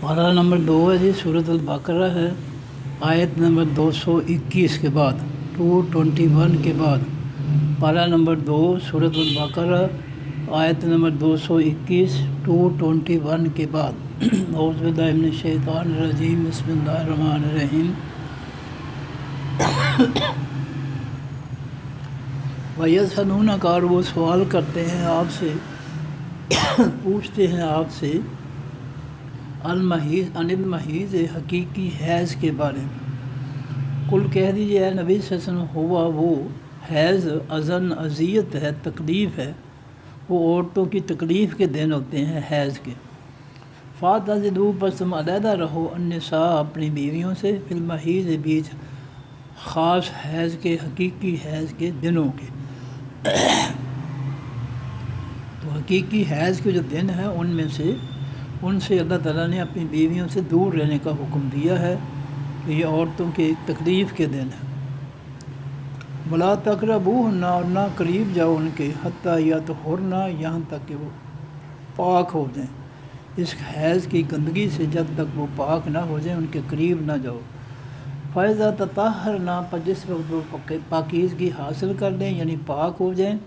پارہ نمبر 2 ہے جی، سورۃ البقرہ ہے، آیت نمبر 221 کے بعد 221 کے بعد پارہ نمبر 2 سورۃ البقرہ آیت نمبر 221 221 کے بعد اعوذ باللہ من الشیطان الرجیم، بسم اللہ الرحمن الرحیم۔ وَيَسْأَلُونَكَ، اور وہ سوال کرتے ہیں آپ سے، پوچھتے ہیں آپ سے، المحیض عن المحیض، حقیقی حیض کے بارے میں۔ کل کہہ دیجیے اے نبی صلی اللہ علیہ وسلم، ہوا وہ حیض اذن، اذیت ہے، تکلیف ہے، وہ عورتوں کی تکلیف کے دن ہوتے ہیں حیض کے۔ فاعتزلوا، پس تم علیحدہ رہو، النساء اپنی بیویوں سے، فی المحیض بیچ خاص حیض کے، حقیقی حیض کے دنوں کے۔ تو حقیقی حیض کے جو دن ہیں ان سے اللہ تعالیٰ نے اپنی بیویوں سے دور رہنے کا حکم دیا ہے کہ یہ عورتوں کے تکلیف کے دن ہیں۔ وَلَا تَقْرَبُوهُنَّ، اور نہ قریب جاؤ ان کے، حتیٰ یطہرن، یہاں تک کہ وہ پاک ہو جائیں اس حیض کی گندگی سے، جب تک وہ پاک نہ ہو جائیں ان کے قریب نہ جاؤ۔ فَإِذَا تَطَهَّرْنَ، پر جس وقت وہ پاکیزگی حاصل کر لیں یعنی پاک ہو جائیں،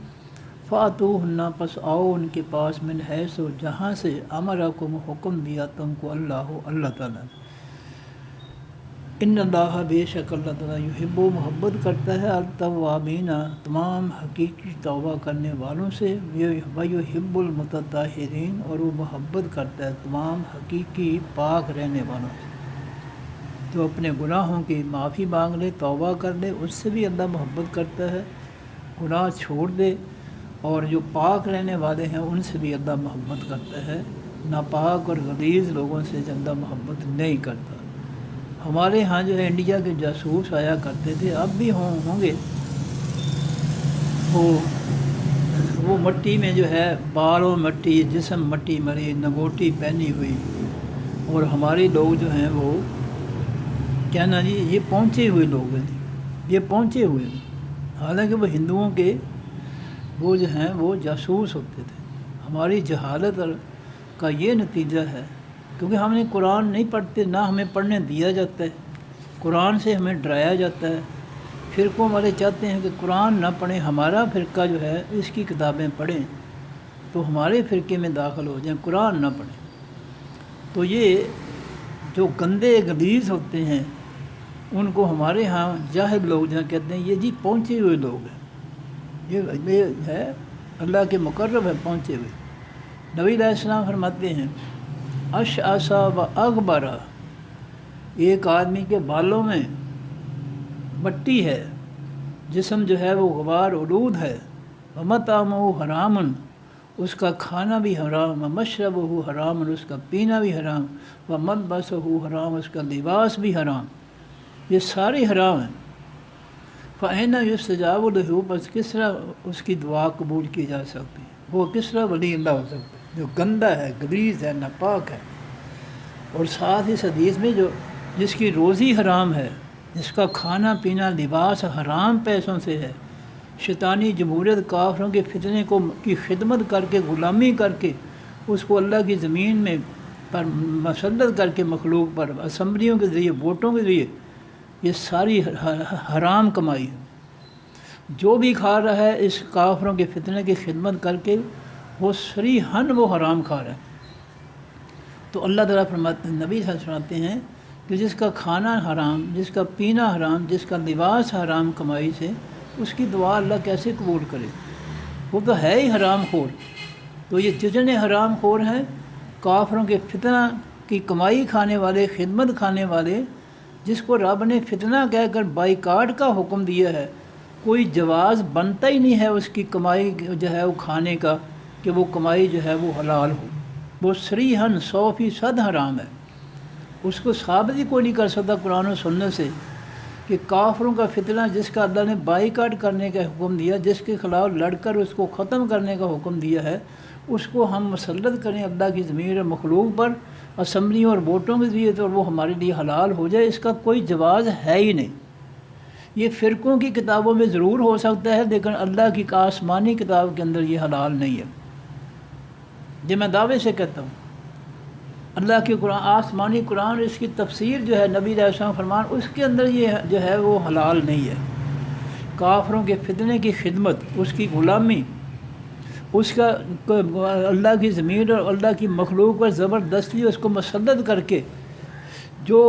فَأْتُوهُنَّ، پس آؤ ان کے پاس، من حیث، جہاں سے امرکم، حکم دیا تم کو اللہ تعالیٰ نے۔ ان اللہ، بے شک اللہ تعالیٰ، یحب، محبت کرتا ہے، التوابین، تمام حقیقی توبہ کرنے والوں سے، ویحب المتطہرین، اور وہ محبت کرتا ہے تمام حقیقی پاک رہنے والوں سے۔ جو اپنے گناہوں کی معافی مانگ لے، توبہ کر لے، اس سے بھی اللہ محبت کرتا ہے، گناہ چھوڑ دے، اور جو پاک رہنے والے ہیں ان سے بھی اللہ محبت کرتا ہے، ناپاک اور غلیظ لوگوں سے اللہ محبت نہیں کرتا۔ ہمارے ہاں جو ہے انڈیا کے جاسوس آیا کرتے تھے، اب بھی ہوں گے، وہ مٹی میں جو ہے بالوں مٹی، جسم مٹی مری، نگوٹی پہنی ہوئی، اور ہمارے لوگ جو ہیں وہ کیا نا جی، یہ پہنچے ہوئے لوگ ہیں، یہ پہنچے ہوئے ہیں، حالانکہ وہ ہندوؤں کے وہ جو ہیں وہ جاسوس ہوتے تھے۔ ہماری جہالت کا یہ نتیجہ ہے، کیونکہ ہم نے قرآن نہیں پڑھتے، نہ ہمیں پڑھنے دیا جاتا ہے، قرآن سے ہمیں ڈرایا جاتا ہے۔ فرقوں والے چاہتے ہیں کہ قرآن نہ پڑھیں، ہمارا فرقہ جو ہے اس کی کتابیں پڑھیں تو ہمارے فرقے میں داخل ہو جائیں، قرآن نہ پڑھیں۔ تو یہ جو گندے غلیظ ہوتے ہیں ان کو ہمارے ہاں جاہل لوگ جہاں کہتے ہیں یہ جی پہنچے ہوئے لوگ ہیں، یہ ہے اللہ کے مقرب ہے، پہنچے ہوئے۔ نبی علیہ السلام فرماتے ہیں، اشعث و اغبر، ایک آدمی کے بالوں میں مٹی ہے، جسم جو ہے وہ غبار آلود ہے، ومطعمہ حرام، اس کا کھانا بھی حرام، ومشربہ حرام، اس کا پینا بھی حرام، وملبسہ حرام، اس کا لباس بھی حرام، یہ سارے حرام ہیں۔ فَأَيْنَ يُسْتَجَابُ لَهُ، بس کس طرح اس کی دعا قبول کی جا سکتی ہے، وہ کس طرح ولی اللہ ہو سکتا ہے جو گندا ہے، غلیظ ہے، ناپاک ہے۔ اور ساتھ اس حدیث میں جس کی روزی حرام ہے، جس کا کھانا پینا لباس حرام پیسوں سے ہے، شیطانی جمہوریت کافروں کے فتنے کی خدمت کر کے، غلامی کر کے، اس کو اللہ کی زمین میں پر مسلط کر کے مخلوق پر، اسمبلیوں کے ذریعے، ووٹوں کے ذریعے، یہ ساری حرام کمائی ہے۔ جو بھی کھا رہا ہے اس کافروں کے فتنے کی خدمت کر کے، وہ صریحاً وہ حرام کھا رہا ہے۔ تو اللہ تعالیٰ فرماتے ہیں، نبی صلی اللہ علیہ وسلم فرماتے ہیں کہ جس کا کھانا حرام، جس کا پینا حرام، جس کا لباس حرام کمائی سے، اس کی دعا اللہ کیسے قبول کرے؟ وہ تو ہے ہی حرام خور۔ تو یہ جتنے حرام خور ہیں، کافروں کے فتنہ کی کمائی کھانے والے، خدمت کھانے والے، جس کو رب نے فتنہ کہہ کر بائیکاٹ کا حکم دیا ہے، کوئی جواز بنتا ہی نہیں ہے اس کی کمائی جو ہے وہ کھانے کا، کہ وہ کمائی جو ہے وہ حلال ہو، وہ صریحاً 100% حرام ہے۔ اس کو ثابت ہی کوئی نہیں کر سکتا قرآن و سنت سے کہ کافروں کا فتنہ جس کا اللہ نے بائیکاٹ کرنے کا حکم دیا، جس کے خلاف لڑ کر اس کو ختم کرنے کا حکم دیا ہے، اس کو ہم مسلط کریں اللہ کی زمین اور مخلوق پر، اسمبلیوں اور ووٹوں کے ذریعے، تو وہ ہمارے لیے حلال ہو جائے، اس کا کوئی جواز ہے ہی نہیں۔ یہ فرقوں کی کتابوں میں ضرور ہو سکتا ہے، لیکن اللہ کی آسمانی کتاب کے اندر یہ حلال نہیں ہے، یہ میں دعوے سے کہتا ہوں۔ اللہ کے قرآن، آسمانی قرآن، اس کی تفسیر جو ہے نبی علیہ السلام فرمان، اس کے اندر یہ جو ہے وہ حلال نہیں ہے۔ کافروں کے فتنے کی خدمت، اس کی غلامی، اس کا اللہ کی ضمیر اور اللہ کی مخلوق پر زبردستی اس کو مسلط کر کے جو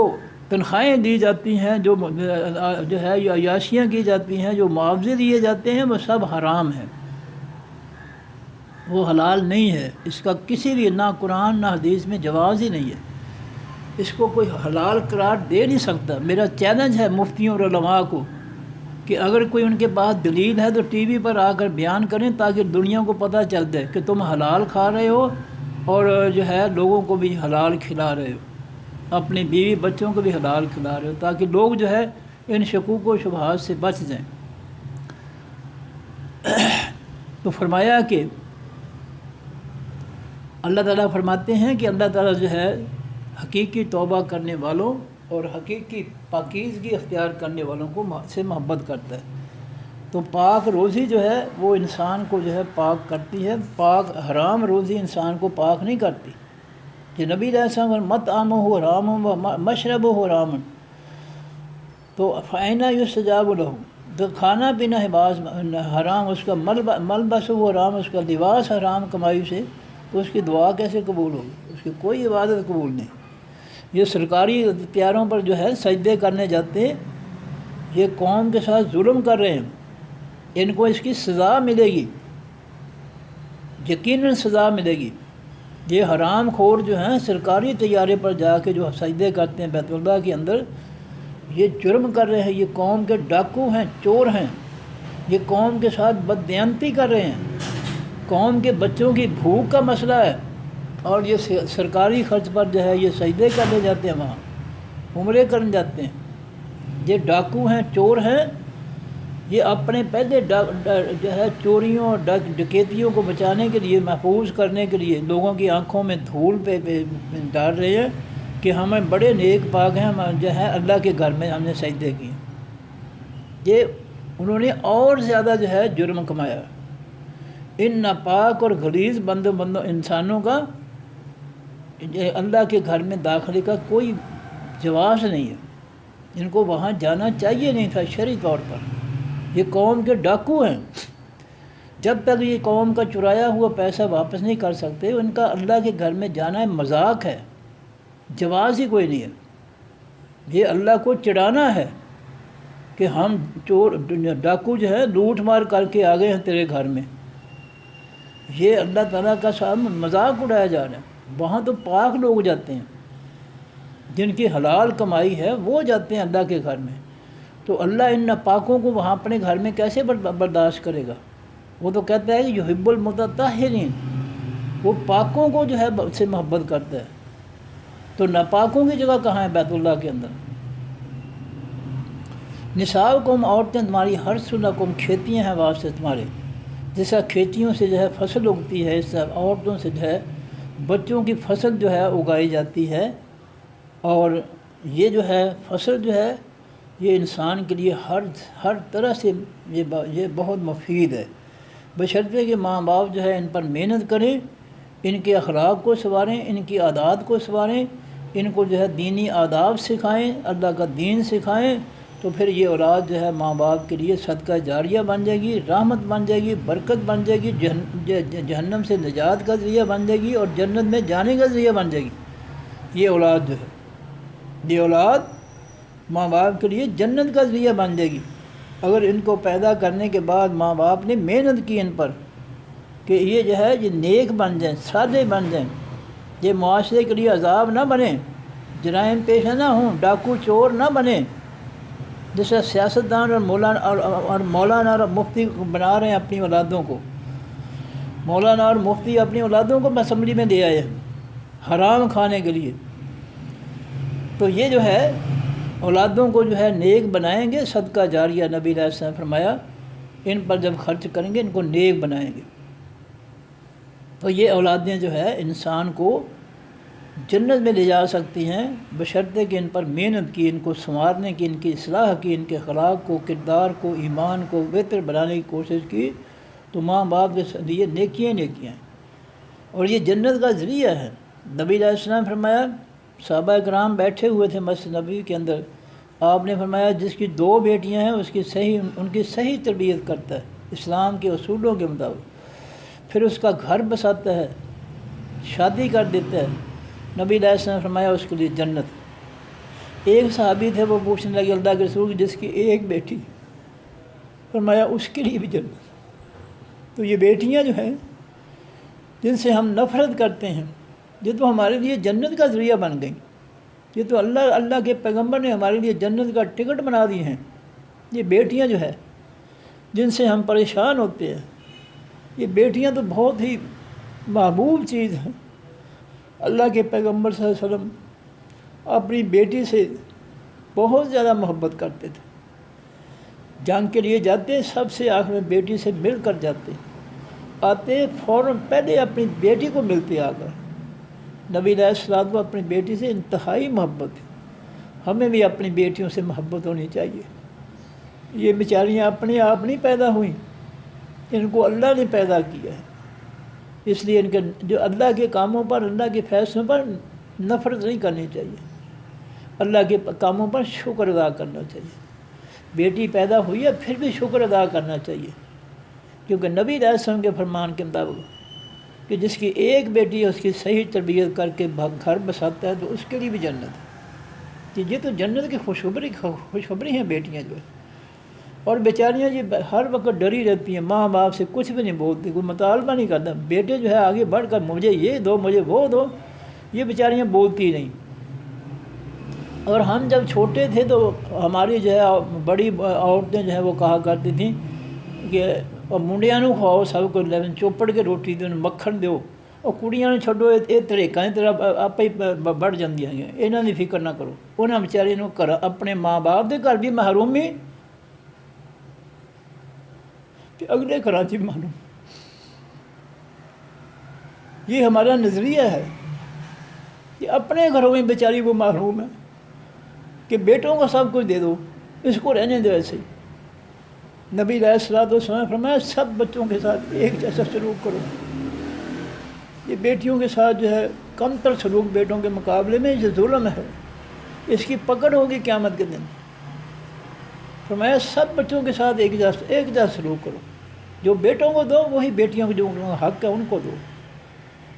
تنخواہیں دی جاتی ہیں، جو ہے عیاشیاں کی جاتی ہیں، جو معاوضے دیے جاتے ہیں، وہ سب حرام ہیں، وہ حلال نہیں ہے۔ اس کا کسی بھی نہ قرآن نہ حدیث میں جواز ہی نہیں ہے، اس کو کوئی حلال قرار دے نہیں سکتا۔ میرا چیلنج ہے مفتیوں اور علماء کو کہ اگر کوئی ان کے پاس دلیل ہے تو ٹی وی پر آ کر بیان کریں، تاکہ دنیا کو پتہ چل جائے کہ تم حلال کھا رہے ہو اور جو ہے لوگوں کو بھی حلال کھلا رہے ہو، اپنی بیوی بچوں کو بھی حلال کھلا رہے ہو، تاکہ لوگ جو ہے ان شکوک و شبہات سے بچ جائیں۔ تو فرمایا کہ اللہ تعالیٰ فرماتے ہیں کہ اللہ تعالیٰ جو ہے حقیقی توبہ کرنے والوں اور حقیقی پاکیزگی اختیار کرنے والوں کو سے محبت کرتا ہے۔ تو پاک روزی جو ہے وہ انسان کو جو ہے پاک کرتی ہے، پاک حرام روزی انسان کو پاک نہیں کرتی۔ کہ نبی علیہ السلام مت عام ہو حرام و مشرب ہو حرام، تو فائنہ یستجاب لہ، تو کھانا پینا لباس حرام، اس کا ملبس ہو حرام، اس کا لباس حرام کمائی سے، تو اس کی دعا کیسے قبول ہوگی؟ اس کی کوئی عبادت قبول نہیں۔ یہ سرکاری اختیاروں پر جو ہے سجدے کرنے جاتے ہیں، یہ قوم کے ساتھ ظلم کر رہے ہیں، ان کو اس کی سزا ملے گی، یقیناً سزا ملے گی۔ یہ حرام خور جو ہیں سرکاری طیارے پر جا کے جو سجدے کرتے ہیں بیت اللہ کے اندر، یہ جرم کر رہے ہیں، یہ قوم کے ڈاکو ہیں، چور ہیں، یہ قوم کے ساتھ بددیانتی کر رہے ہیں، قوم کے بچوں کی بھوک کا مسئلہ ہے، اور یہ سرکاری خرچ پر جو ہے یہ سجدے کرنے جاتے ہیں، وہاں عمرے کرنے جاتے ہیں۔ یہ ڈاکو ہیں، چور ہیں، یہ اپنے پہلے جو ہے چوریوں اور ڈکیتیوں کو بچانے کے لیے، محفوظ کرنے کے لیے لوگوں کی آنکھوں میں دھول پہ ڈال رہے ہیں کہ ہمیں بڑے نیک پاک ہیں، ہم جو ہے اللہ کے گھر میں ہم نے سجدے کیے۔ یہ انہوں نے اور زیادہ جو ہے جرم کمایا۔ ان ناپاک اور غلیظ بندوں انسانوں کا اللہ کے گھر میں داخلے کا کوئی جواز نہیں ہے، ان کو وہاں جانا چاہیے نہیں تھا شرعی طور پر۔ یہ قوم کے ڈاکو ہیں، جب تک یہ قوم کا چرایا ہوا پیسہ واپس نہیں کر سکتے، ان کا اللہ کے گھر میں جانا مذاق ہے، جواز ہی کوئی نہیں ہے۔ یہ اللہ کو چڑھانا ہے کہ ہم چور ڈاکو جو ہے لوٹ مار کر کے آ گئے ہیں تیرے گھر میں، یہ اللہ تعالیٰ کا سامنے مذاق اڑایا جا رہا ہے۔ وہاں تو پاک لوگ جاتے ہیں، جن کی حلال کمائی ہے وہ جاتے ہیں اللہ کے گھر میں، تو اللہ ان ناپاکوں کو وہاں اپنے گھر میں کیسے برداشت کرے گا؟ وہ تو کہتا ہے کہ یحب المتطہرین، وہ پاکوں کو جو ہے سے محبت کرتا ہے، تو ناپاکوں کی جگہ کہاں ہے بیت اللہ کے اندر؟ نساؤکم، عورتیں تمہاری، حرث لکم، کھیتیاں ہیں واسطے تمہارے، جیسا کھیتیوں سے جو ہے فصل اگتی ہے، اس طرح عورتوں سے جو ہے بچوں کی فصل جو ہے اگائی جاتی ہے، اور یہ جو ہے فصل جو ہے یہ انسان کے لیے ہر طرح سے یہ بہت مفید ہے، بشرطے کہ ماں باپ جو ہے ان پر محنت کریں، ان کے اخلاق کو سنواریں، ان کی عادات کو سنواریں، ان کو جو ہے دینی آداب سکھائیں، اللہ کا دین سکھائیں، تو پھر یہ اولاد جو ہے ماں باپ کے لیے صدقہ جاریہ بن جائے گی، رحمت بن جائے گی، برکت بن جائے گی، جہنم سے نجات کا ذریعہ بن جائے گی، اور جنت میں جانے کا ذریعہ بن جائے گی۔ یہ اولاد جو ہے، یہ اولاد ماں باپ کے لیے جنت کا ذریعہ بن جائے گی، اگر ان کو پیدا کرنے کے بعد ماں باپ نے محنت کی ان پر کہ یہ جو ہے یہ نیک بن جائیں، صالح بن جائیں، یہ معاشرے کے لیے عذاب نہ بنیں، جرائم پیشہ نہ ہوں، ڈاکو چور نہ بنیں، جیسے سیاستدان اور مولانا اور مفتی بنا رہے ہیں اپنی اولادوں کو، مولانا اور مفتی اپنی اولادوں کو اسمبلی میں لے آئے ہیں حرام کھانے کے لیے۔ تو یہ جو ہے اولادوں کو جو ہے نیک بنائیں گے، صدقہ جاریہ نبی علیہ السلام فرمایا ان پر جب خرچ کریں گے ان کو نیک بنائیں گے، تو یہ اولادیں جو ہے انسان کو جنت میں لے جا سکتی ہیں، بشرطے کہ ان پر محنت کی، ان کو سنوارنے کی، ان کی اصلاح کی، ان کے اخلاق کو، کردار کو، ایمان کو بہتر بنانے کی کوشش کی، تو ماں باپ کے لیے نیکیاں ہیں، اور یہ جنت کا ذریعہ ہے۔ نبی علیہ السلام فرمایا، صحابہ کرام بیٹھے ہوئے تھے مسجد نبوی کے اندر، آپ نے فرمایا جس کی 2 بیٹیاں ہیں ان کی صحیح تربیت کرتا ہے اسلام کے اصولوں کے مطابق، پھر اس کا گھر بساتا ہے، شادی کر دیتا ہے، نبی علیہ السلام نے فرمایا اس کے لیے جنت۔ ایک صحابی تھے، وہ پوچھنے لگے اللہ کے رسول جس کی 1 بیٹی، فرمایا اس کے لیے بھی جنت۔ تو یہ بیٹیاں جو ہیں جن سے ہم نفرت کرتے ہیں، یہ تو ہمارے لیے جنت کا ذریعہ بن گئیں، یہ تو اللہ کے پیغمبر نے ہمارے لیے جنت کا ٹکٹ بنا دی ہیں۔ یہ بیٹیاں جو ہے جن سے ہم پریشان ہوتے ہیں، یہ بیٹیاں تو بہت ہی محبوب چیز ہیں۔ اللہ کے پیغمبر صلی اللہ علیہ وسلم اپنی بیٹی سے بہت زیادہ محبت کرتے تھے، جنگ کے لیے جاتے سب سے آخر میں بیٹی سے مل کر جاتے، آتے فوراً پہلے اپنی بیٹی کو ملتے آ کر۔ نبی علیہ السلام کو اپنی بیٹی سے انتہائی محبت ہے، ہمیں بھی اپنی بیٹیوں سے محبت ہونی چاہیے۔ یہ بیچاریاں اپنے آپ نہیں پیدا ہوئیں، ان کو اللہ نے پیدا کیا ہے، اس لیے ان کے جو اللہ کے کاموں پر، اللہ کے فیصلوں پر نفرت نہیں کرنی چاہیے، اللہ کے کاموں پر شکر ادا کرنا چاہیے۔ بیٹی پیدا ہوئی ہے پھر بھی شکر ادا کرنا چاہیے، کیونکہ نبی علیہ السلام کے فرمان کے مطابق کہ جس کی 1 بیٹی ہے اس کی صحیح تربیت کر کے گھر بساتا ہے تو اس کے لیے بھی جنت ہے۔ کہ یہ تو جنت کی خوشخبری ہیں بیٹیاں جو ہے۔ اور بیچاریاں یہ ہر وقت ڈری رہتی ہیں، ماں باپ سے کچھ بھی نہیں بولتی، کوئی مطالبہ نہیں کرتا، بیٹے جو ہے آگے بڑھ کر مجھے یہ دو، مجھے وہ دو، یہ بیچاریاں بولتی نہیں۔ اور ہم جب چھوٹے تھے تو ہماری جو ہے بڑی عورتیں جو ہیں وہ کہا کرتی تھیں کہ منڈیاں نو کھاؤ سب کو چوپڑ کے روٹی دو، مکھن دو، اور کڑیاں نو چھڈو، یہ طریقہ طرح آپ ہی بڑھ جاندیاں ہیں، انہاں دی فکر نہ کرو۔ انہاں بیچاری نو گھر اپنے ماں باپ دے گھر بھی محرومی کہ اگلے گھراں چ محروم۔ یہ ہمارا نظریہ ہے کہ اپنے گھروں میں بیچاری وہ محروم ہے کہ بیٹوں کو سب کچھ دے دو، اس کو رہنے دو ایسے ہی۔ نبی علیہ الصلوۃ والسلام نے فرمایا سب بچوں کے ساتھ ایک جیسا سلوک کرو۔ یہ بیٹیوں کے ساتھ جو ہے کم تر سلوک بیٹوں کے مقابلے میں یہ ظلم ہے، اس کی پکڑ ہوگی قیامت کے دن۔ فرمایا سب بچوں کے ساتھ ایک جیسا سلوک کرو، جو بیٹوں کو دو وہی بیٹیوں کو، جو حق ہے ان کو دو،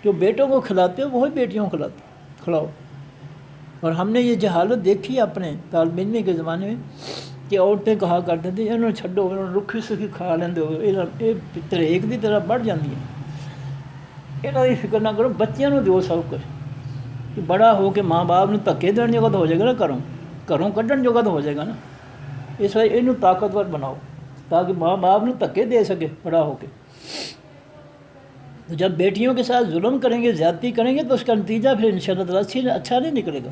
جو بیٹوں کو کھلاتے ہو وہی بیٹیوں کو کھلاؤ۔ اور ہم نے یہ جہالت دیکھی اپنے طالب علمی کے زمانے میں کہ عورتیں کہا کرتے تھے انہوں نے چھڈو، انہوں نے رکھی سکھی کھا لیندے ہو، یہ ایک دی طرح بڑھ جاندی ہیں، انہوں کی فکر نہ کرو، بچیاں نو دیو سب کچھ، کہ بڑا ہو کے ماں باپ نے دھکے دین جوگا تو ہو جائے گا نا، گھروں کڈن جوگا تو ہو جائے گا نا۔ اس وجہ یہ طاقتور بناؤ تاکہ ماں باپ نے دھکے دے سکے بڑا ہو کے۔ تو جب بیٹیوں کے ساتھ ظلم کریں گے، زیادتی کریں گے، تو اس کا نتیجہ پھر انشاءاللہ تعالیٰ اچھا نہیں نکلے گا۔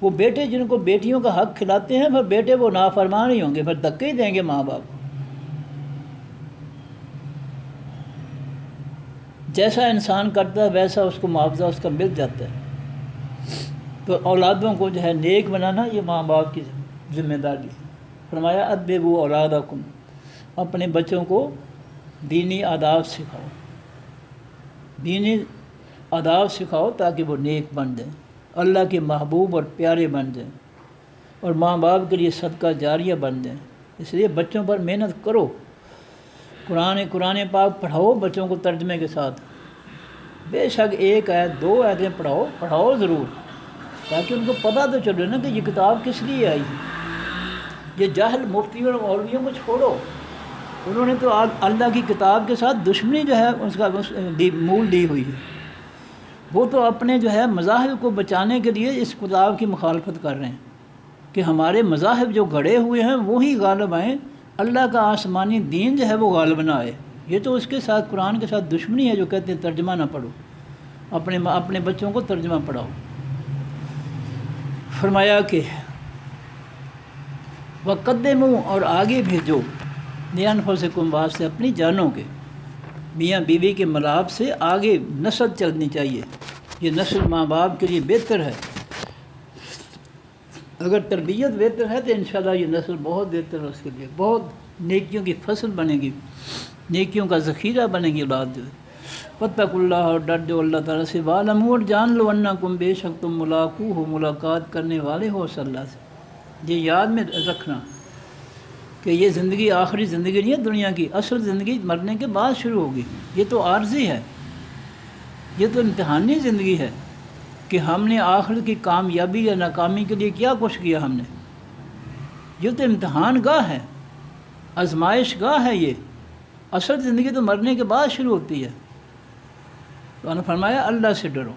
وہ بیٹے جن کو بیٹیوں کا حق کھلاتے ہیں، پھر بیٹے وہ نافرمان ہی ہوں گے، پھر دھکے ہی دیں گے ماں باپ کو۔ جیسا انسان کرتا ہے ویسا اس کو معاوضہ اس کا مل جاتا ہے۔ تو اولادوں کو جو ہے نیک بنانا یہ ماں باپ کی ذمہ داری ہے۔ فرمایا ادبوا اولادکم، اپنے بچوں کو دینی آداب سکھاؤ، دینی آداب سکھاؤ تاکہ وہ نیک بن جائیں، اللہ کے محبوب اور پیارے بن جائیں، اور ماں باپ کے لیے صدقہ جاریہ بن جائیں۔ اس لیے بچوں پر محنت کرو، قرآن پاک پڑھاؤ بچوں کو ترجمے کے ساتھ، بے شک 1 آیت 2 آیتیں پڑھاؤ ضرور، تاکہ ان کو پتہ تو چلے نا کہ یہ کتاب کس لیے آئی ہے۔ یہ جاہل مفتیوں اور مولویوں کو چھوڑو، انہوں نے تو اللہ کی کتاب کے ساتھ دشمنی جو ہے اس کا مول لی ہوئی ہے۔ وہ تو اپنے جو ہے مذاہب کو بچانے کے لیے اس کتاب کی مخالفت کر رہے ہیں کہ ہمارے مذاہب جو گھڑے ہوئے ہیں وہی غالب آئیں، اللہ کا آسمانی دین جو ہے وہ غالب نہ آئے۔ یہ تو اس کے ساتھ قرآن کے ساتھ دشمنی ہے جو کہتے ہیں ترجمہ نہ پڑھو، اپنے بچوں کو ترجمہ پڑھاؤ۔ فرمایا کہ وقدموا، اور آگے بھیجو، لانفسکم، واسطے اپنی جانوں کے، میاں بیوی کے ملاپ سے آگے نسل چلنی چاہیے، یہ نسل ماں باپ کے لیے بہتر ہے۔ اگر تربیت بہتر ہے تو انشاءاللہ یہ نسل بہت بہتر ہے، اس کے لیے بہت نیکیوں کی فصل بنے گی، نیکیوں کا ذخیرہ بنے گی اولاد جو ہے۔ فاتقوا اللہ، اور ڈر جو اللہ تعالیٰ سے، وَاعْلَمُوا، اور جان لو، انکم بے شک تم ملاقوہ ہو، ملاقات کرنے والے ہو اس اللہ سے۔ یہ یاد میں رکھنا کہ یہ زندگی آخری زندگی نہیں ہے دنیا کی، اصل زندگی مرنے کے بعد شروع ہوگی۔ یہ تو عارضی ہے، یہ تو امتحانی زندگی ہے کہ ہم نے آخر کی کامیابی یا ناکامی کے لیے کیا کچھ کیا ہم نے۔ یہ تو امتحان گاہ ہے، آزمائش گاہ ہے۔ یہ اصل زندگی تو مرنے کے بعد شروع ہوتی ہے۔ تو انہوں نے فرمایا اللہ سے ڈرو،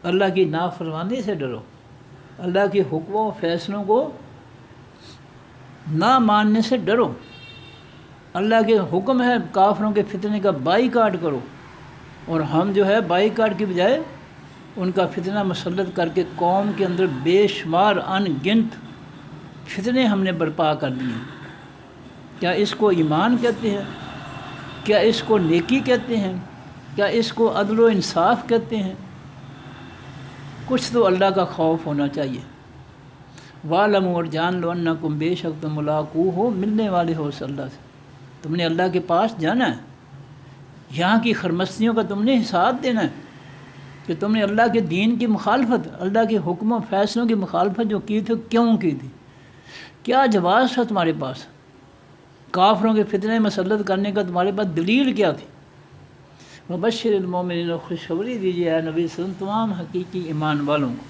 اللہ کی نافرمانی سے ڈرو، اللہ کے حکموں و فیصلوں کو نہ ماننے سے ڈرو۔ اللہ کے حکم ہے کافروں کے فتنے کا بائیکاٹ کرو، اور ہم جو ہے بائیکاٹ کی بجائے ان کا فتنہ مسلط کر کے قوم کے اندر بے شمار ان گنت فتنے ہم نے برپا کر دیے۔ کیا اس کو ایمان کہتے ہیں؟ کیا اس کو نیکی کہتے ہیں؟ کیا اس کو عدل و انصاف کہتے ہیں؟ کچھ تو اللہ کا خوف ہونا چاہیے۔ وَاعْلَمُوا، اور جان لو، انکم بے شک تم ملاقوہ ہو، ملنے والے ہو اس اللہ سے۔ تم نے اللہ کے پاس جانا ہے، یہاں کی خرمستیوں کا تم نے حساب دینا ہے کہ تم نے اللہ کے دین کی مخالفت، اللہ کے حکم و فیصلوں کی مخالفت جو کی تھی کیوں کی تھی، کیا جواز تھا تمہارے پاس، کافروں کے فتنے مسلط کرنے کا تمہارے پاس دلیل کیا تھی۔ مبشر المومنین، خوشخبری دیجیے اے نبی صلی اللہ علیہ وسلم تمام حقیقی ایمان والوں کو،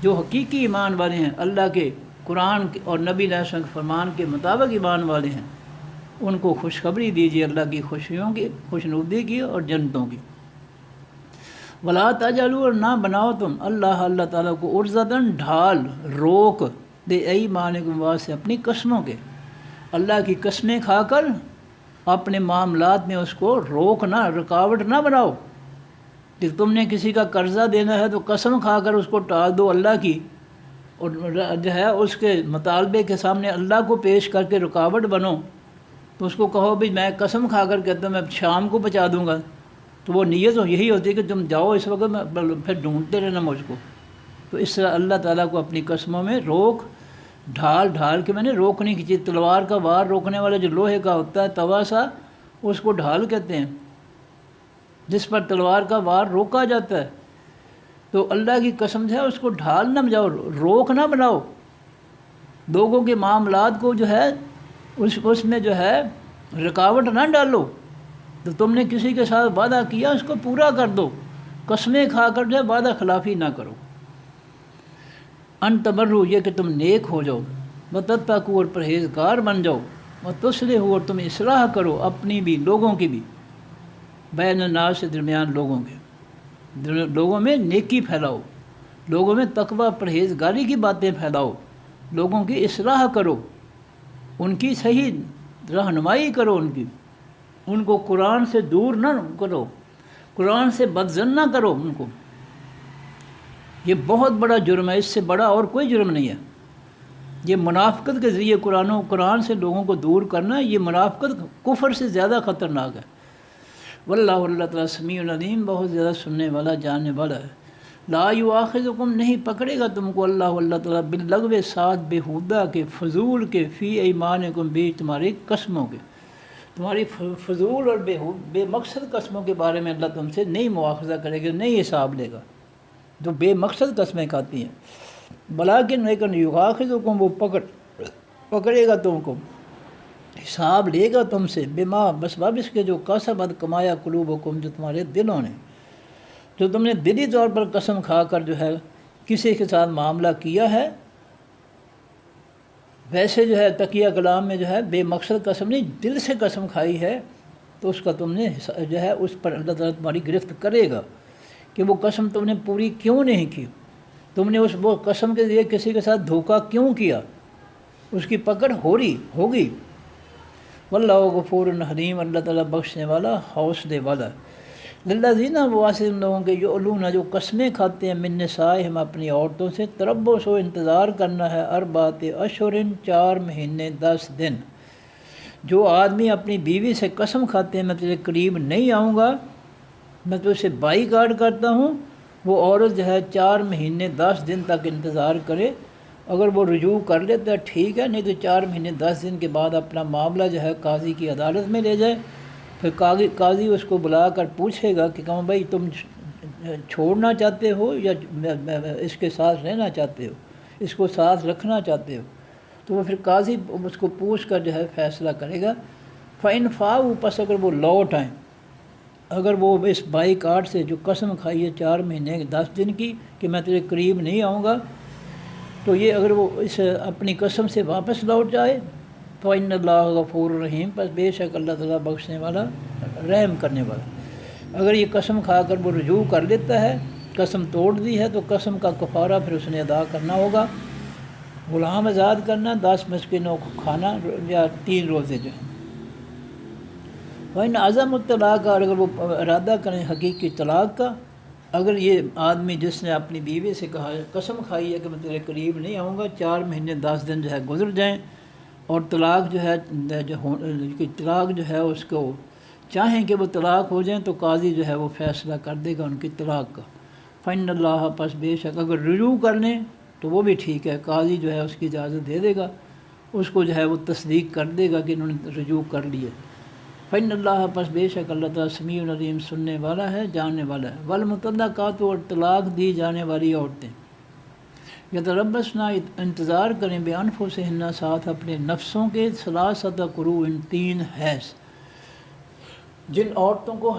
جو حقیقی ایمان والے ہیں، اللہ کے قرآن اور نبی علیہ السلام کے فرمان کے مطابق ایمان والے ہیں، ان کو خوشخبری دیجیے اللہ کی خوشیوں کی، خوشنودی کی اور جنتوں کی۔ ولا تجعلوا، اور نہ بناؤ تم اللہ تعالیٰ کو عرضۃً ڈھال، روک دے ایمانکم، واسطے اپنی قسموں کے، اللہ کی قسمیں کھا کر اپنے معاملات میں اس کو روکنا، رکاوٹ نہ بناؤ کہ تم نے کسی کا قرضہ دینا ہے تو قسم کھا کر اس کو ٹال دو اللہ کی، اور جو ہے اس کے مطالبے کے سامنے اللہ کو پیش کر کے رکاوٹ بنو، تو اس کو کہو بھی میں قسم کھا کر کہتا ہوں میں شام کو بچا دوں گا، تو وہ نیت یہی ہوتی ہے کہ تم جاؤ اس وقت، میں پھر ڈھونڈتے رہنا مجھ کو۔ تو اس طرح اللہ تعالیٰ کو اپنی قسموں میں روک، ڈھال کے میں نے روکنے کی چیز، تلوار کا وار روکنے والا جو لوہے کا ہوتا ہے توا سا، اس کو ڈھال کہتے ہیں، جس پر تلوار کا وار روکا جاتا ہے۔ تو اللہ کی قسم ہے اس کو ڈھال نہ بجاؤ، روک نہ بناؤ، لوگوں کے معاملات کو جو ہے اس میں جو ہے رکاوٹ نہ ڈالو۔ تو تم نے کسی کے ساتھ وعدہ کیا اس کو پورا کر دو، قسمیں کھا کر جو ہے وعدہ خلافی نہ کرو۔ ان تبرو، یہ کہ تم نیک ہو جاؤ، وتتقوا، اور پرہیزگار بن جاؤ، وتصلحوا، اور تم اصلاح کرو اپنی بھی لوگوں کی بھی، بین الناس، سے درمیان لوگوں کے، لوگوں میں نیکی پھیلاؤ، لوگوں میں تقوی پرہیزگاری کی باتیں پھیلاؤ، لوگوں کی اصلاح کرو، ان کی صحیح رہنمائی کرو، ان کو قرآن سے دور نہ کرو، قرآن سے بدظن نہ کرو ان کو۔ یہ بہت بڑا جرم ہے، اس سے بڑا اور کوئی جرم نہیں ہے۔ یہ منافقت کے ذریعے قرآن سے لوگوں کو دور کرنا، یہ منافقت کفر سے زیادہ خطرناک ہے۔ واللہ، اللہ تعالیٰ سمیع علیم، بہت زیادہ سننے والا جاننے والا ہے۔ لا یؤاخذکم، نہیں پکڑے گا تم کو اللہ تعالیٰ باللغو، ساتھ بےہودہ کے، فضول کے، فی ایمانکم، بیچ تمہاری قسموں کے، تمہاری فضول اور بے مقصد قسموں کے بارے میں اللہ تم سے نہیں مواخذہ کرے گا، نہیں حساب لے گا، جو بے مقصد قسمیں کھاتی ہیں۔ لیکن یؤاخذکم، وہ پکڑے گا تم کو، حساب لے گا تم سے، بما، بس اس کے، جو کسبت، کمایا، قلوبکم، جو تمہارے دلوں نے، جو تم نے دلی طور پر قسم کھا کر جو ہے کسی کے ساتھ معاملہ کیا ہے، ویسے جو ہے تقیہ کلام میں جو ہے بے مقصد قسم نہیں، دل سے قسم کھائی ہے، تو اس کا تم نے جو ہے اس پر اللہ تعالیٰ تمہاری گرفت کرے گا کہ وہ قسم تم نے پوری کیوں نہیں کی، تم نے وہ قسم کے ذریعے کسی کے ساتھ دھوکہ کیوں کیا، اس کی پکڑ ہوگی۔ واللہ غفور حلیم، اللہ تعالیٰ بخشنے والا، حوصلے والا۔ للذین، واسطے ان لوگوں کے، یعلون، جو قسمیں کھاتے ہیں، من نسائہم، اپنی عورتوں سے، تربص، انتظار کرنا ہے، اربعۃ اشہر، 4 مہینے 10 دن۔ جو آدمی اپنی بیوی سے قسم کھاتے ہیں میں تیرے قریب نہیں آؤں گا، میں تو اسے بائیکاٹ کرتا ہوں، وہ عورت جو ہے 4 مہینے 10 دن تک انتظار کرے، اگر وہ رجوع کر لیتا ہے ٹھیک ہے، نہیں تو 4 مہینے 10 دن کے بعد اپنا معاملہ جو ہے قاضی کی عدالت میں لے جائے، پھر قاضی اس کو بلا کر پوچھے گا کہ کہوں بھائی تم چھوڑنا چاہتے ہو یا اس کے ساتھ رہنا چاہتے ہو، اس کو ساتھ رکھنا چاہتے ہو؟ تو وہ پھر قاضی اس کو پوچھ کر جو ہے فیصلہ کرے گا۔ فَإِنْ فَاءُوا، پس اگر وہ لوٹ آئیں، اگر وہ اس بائی کاٹ سے جو قسم کھائی ہے 4 مہینے 10 دن کی کہ میں تیرے قریب نہیں آؤں گا، تو یہ اگر وہ اس اپنی قسم سے واپس لوٹ جائے تو فَإِنَّ اللَّهَ غَفُورٌ رَحِيمٌ، پس بے شک اللہ تعالیٰ بخشنے والا رحم کرنے والا۔ اگر یہ قسم کھا کر وہ رجوع کر لیتا ہے، قسم توڑ دی ہے، تو قسم کا کفارہ پھر اس نے ادا کرنا ہوگا، غلام آزاد کرنا، 10 مسکینوں کو کھانا، یا 3 روزے جو ہیں۔ وَإِنْ عَزَمُوا الطَّلَاقَ، اگر وہ ارادہ کریں حقیقی طلاق کا، اگر یہ آدمی جس نے اپنی بیوی سے کہا ہے، قسم کھائی ہے کہ میں تیرے قریب نہیں آؤں گا، 4 مہینے 10 دن جو ہے گزر جائیں، اور طلاق جو ہے طلاق جو ہے اس کو چاہیں کہ وہ طلاق ہو جائیں، تو قاضی جو ہے وہ فیصلہ کر دے گا ان کی طلاق کا۔ فَإِنَّ اللَّهَ، پس بے شک اگر رجوع کر لیں تو وہ بھی ٹھیک ہے، قاضی جو ہے اس کی اجازت دے دے گا، اس کو جو ہے وہ تصدیق کر دے گا کہ انہوں نے رجوع کر لیے۔ فَإِنَّ اللَّهَ، پس بے شک اللہ تعالیٰ سمیع علیم، سننے والا ہے، جاننے والا ہے۔ وَالْمُطَلَّقَاتُ، اور طلاق دی جانے والی عورتیں، یتربصن، انتظار کریں، بِأَنفُسِہِنَّ، ساتھ اپنے نفسوں کے، ثلاثۃ قروء، 3 حیض۔ جن عورتوں کو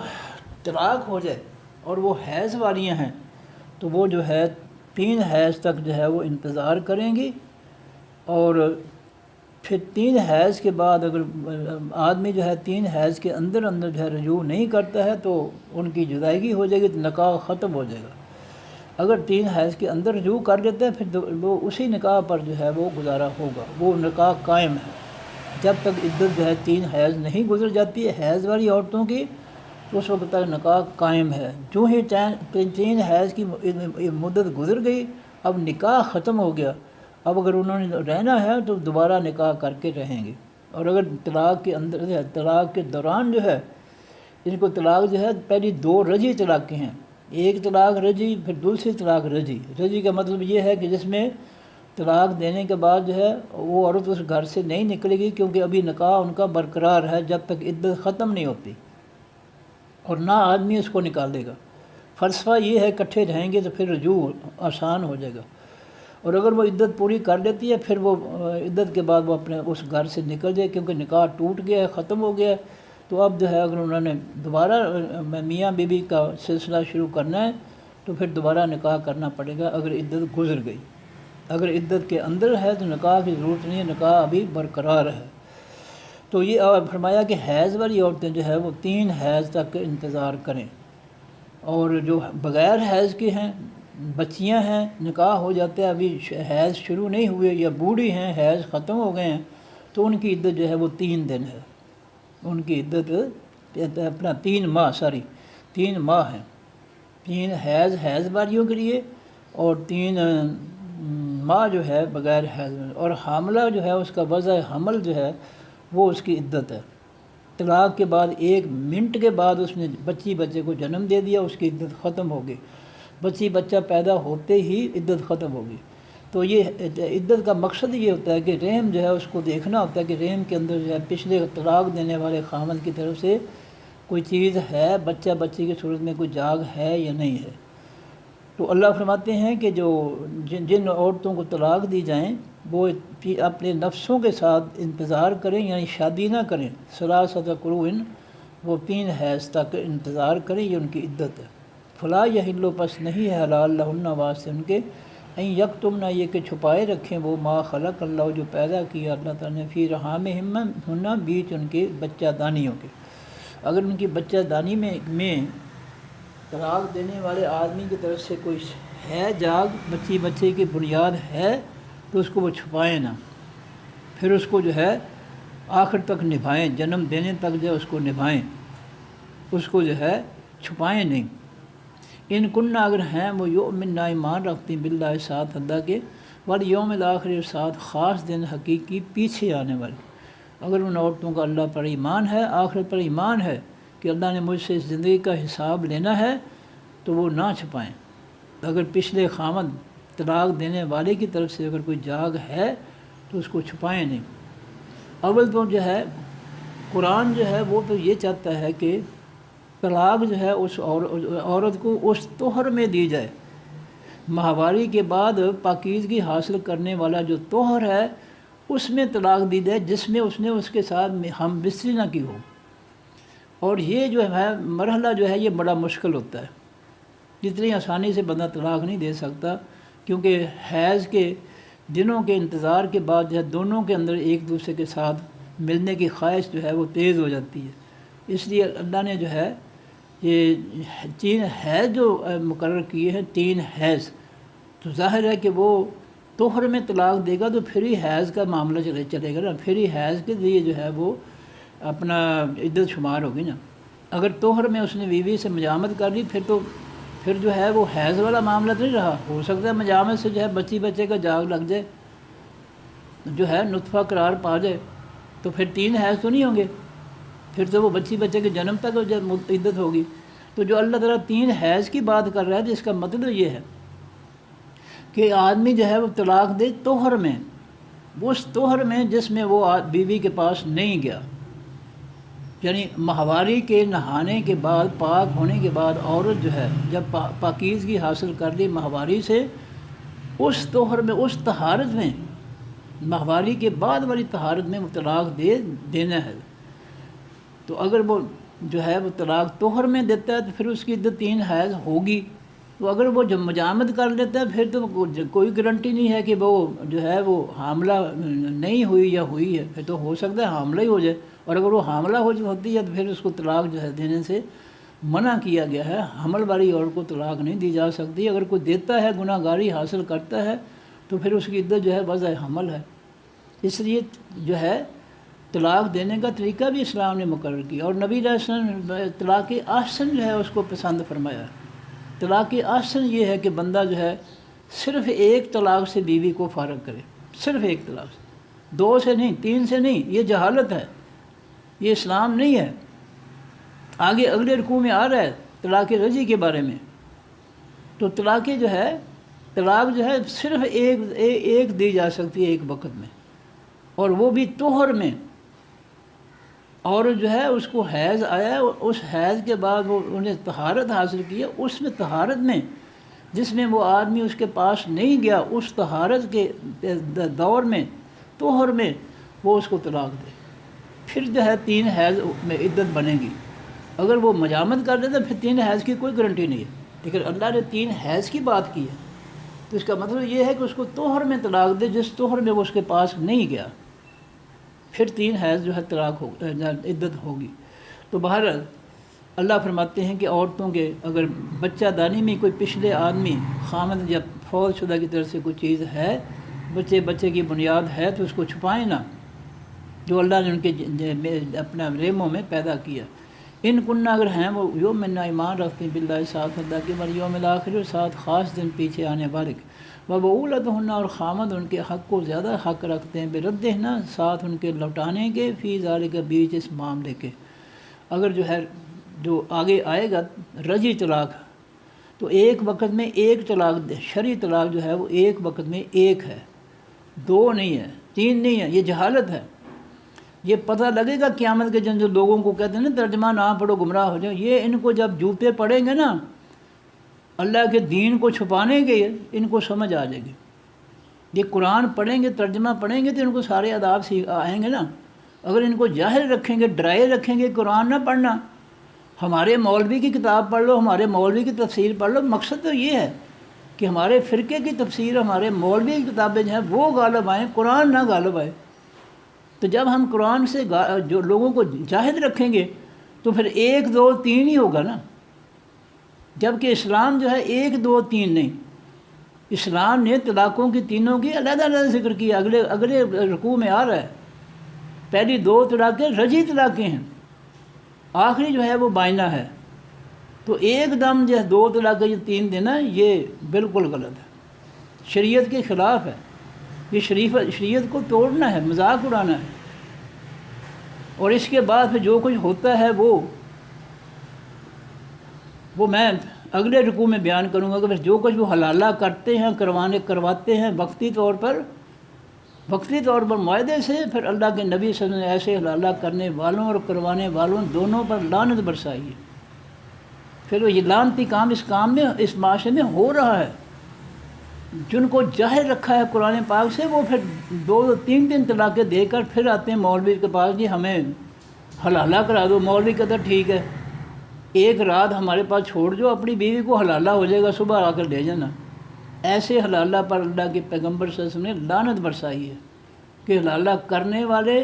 طلاق ہو جائے اور وہ حیض والیاں ہیں تو وہ جو ہے 3 حیض تک جو ہے وہ انتظار کریں گی، اور پھر 3 حیض کے بعد اگر آدمی جو ہے 3 حیض کے اندر جو ہے رجوع نہیں کرتا ہے تو ان کی جدائیگی ہو جائے گی، تو نکاح ختم ہو جائے گا۔ اگر 3 حیض کے اندر رجوع کر دیتے ہیں پھر وہ اسی نکاح پر جو ہے وہ گزارا ہوگا، وہ نکاح قائم ہے جب تک عدت جو ہے 3 حیض نہیں گزر جاتی ہے حیض والی عورتوں کی، تو اس وقت تک نکاح قائم ہے۔ جو ہی 3 حیض کی مدت گزر گئی، اب نکاح ختم ہو گیا، اب اگر انہوں نے رہنا ہے تو دوبارہ نکاح کر کے رہیں گے۔ اور اگر طلاق کے اندر طلاق کے دوران جو ہے ان کو طلاق جو ہے پہلی 2 رجی طلاقیں ہیں، ایک طلاق رجی، پھر دوسری طلاق رجی۔ رجی کا مطلب یہ ہے کہ جس میں طلاق دینے کے بعد جو ہے وہ عورت اس گھر سے نہیں نکلے گی، کیونکہ ابھی نکاح ان کا برقرار ہے جب تک عدت ختم نہیں ہوتی، اور نہ آدمی اس کو نکالے گا۔ فلسفہ یہ ہے اکٹھے رہیں گے تو پھر رجوع آسان ہو جائے گا، اور اگر وہ عدت پوری کر لیتی ہے پھر وہ عدت کے بعد وہ اپنے اس گھر سے نکل جائے، کیونکہ نکاح ٹوٹ گیا ہے، ختم ہو گیا ہے۔ تو اب جو ہے اگر انہوں نے دوبارہ میاں بیوی کا سلسلہ شروع کرنا ہے تو پھر دوبارہ نکاح کرنا پڑے گا اگر عدت گزر گئی۔ اگر عدت کے اندر ہے تو نکاح کی ضرورت نہیں ہے، نکاح ابھی برقرار ہے۔ تو یہ فرمایا کہ حیض والی عورتیں جو ہے وہ 3 حیض تک انتظار کریں، اور جو بغیر حیض کے ہیں، بچیاں ہیں، نکاح ہو جاتا ہے، ابھی حیض شروع نہیں ہوئے، یا بوڑھی ہیں حیض ختم ہو گئے ہیں، تو ان کی عدت جو ہے وہ 3 دن ہے۔ ان کی عدت اپنا 3 ماہ ہیں، 3 حیض والیوں کے لیے، اور 3 ماہ جو ہے بغیر حیض میں۔ اور حاملہ جو ہے اس کا وضع حمل جو ہے وہ اس کی عدت ہے۔ طلاق کے بعد 1 منٹ کے بعد اس نے بچے کو جنم دے دیا، اس کی عدت ختم ہو گئی، بچہ پیدا ہوتے ہی عدت ختم ہوگی۔ تو یہ عدت کا مقصد یہ ہوتا ہے کہ رحم جو ہے اس کو دیکھنا ہوتا ہے کہ رحم کے اندر جو ہے پچھلے طلاق دینے والے خامند کی طرف سے کوئی چیز ہے، بچی کی صورت میں کوئی جاگ ہے یا نہیں ہے۔ تو اللہ فرماتے ہیں کہ جو جن عورتوں کو طلاق دی جائیں وہ اپنے نفسوں کے ساتھ انتظار کریں، یعنی شادی نہ کریں، ثلاثۃ قروء، وہ 3 حیض تک انتظار کریں، یہ ان کی عدت ہے۔ فلا یحل، پس نہیں ہے حلال لہن، واسطے ان کے، این یکتمن، یہ کہ چھپائے رکھیں وہ، ما خلق اللہ، جو پیدا کیا اللہ تعالیٰ نے، فی رحامہن، بیچ ان کے بچہ دانیوں کے۔ اگر ان کی بچہ دانی میں طلاق دینے والے آدمی کی طرف سے کوئی ہے جاگ، بچے کی بنیاد ہے، تو اس کو وہ چھپائیں نہ، پھر اس کو جو ہے آخر تک نبھائیں، جنم دینے تک جو ہے اس کو نبھائیں، اس کو جو ہے چھپائیں نہیں۔ ان کنہ، اگر ہیں وہ یؤمن، ایمان رکھتی، باللہ، ساتھ اللہ کے، والیوم الآخر، ساتھ خاص دن حقیقی پیچھے آنے والے۔ اگر ان عورتوں کا اللہ پر ایمان ہے، آخرت پر ایمان ہے کہ اللہ نے مجھ سے اس زندگی کا حساب لینا ہے، تو وہ نہ چھپائیں۔ اگر پچھلے خامد طلاق دینے والے کی طرف سے اگر کوئی جاگ ہے تو اس کو چھپائیں نہیں۔ اول تو جو ہے قرآن جو ہے وہ تو یہ چاہتا ہے کہ طلاق جو ہے اس عورت کو اس طہر میں دی جائے، ماہواری کے بعد پاکیزگی حاصل کرنے والا جو طہر ہے اس میں طلاق دی جائے، جس میں اس نے اس کے ساتھ ہم بستری نہ کی ہو۔ اور یہ جو ہے مرحلہ جو ہے یہ بڑا مشکل ہوتا ہے، جتنی آسانی سے بندہ طلاق نہیں دے سکتا، کیونکہ حیض کے دنوں کے انتظار کے بعد جو ہے دونوں کے اندر ایک دوسرے کے ساتھ ملنے کی خواہش جو ہے وہ تیز ہو جاتی ہے۔ اس لیے اللہ نے جو ہے یہ 3 حیض جو مقرر کیے ہیں، 3 حیض، تو ظاہر ہے کہ وہ طہر میں طلاق دے گا تو پھر ہی حیض کا معاملہ چلے گا نا، پھر ہی حیض کے لیے جو ہے وہ اپنا عدت شمار ہوگی نا۔ اگر طہر میں اس نے بیوی سے مجامت کر لی پھر جو ہے وہ حیض والا معاملہ تو نہیں رہا۔ ہو سکتا ہے مجامت سے جو ہے بچے کا جاگ لگ جائے، جو ہے نطفہ قرار پا جائے، تو پھر 3 حیض تو نہیں ہوں گے، پھر تو وہ بچے کے جنم تک عدت ہوگی۔ تو جو اللہ تعالیٰ 3 حیض کی بات کر رہا ہے، جس کا مطلب یہ ہے کہ آدمی جو ہے وہ طلاق دے طہر میں، اس طہر میں جس میں وہ بیوی کے پاس نہیں گیا، یعنی ماہواری کے نہانے کے بعد، پاک ہونے کے بعد عورت جو ہے جب پاکیزگی حاصل کر لی ماہواری سے، اس طہر میں، اس طہارت میں، ماہواری کے بعد والی طہارت میں وہ طلاق دینا ہے۔ تو اگر وہ جو ہے وہ طلاق طہر میں دیتا ہے تو پھر اس کی عدت 3 حیض ہوگی۔ تو اگر وہ جب مجامت کر لیتا ہے پھر تو کوئی گارنٹی نہیں ہے کہ وہ جو ہے وہ حاملہ نہیں ہوئی یا ہوئی ہے، پھر تو ہو سکتا ہے حاملہ ہی ہو جائے، اور اگر وہ حاملہ ہوتی ہے تو پھر اس کو طلاق جو ہے دینے سے منع کیا گیا ہے۔ حمل والی عورت کو طلاق نہیں دی جا سکتی۔ اگر کوئی دیتا ہے، گناہ گاری حاصل کرتا ہے، تو پھر اس کی عدت جو ہے وضع حمل ہے۔ اس لیے جو ہے طلاق دینے کا طریقہ بھی اسلام نے مقرر کیا، اور نبی علیہ السلام نے طلاق احسن جو ہے اس کو پسند فرمایا۔ طلاق احسن یہ ہے کہ بندہ جو ہے صرف 1 طلاق سے بیوی کو فارغ کرے، صرف 1 طلاق سے، 2 سے نہیں، 3 سے نہیں، یہ جہالت ہے، یہ اسلام نہیں ہے۔ آگے اگلے رکوع میں آ رہا ہے طلاق رجعی کے بارے میں، تو طلاق جو ہے صرف ایک دی جا سکتی ہے ایک وقت میں، اور وہ بھی طہر میں۔ اور جو ہے اس کو حیض آیا، اس حیض کے بعد وہ انہیں طہارت حاصل کی ہے، اس میں طہارت میں جس میں وہ آدمی اس کے پاس نہیں گیا، اس طہارت کے دور میں، طہر میں وہ اس کو طلاق دے، پھر جو ہے 3 حیض میں عدت بنے گی۔ اگر وہ مجامت کر لیتا پھر 3 حیض کی کوئی گارنٹی نہیں ہے، لیکن اللہ نے 3 حیض کی بات کی ہے، تو اس کا مطلب یہ ہے کہ اس کو طہر میں طلاق دے، جس طہر میں وہ اس کے پاس نہیں گیا، پھر 3 حیض جو ہے طلاق عدت ہوگی۔ تو بہرحال اللہ فرماتے ہیں کہ عورتوں کے اگر بچہ دانی میں کوئی پچھلے آدمی خامد یا فوت شدہ کی طرف سے کوئی چیز ہے، بچے کی بنیاد ہے، تو اس کو چھپائیں نہ، جو اللہ نے ان کے اپنا ریموں میں پیدا کیا۔ ان کنہ اگر ہیں وہ یومن ایمان رکھتے ہیں باللہ، ساتھ اللہ کے والیوم الآخر، اور ساتھ خاص دن پیچھے آنے والے، وبعولتہن، اور خامد ان کے حق کو زیادہ حق رکھتے ہیں، بردہن، ساتھ ان کے لوٹانے کے، فی ذالک، بیچ اس معاملے کے۔ اگر جو ہے جو آگے آئے گا رجعی طلاق، تو ایک وقت میں 1 طلاق، شرعی طلاق جو ہے وہ ایک وقت میں 1 ہے، 2 نہیں ہے، 3 نہیں ہے، یہ جہالت ہے۔ یہ پتہ لگے گا قیامت کے دن، جو لوگوں کو کہتے ہیں نا ترجمہ نہ پڑھو گمراہ ہو جائیں، یہ ان کو جب جوتے پڑیں گے نا اللہ کے دین کو چھپانے کے، ان کو سمجھ آ جائے گی۔ یہ قرآن پڑھیں گے، ترجمہ پڑھیں گے تو ان کو سارے آداب آئیں گے نا۔ اگر ان کو جاہل رکھیں گے، ڈرائے رکھیں گے، قرآن نہ پڑھنا، ہمارے مولوی کی کتاب پڑھ لو، ہمارے مولوی کی تفسیر پڑھ لو، مقصد تو یہ ہے کہ ہمارے فرقے کی تفسیر، ہمارے مولوی کی کتابیں جو ہیں وہ غالب آئیں، قرآن نہ غالب آئے۔ تو جب ہم قرآن سے جو لوگوں کو جاہل رکھیں گے تو پھر 1 2 3 ہی ہوگا نا، جبکہ اسلام جو ہے 1 2 3 نہیں، اسلام نے طلاقوں کی تینوں کی علیحدہ علیحدہ ذکر کیا، اگلے رکوع میں آ رہا ہے۔ پہلی 2 طلاقیں رجعی طلاقیں ہیں، آخری جو ہے وہ بائنہ ہے۔ تو ایک دم جو ہے 2 طلاقیں 3 دینا، یہ بالکل غلط ہے، شریعت کے خلاف ہے، یہ شریعت کو توڑنا ہے، مذاق اڑانا ہے۔ اور اس کے بعد پھر جو کچھ ہوتا ہے وہ میں اگلے رکوع میں بیان کروں گا کہ جو کچھ وہ حلالہ کرتے ہیں، کرواتے ہیں وقتی طور پر، وقتی طور پر معاہدے سے پھر اللہ کے نبی صلی اللہ علیہ وسلم نے ایسے حلالہ کرنے والوں اور کروانے والوں دونوں پر لعنت برسائی ہے۔ پھر وہ یہ لعنتی کام اس معاشرے میں ہو رہا ہے۔ جن کو جاہل رکھا ہے قرآن پاک سے وہ پھر 2-3 طلاقیں دے کر پھر آتے ہیں مولوی کے پاس، جی ہمیں حلالہ کرا دو۔ مولوی کہتا ٹھیک ہے، ایک رات ہمارے پاس چھوڑ جو، اپنی بیوی کو حلالہ ہو جائے گا، صبح آ کر لے جانا۔ ایسے حلالہ پر اللہ کے پیغمبر صلی اللہ علیہ وسلم نے لعنت برسائی ہے کہ حلالہ کرنے والے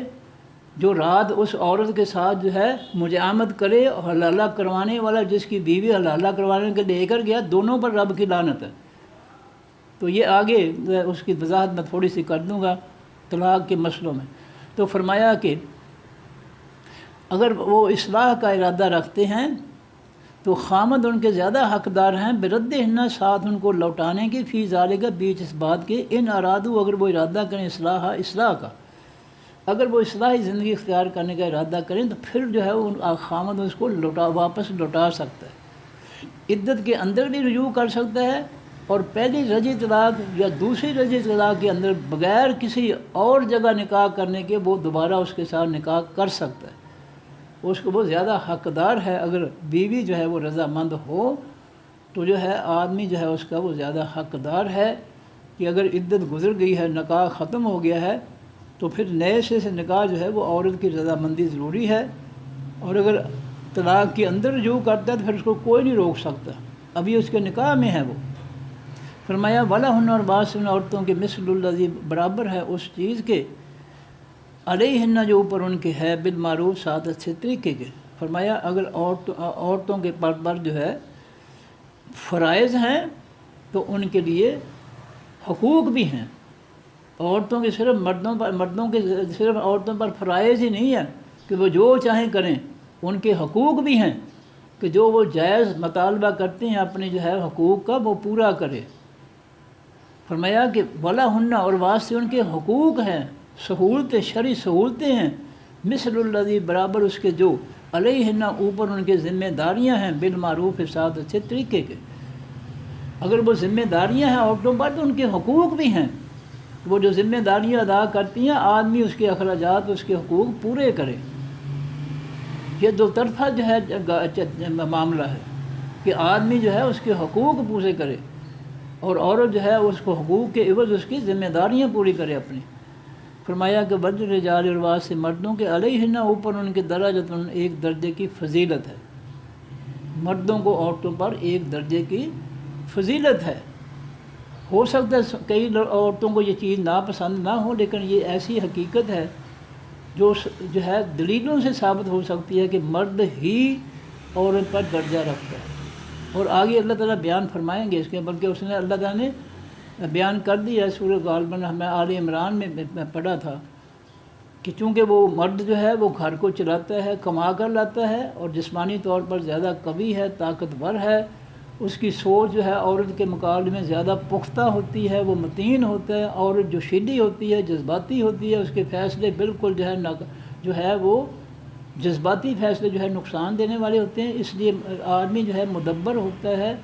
جو رات اس عورت کے ساتھ جو ہے مجامت کرے، اور حلالہ کروانے والا جس کی بیوی حلالہ کروانے کے لے کر گیا، دونوں پر رب کی لعنت ہے۔ تو یہ آگے اس کی وضاحت میں تھوڑی سی کر دوں گا طلاق کے مسئلوں میں۔ تو فرمایا کہ اگر وہ اصلاح کا ارادہ رکھتے ہیں تو خامد ان کے زیادہ حقدار ہیں، برد ہننا ساتھ ان کو لوٹانے کی، فی ذالک بیچ اس بات کے، ان ارادو اگر وہ ارادہ کریں اصلاح کا، اگر وہ اصلاحی زندگی اختیار کرنے کا ارادہ کریں تو پھر جو ہے وہ خامد اس کو واپس لوٹا سکتا ہے، عدت کے اندر بھی رجوع کر سکتا ہے، اور پہلی رجعی طلاق یا دوسری رجعی طلاق کے اندر بغیر کسی اور جگہ نکاح کرنے کے وہ دوبارہ اس کے ساتھ نکاح کر سکتا ہے۔ اس کو وہ زیادہ حقدار ہے، اگر بیوی جو ہے وہ رضامند ہو تو جو ہے آدمی جو ہے اس کا وہ زیادہ حقدار ہے کہ اگر عدت گزر گئی ہے، نکاح ختم ہو گیا ہے، تو پھر نئے سے نکاح جو ہے وہ عورت کی رضامندی ضروری ہے، اور اگر طلاق کے اندر رجوع کرتا ہے تو پھر اس کو کوئی نہیں روک سکتا، ابھی اس کے نکاح میں ہے وہ۔ فرمایا وَلَهُنَّ اور بعض ان عورتوں کے مثل الذی برابر ہے اس چیز کے، علیہن جو اوپر ان کے ہے، بالمعروف ساتھ اچھے طریقے کے۔ فرمایا اگر عورتوں کے پر جو ہے فرائض ہیں تو ان کے لیے حقوق بھی ہیں۔ عورتوں کے صرف عورتوں پر فرائض ہی نہیں ہے کہ وہ جو چاہیں کریں، ان کے حقوق بھی ہیں کہ جو وہ جائز مطالبہ کرتے ہیں اپنے جو ہے حقوق کا وہ پورا کرے۔ فرمایا کہ وَلَهُنَّ اور واسطے ان کے حقوق ہیں، سہولتیں، شرعی سہولتیں ہیں، مثل الذی برابر اس کے جو، علیہن اوپر ان کے ذمہ داریاں ہیں، بالمعروف ساتھ اچھے طریقے کے۔ اگر وہ ذمہ داریاں ہیں عورتوں پر تو ان کے حقوق بھی ہیں، وہ جو ذمہ داریاں ادا کرتی ہیں آدمی اس کے اخراجات، اس کے حقوق پورے کرے۔ یہ دو طرفہ جو ہے معاملہ ہے کہ آدمی جو ہے اس کے حقوق پورے کرے، اور عورت جو ہے اس کو حقوق کے عوض اس کی ذمہ داریاں پوری کرے اپنی۔ فرمایا کہ وَلِلرِّجَالِ اور بعض سے مردوں کے، علیہن اوپر ان کے درجۃ ایک درجے کی فضیلت ہے، مردوں کو عورتوں پر ایک درجے کی فضیلت ہے۔ ہو سکتا ہے کئی عورتوں کو یہ چیز ناپسند نہ ہو، لیکن یہ ایسی حقیقت ہے جو ہے دلیلوں سے ثابت ہو سکتی ہے کہ مرد ہی عورت پر درجہ رکھتا ہے، اور آگے اللہ تعالیٰ بیان فرمائیں گے اس کے، بلکہ اس نے اللہ تعالیٰ نے بیان کر دیا ہے سورہ غالباً، ہمیں آل عمران میں پڑھا تھا کہ چونکہ وہ مرد جو ہے وہ گھر کو چلاتا ہے، کما کر لاتا ہے، اور جسمانی طور پر زیادہ قوی ہے، طاقتور ہے، اس کی سوچ جو ہے عورت کے مقابلے میں زیادہ پختہ ہوتی ہے، وہ متین ہوتا ہے، عورت جو شدی ہوتی ہے، جذباتی ہوتی ہے، اس کے فیصلے بالکل جو ہے وہ جذباتی فیصلے جو ہے نقصان دینے والے ہوتے ہیں، اس لیے آدمی جو ہے مدبر ہوتا ہے،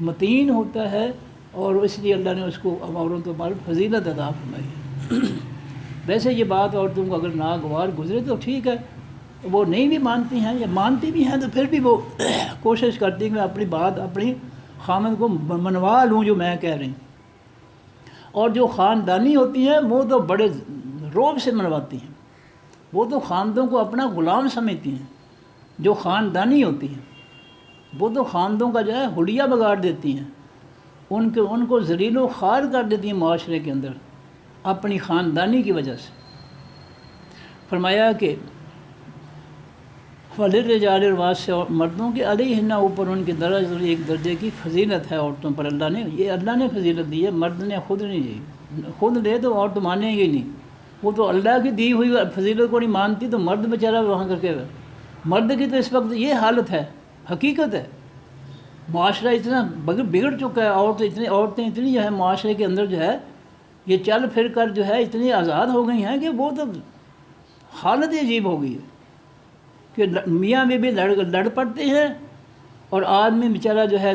متین ہوتا ہے، اور اس لیے اللہ نے اس کو عورتوں پر فضیلت عطا فرمائی ہے۔ ویسے یہ بات عورتوں کو اگر ناگوار گزرے تو ٹھیک ہے، وہ نہیں بھی مانتی ہیں یا مانتی بھی ہیں تو پھر بھی وہ کوشش کرتی ہیں کہ میں اپنی بات اپنی خامد کو منوا لوں جو میں کہہ رہی ہوں، اور جو خاندانی ہوتی ہیں وہ تو بڑے روب سے منواتی ہیں، وہ تو خاندوں کو اپنا غلام سمجھتی ہیں۔ جو خاندانی ہوتی ہیں وہ تو خاندوں کا جو ہے حلیہ بگاڑ دیتی ہیں، ان کو ذلیل و خوار کر دیتی ہیں معاشرے کے اندر اپنی خاندانی کی وجہ سے۔ فرمایا کہ وَلِلرِّجَالِ اور بعض سے مردوں کے، علیہن اوپر ان کے درجہ ایک درجے کی فضیلت ہے عورتوں پر، اللہ نے یہ اللہ نے فضیلت دی ہے، مرد نے خود نہیں دی، خود لے تو عورت مانیں گی نہیں، وہ تو اللہ کی دی ہوئی فضیلت کو نہیں مانتی تو مرد بیچارہ وہاں کر کے، مرد کی تو اس وقت یہ حالت ہے، حقیقت ہے، معاشرہ اتنا بگڑ چکا ہے، عورتیں اتنی جو ہے معاشرے کے اندر جو ہے یہ چل پھر کر جو ہے اتنی آزاد ہو گئی ہیں کہ وہ تو حالت ہی عجیب ہو گئی ہے کہ میاں بیوی لڑ پڑتے ہیں، اور آدمی بیچارہ جو ہے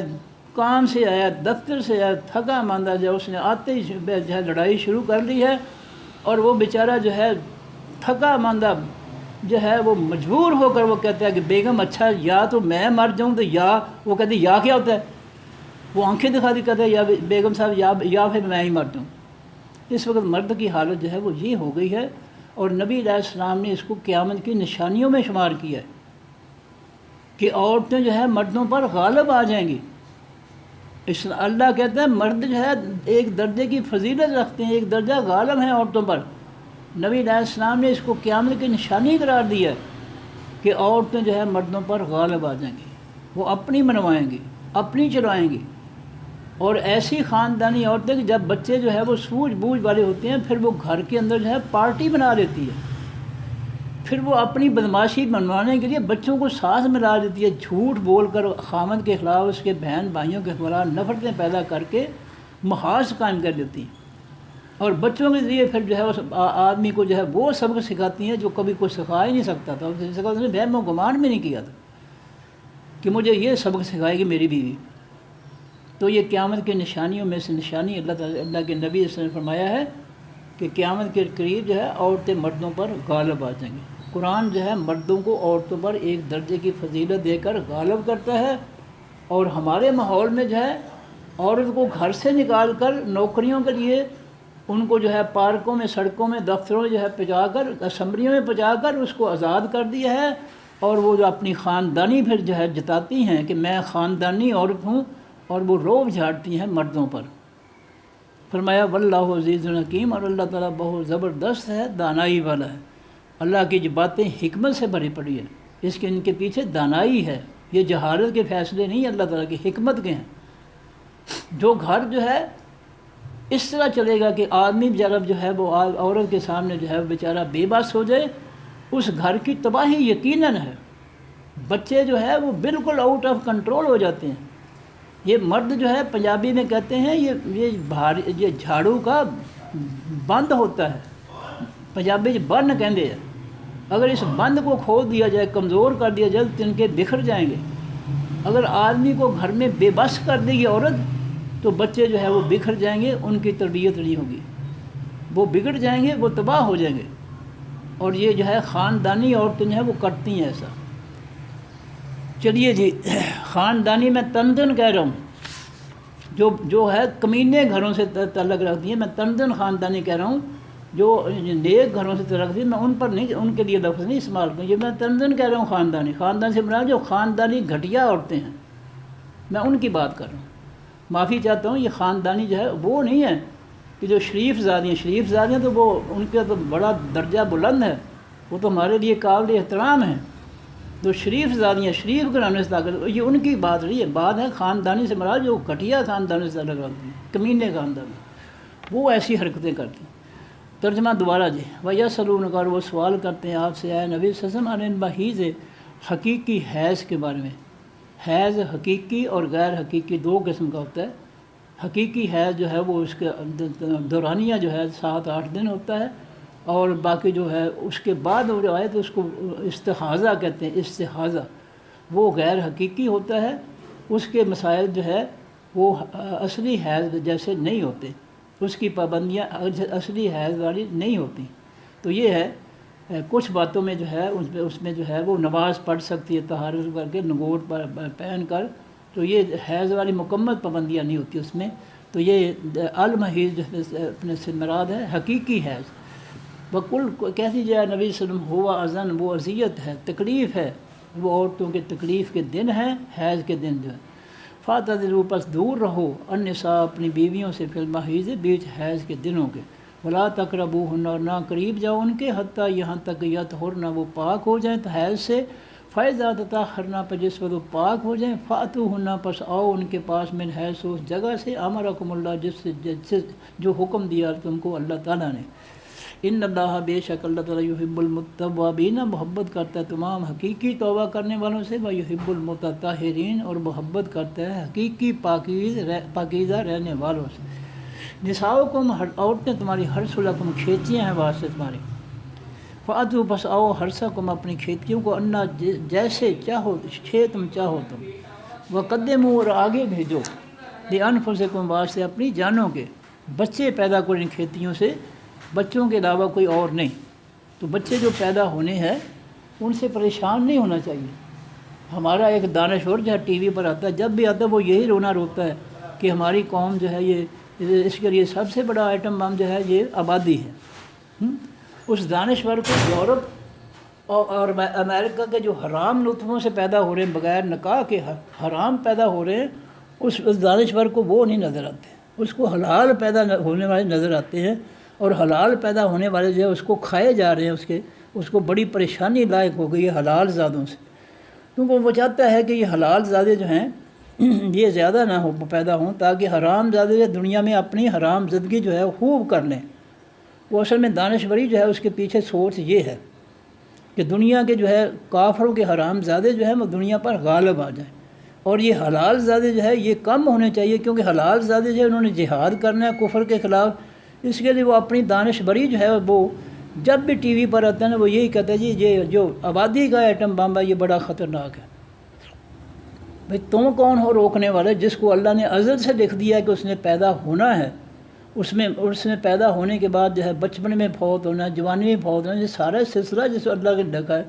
کام سے آیا، دفتر سے آیا، تھکا ماندہ جو اس نے آتے ہی جو ہے لڑائی شروع کر لی ہے، اور وہ بیچارہ جو ہے تھکا ماندہ جو ہے وہ مجبور ہو کر وہ کہتا ہے کہ بیگم اچھا یا تو میں مر جاؤں تو یا وہ کہتے یا کیا ہوتا ہے، وہ آنکھیں دکھا دی کہتا ہے یا بیگم صاحب یا پھر میں ہی مر جاؤں۔ اس وقت مرد کی حالت جو ہے وہ یہ ہو گئی ہے، اور نبی علیہ السلام نے اس کو قیامت کی نشانیوں میں شمار کیا ہے کہ عورتیں جو ہے مردوں پر غالب آ جائیں گی۔ اللہ کہتا ہے مرد جو ہے ایک درجے کی فضیلت رکھتے ہیں، ایک درجہ غالب ہیں عورتوں پر۔ نبی علیہ السلام نے اس کو قیامت کی نشانی قرار دی ہے کہ عورتیں جو ہے مردوں پر غالب آ جائیں گی، وہ اپنی منوائیں گی، اپنی چلائیں گی۔ اور ایسی خاندانی عورتیں کہ جب بچے جو ہے وہ سوجھ بوجھ والے ہوتے ہیں، پھر وہ گھر کے اندر جو ہے پارٹی بنا لیتی ہے، پھر وہ اپنی بدماشی منوانے کے لیے بچوں کو ساتھ ملا دیتی ہے، جھوٹ بول کر خامد کے خلاف، اس کے بہن بھائیوں کے خلاف نفرتیں پیدا کر کے محاذ قائم کر دیتی ہیں، اور بچوں کے ذریعے پھر جو ہے اس آدمی کو جو ہے وہ سبق سکھاتی ہیں جو کبھی کوئی سکھا ہی نہیں سکتا تھا۔ اس نے بہن و گمان بھی نہیں کیا تھا کہ مجھے یہ سبق سکھائے گی میری بیوی۔ تو یہ قیامت کی نشانیوں میں سے نشانی اللہ کے نبی صلی اللہ علیہ وسلم نے فرمایا ہے کہ قیامت کے قریب جو ہے عورتیں مردوں پر غالب آ جائیں گی۔ قرآن جو ہے مردوں کو عورتوں پر ایک درجے کی فضیلت دے کر غالب کرتا ہے، اور ہمارے ماحول میں جو ہے عورت کو گھر سے نکال کر نوکریوں کے لیے ان کو جو ہے پارکوں میں، سڑکوں میں، دفتروں میں جو ہے پہنچا کر، اسمبلیوں میں پہنچا کر اس کو آزاد کر دیا ہے، اور وہ جو اپنی خاندانی پھر جو ہے جتاتی ہیں کہ میں خاندانی عورت ہوں، اور وہ روب جھاڑتی ہیں مردوں پر۔ فرمایا واللہ عزیز الحکیم، اور اللہ تعالیٰ بہت زبردست ہے، دانائی والا ہے۔ اللہ کی جو باتیں حکمت سے بھری پڑی ہے، اس کے ان کے پیچھے دانائی ہے، یہ جہالت کے فیصلے نہیں، اللہ تعالیٰ کی حکمت کے ہیں۔ جو گھر جو ہے اس طرح چلے گا کہ آدمی بیچارہ جو ہے وہ عورت کے سامنے جو ہے بیچارہ بے بس ہو جائے، اس گھر کی تباہی یقیناً ہے۔ بچے جو ہے وہ بالکل آؤٹ آف کنٹرول ہو جاتے ہیں۔ یہ مرد جو ہے پنجابی میں کہتے ہیں یہ جھاڑو کا بند ہوتا ہے، پنجابی بن کہندے ہیں۔ اگر اس بند کو کھول دیا جائے، کمزور کر دیا جائے، تو تنکے بکھر جائیں گے۔ اگر آدمی کو گھر میں بے بس کر دے گی عورت، تو بچے جو ہے وہ بکھر جائیں گے، ان کی تربیت نہیں ہوگی، وہ بگڑ جائیں گے، وہ تباہ ہو جائیں گے۔ اور یہ جو ہے خاندانی عورتیں جو ہیں وہ کرتی ہیں ایسا۔ چلیے جی، خاندانی میں تندن کہہ رہا ہوں، جو ہے کمینے گھروں سے تعلق رکھتی ہیں، میں تندن خاندانی کہہ رہا ہوں، جو نیک گھروں سے تعلق رکھتی ہیں، میں ان پر نہیں، ان کے لیے لفظ نہیں استعمال کروں، یہ میں تندن کہہ رہا ہوں خاندانی۔ خاندان سے مراد جو خاندانی گھٹیا عورتیں ہیں، میں ان کی بات کر رہا ہوں۔ معافی چاہتا ہوں، یہ خاندانی جو ہے وہ نہیں ہے کہ جو شریف زادیاں تو وہ ان کا تو بڑا درجہ بلند ہے، وہ تو ہمارے لیے قابل احترام ہیں۔ جو شریف زادیاں، شریف گھرانے سے تعلق، یہ ان کی بات نہیں ہے، بات ہے خاندانی سے مراد جو گھٹیا خاندان سے تعلق رکھتی ہیں، کمینے خاندان، وہ ایسی حرکتیں کرتی ہیں۔ ترجمہ دوبارہ جی، وَيَسْأَلُونَكَ، اور وہ سوال کرتے ہیں آپ سے، اے نبی صلی اللہ علیہ وسلم، عن المحیض، حقیقی حیض کے بارے میں۔ حیض حقیقی اور غیر حقیقی دو قسم کا ہوتا ہے۔ حقیقی حیض جو ہے وہ اس کے دورانیہ جو ہے 7-8 دن ہوتا ہے، اور باقی جو ہے اس کے بعد وہ جو آئے تو اس کو استحاضہ کہتے ہیں، استحاضہ وہ غیر حقیقی ہوتا ہے، اس کے مسائل جو ہے وہ اصلی حیض جیسے نہیں ہوتے، اس کی پابندیاں اصلی حیض والی نہیں ہوتی۔ تو یہ ہے کچھ باتوں میں جو ہے اس میں جو ہے وہ نماز پڑھ سکتی ہے طہارت کر کے، نگوٹ پر پہن کر، تو یہ حیض والی مکمل پابندیاں نہیں ہوتی اس میں۔ تو یہ المحیض اپنے سے مراد ہے حقیقی حیض۔ بکل کہتی جائے نبی صلی اللہ علیہ وسلم، ہوا اذن، وہ اذیت ہے، تکلیف ہے، وہ عورتوں کے تکلیف کے دن ہیں، حیض کے دن جو ہے۔ فاعتزلوا، پس دور رہو، النساء، اپنی بیویوں سے، فی المحیض، بیچ حیض کے دنوں کے، ولا تقربوہن، اور نہ قریب جاؤ ان کے، حتیٰ یہاں تک یطہرن، وہ پاک ہو جائیں حیض سے، فَإِذَا تَطَہَّرْنَ، پر جس وقت وہ پاک ہو جائیں، فَأْتُوهُنَّ، پس آؤ ان کے پاس، من حیث، اس جگہ سے، امرکم اللہ، جس سے جو حکم دیا تم کو اللہ تعالیٰ نے۔ ان اللہ، بے شک اللہ تعالیٰ، یحب المتوابین، محبت کرتا ہے تمام حقیقی توبہ کرنے والوں سے، ویحب المتطہرین، اور محبت کرتا ہے حقیقی پاکیزہ رہنے والوں سے۔ نساؤکم، عورتیں تمہاری، حرث لکم، کھیتیاں ہیں واسطے تمہاری، فاتو، پس آؤ، حرثکم، اپنی کھیتیوں کو، انا، جیسے چاہو، تم چاہو تم، وقدموا، اور آگے بھیجو، لانفسکم، واسطے اپنی جانوں کے، بچے پیدا کرو ان کھیتیوں سے، بچوں کے علاوہ کوئی اور نہیں۔ تو بچے جو پیدا ہونے ہیں ان سے پریشان نہیں ہونا چاہیے۔ ہمارا ایک دانشور جو ہے ٹی وی پر آتا ہے، جب بھی آتا ہے وہ یہی رونا روتا ہے کہ ہماری قوم جو ہے یہ اس کے لیے سب سے بڑا آئٹم بم جو ہے یہ آبادی ہے۔ اس دانشور کو یورپ اور امریکہ کے جو حرام لطفوں سے پیدا ہو رہے ہیں، بغیر نکاح کے حرام پیدا ہو رہے ہیں، اس دانشور کو وہ نہیں نظر آتے، اس کو حلال پیدا ہونے والے نظر آتے ہیں، اور حلال پیدا ہونے والے جو ہے اس کو کھائے جا رہے ہیں، اس کو بڑی پریشانی لاحق ہو گئی ہے حلال زادوں سے، کیونکہ وہ چاہتا ہے کہ یہ حلال زادے جو ہیں یہ زیادہ نہ ہو پیدا ہوں، تاکہ حرام زادے دنیا میں اپنی حرام زدگی جو ہے خوب کر لیں۔ وہ اصل میں دانشوری جو ہے اس کے پیچھے سوچ یہ ہے کہ دنیا کے جو ہے کافروں کے حرام زادے جو ہیں وہ دنیا پر غالب آ جائیں، اور یہ حلال زادے جو ہے یہ کم ہونے چاہیے، کیونکہ حلال زادے جو ہے انہوں نے جہاد کرنا ہے کفر کے خلاف، اس کے لیے وہ اپنی دانشوری جو ہے وہ جب بھی ٹی وی پر آتا ہے نا وہ یہی کہتا ہے جی یہ جو آبادی کا ایٹم بم ہے یہ بڑا خطرناک ہے۔ بھئی تم کون ہو روکنے والے، جس کو اللہ نے ازل سے لکھ دیا ہے کہ اس نے پیدا ہونا ہے، اس میں پیدا ہونے کے بعد جو ہے بچپن میں فوت ہونا، جوانی میں فوت ہونا، یہ سارا سلسلہ جس کو اللہ نے ڈھکا ہے،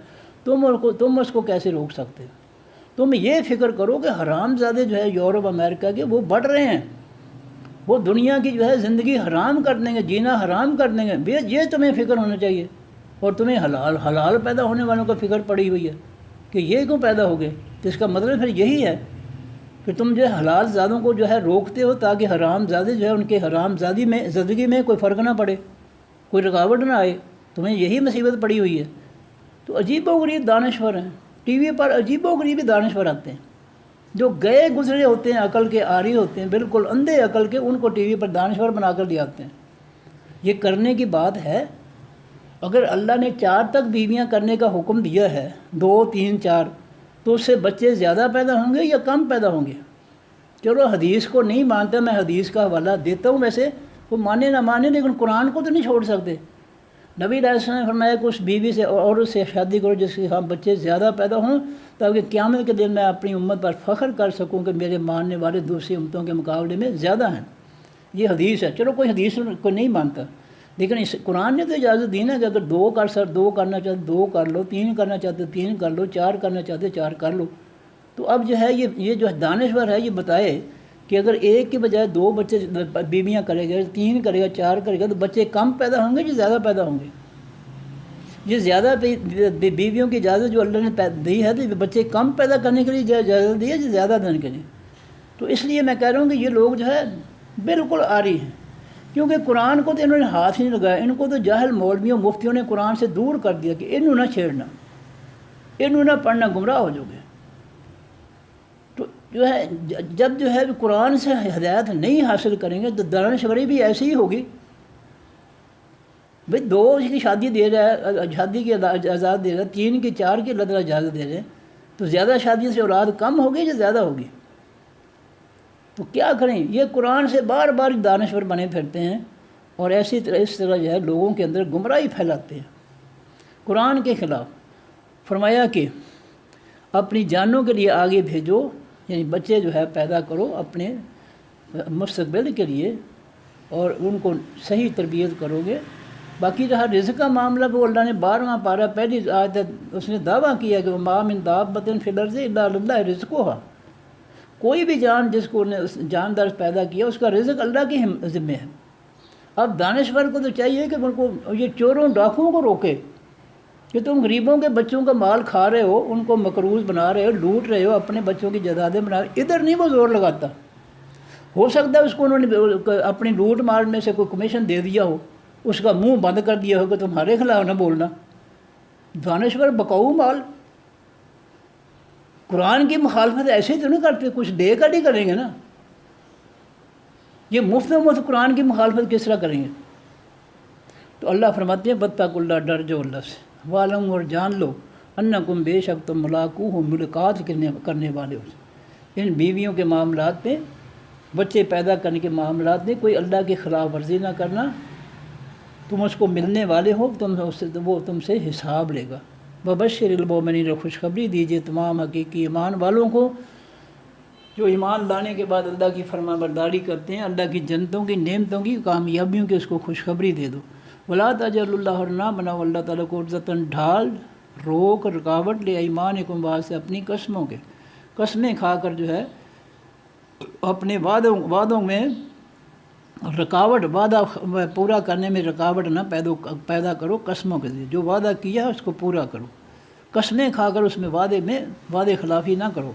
تم اس کو کیسے روک سکتے ہو؟ تم یہ فکر کرو کہ حرام زادے جو ہے یورپ امریکہ کے وہ بڑھ رہے ہیں، وہ دنیا کی جو ہے زندگی حرام کر دیں گے، جینا حرام کر دیں گے، یہ تمہیں فکر ہونا چاہیے، اور تمہیں حلال پیدا ہونے والوں کا فکر پڑی ہوئی ہے کہ یہ کیوں پیدا ہو گئے۔ تو اس کا مطلب پھر یہی ہے کہ تم جو ہے حلال زادوں کو جو ہے روکتے ہو تاکہ حرام زادے جو ہے ان کے حرام زندگی میں کوئی فرق نہ پڑے، کوئی رکاوٹ نہ آئے، تمہیں یہی مصیبت پڑی ہوئی ہے۔ تو عجیب و غریب دانشور ہیں، ٹی وی پر عجیب و غریب دانشور آتے ہیں جو گئے گزرے ہوتے ہیں، عقل کے عاری ہوتے ہیں، بالکل اندھے عقل کے، ان کو ٹی وی پر دانشور بنا کر لے آتے ہیں۔ یہ کرنے کی بات ہے، اگر اللہ نے 4 تک بیویاں کرنے کا حکم دیا ہے، 2 3 4، تو اس سے بچے زیادہ پیدا ہوں گے یا کم پیدا ہوں گے؟ چلو حدیث کو نہیں مانتا، میں حدیث کا حوالہ دیتا ہوں، ویسے وہ مانے نہ مانے لیکن قرآن کو تو نہیں چھوڑ سکتے۔ نبی علیہ السلام نے فرمایا کہ اس بیوی سے عورت سے شادی کرو جس کے ہاں بچے زیادہ پیدا ہوں، تاکہ قیامت کے دن میں اپنی امت پر فخر کر سکوں کہ میرے ماننے والے دوسری امتوں کے مقابلے میں زیادہ ہیں۔ یہ حدیث ہے، چلو کوئی حدیث کو نہیں مانتا، لیکن اس قرآن نے تو اجازت دی نا کہ اگر 2 کرنا چاہتے 2 کر لو، 3 کرنا چاہتے 3 کر لو، 4 کرنا چاہتے 4 کر لو۔ تو اب جو ہے یہ جو دانشور ہے یہ بتائے کہ اگر ایک کے بجائے 2 بچے بیویاں کرے گا، 3 کرے گا، 4 کرے گا، تو بچے کم پیدا ہوں گے یا زیادہ پیدا ہوں گے؟ یہ زیادہ بیویوں کی اجازت جو اللہ نے دی ہے تو بچے کم پیدا کرنے کے لیے اجازت دی ہے یا زیادہ دینے کے لیے؟ تو اس لیے میں کہہ رہا ہوں کہ یہ لوگ جو ہے بالکل عاری ہیں، کیونکہ قرآن کو تو انہوں نے ہاتھ نہیں لگایا، ان کو تو جاہل مولویوں مفتیوں نے قرآن سے دور کر دیا کہ انہوں نہ چھیڑنا، انہوں نہ پڑھنا، گمراہ ہو جاؤ گے۔ تو جو ہے جب جو ہے قرآن سے ہدایت نہیں حاصل کریں گے تو دانشوری بھی ایسی ہی ہوگی۔ بھئی 2 کی شادی دے رہا ہے، شادی کی اجازت دے رہا ہے، 3 کی 4 کی اللہ تعالیٰ اجازت دے رہے ہیں، تو زیادہ شادی سے اولاد کم ہوگی یا زیادہ ہوگی؟ تو کیا کریں؟ یہ قرآن سے بار بار دانشور بنے پھرتے ہیں اور اس طرح جو ہے لوگوں کے اندر گمراہی پھیلاتے ہیں قرآن کے خلاف۔ فرمایا کہ اپنی جانوں کے لیے آگے بھیجو، یعنی بچے جو ہے پیدا کرو اپنے مستقبل کے لیے اور ان کو صحیح تربیت کرو گے۔ باقی رہا رزق کا معاملہ، وہ اللہ نے 12واں پارہ پہلی آیت اس نے دعویٰ کیا کہ وَمَا مِن دَابَّةٍ فِي الْأَرْضِ إِلَّا عَلَى اللَّهِ رِزْقُهَا، کوئی بھی جان جس کو نے جاندار پیدا کیا اس کا رزق اللہ کے ذمہ ہے۔ اب دانشور کو تو چاہیے کہ ان کو یہ چوروں ڈاکوؤں کو روکے کہ تم غریبوں کے بچوں کا مال کھا رہے ہو، ان کو مقروض بنا رہے ہو، لوٹ رہے ہو، اپنے بچوں کی جائیدادیں بنا رہے ہو، ادھر نہیں وہ زور لگاتا۔ ہو سکتا ہے اس کو انہوں نے اپنی لوٹ مار میں سے کوئی کمیشن دے دیا ہو، اس کا منہ بند کر دیا ہو کہ تمہارے خلاف نہ بولنا۔ دانشور بکاؤ مال، قرآن کی مخالفت ایسے تو نہیں کرتے، کچھ دے کر ہی کریں گے نا۔ یہ مفت قرآن کی مخالفت کس طرح کریں گے؟ تو اللہ فرماتے ہیں بتقوا اللہ، ڈر جو اللہ سے، وعلموا اور جان لو انکم بے شک تم ملاقوہ ملاقات کرنے والے ہو۔ ان بیویوں کے معاملات میں، بچے پیدا کرنے کے معاملات میں کوئی اللہ کی خلاف ورزی نہ کرنا، تم اس کو ملنے والے ہو، وہ تم سے حساب لے گا۔ وبشر المؤمنین، خوشخبری دیجیے تمام حقیقی ایمان والوں کو جو ایمان لانے کے بعد اللہ کی فرما برداری کرتے ہیں، اللہ کی جنتوں کی، نعمتوں کی، کامیابیوں کی اس کو خوشخبری دے دو۔ ولا تجعلوا اللہ، اور نہ بناؤ اللہ تعالیٰ کو عرضۃً ڈھال، روک، رکاوٹ لایمانکم واسطے اپنی قسموں کے، قسمیں کھا کر جو ہے اپنے وعدوں میں رکاوٹ، وعدہ پورا کرنے میں رکاوٹ نہ پیدا کرو قسموں کے ذریعے، جو وعدہ کیا ہے اس کو پورا کرو، قسمیں کھا کر اس میں وعدے خلافی نہ کرو۔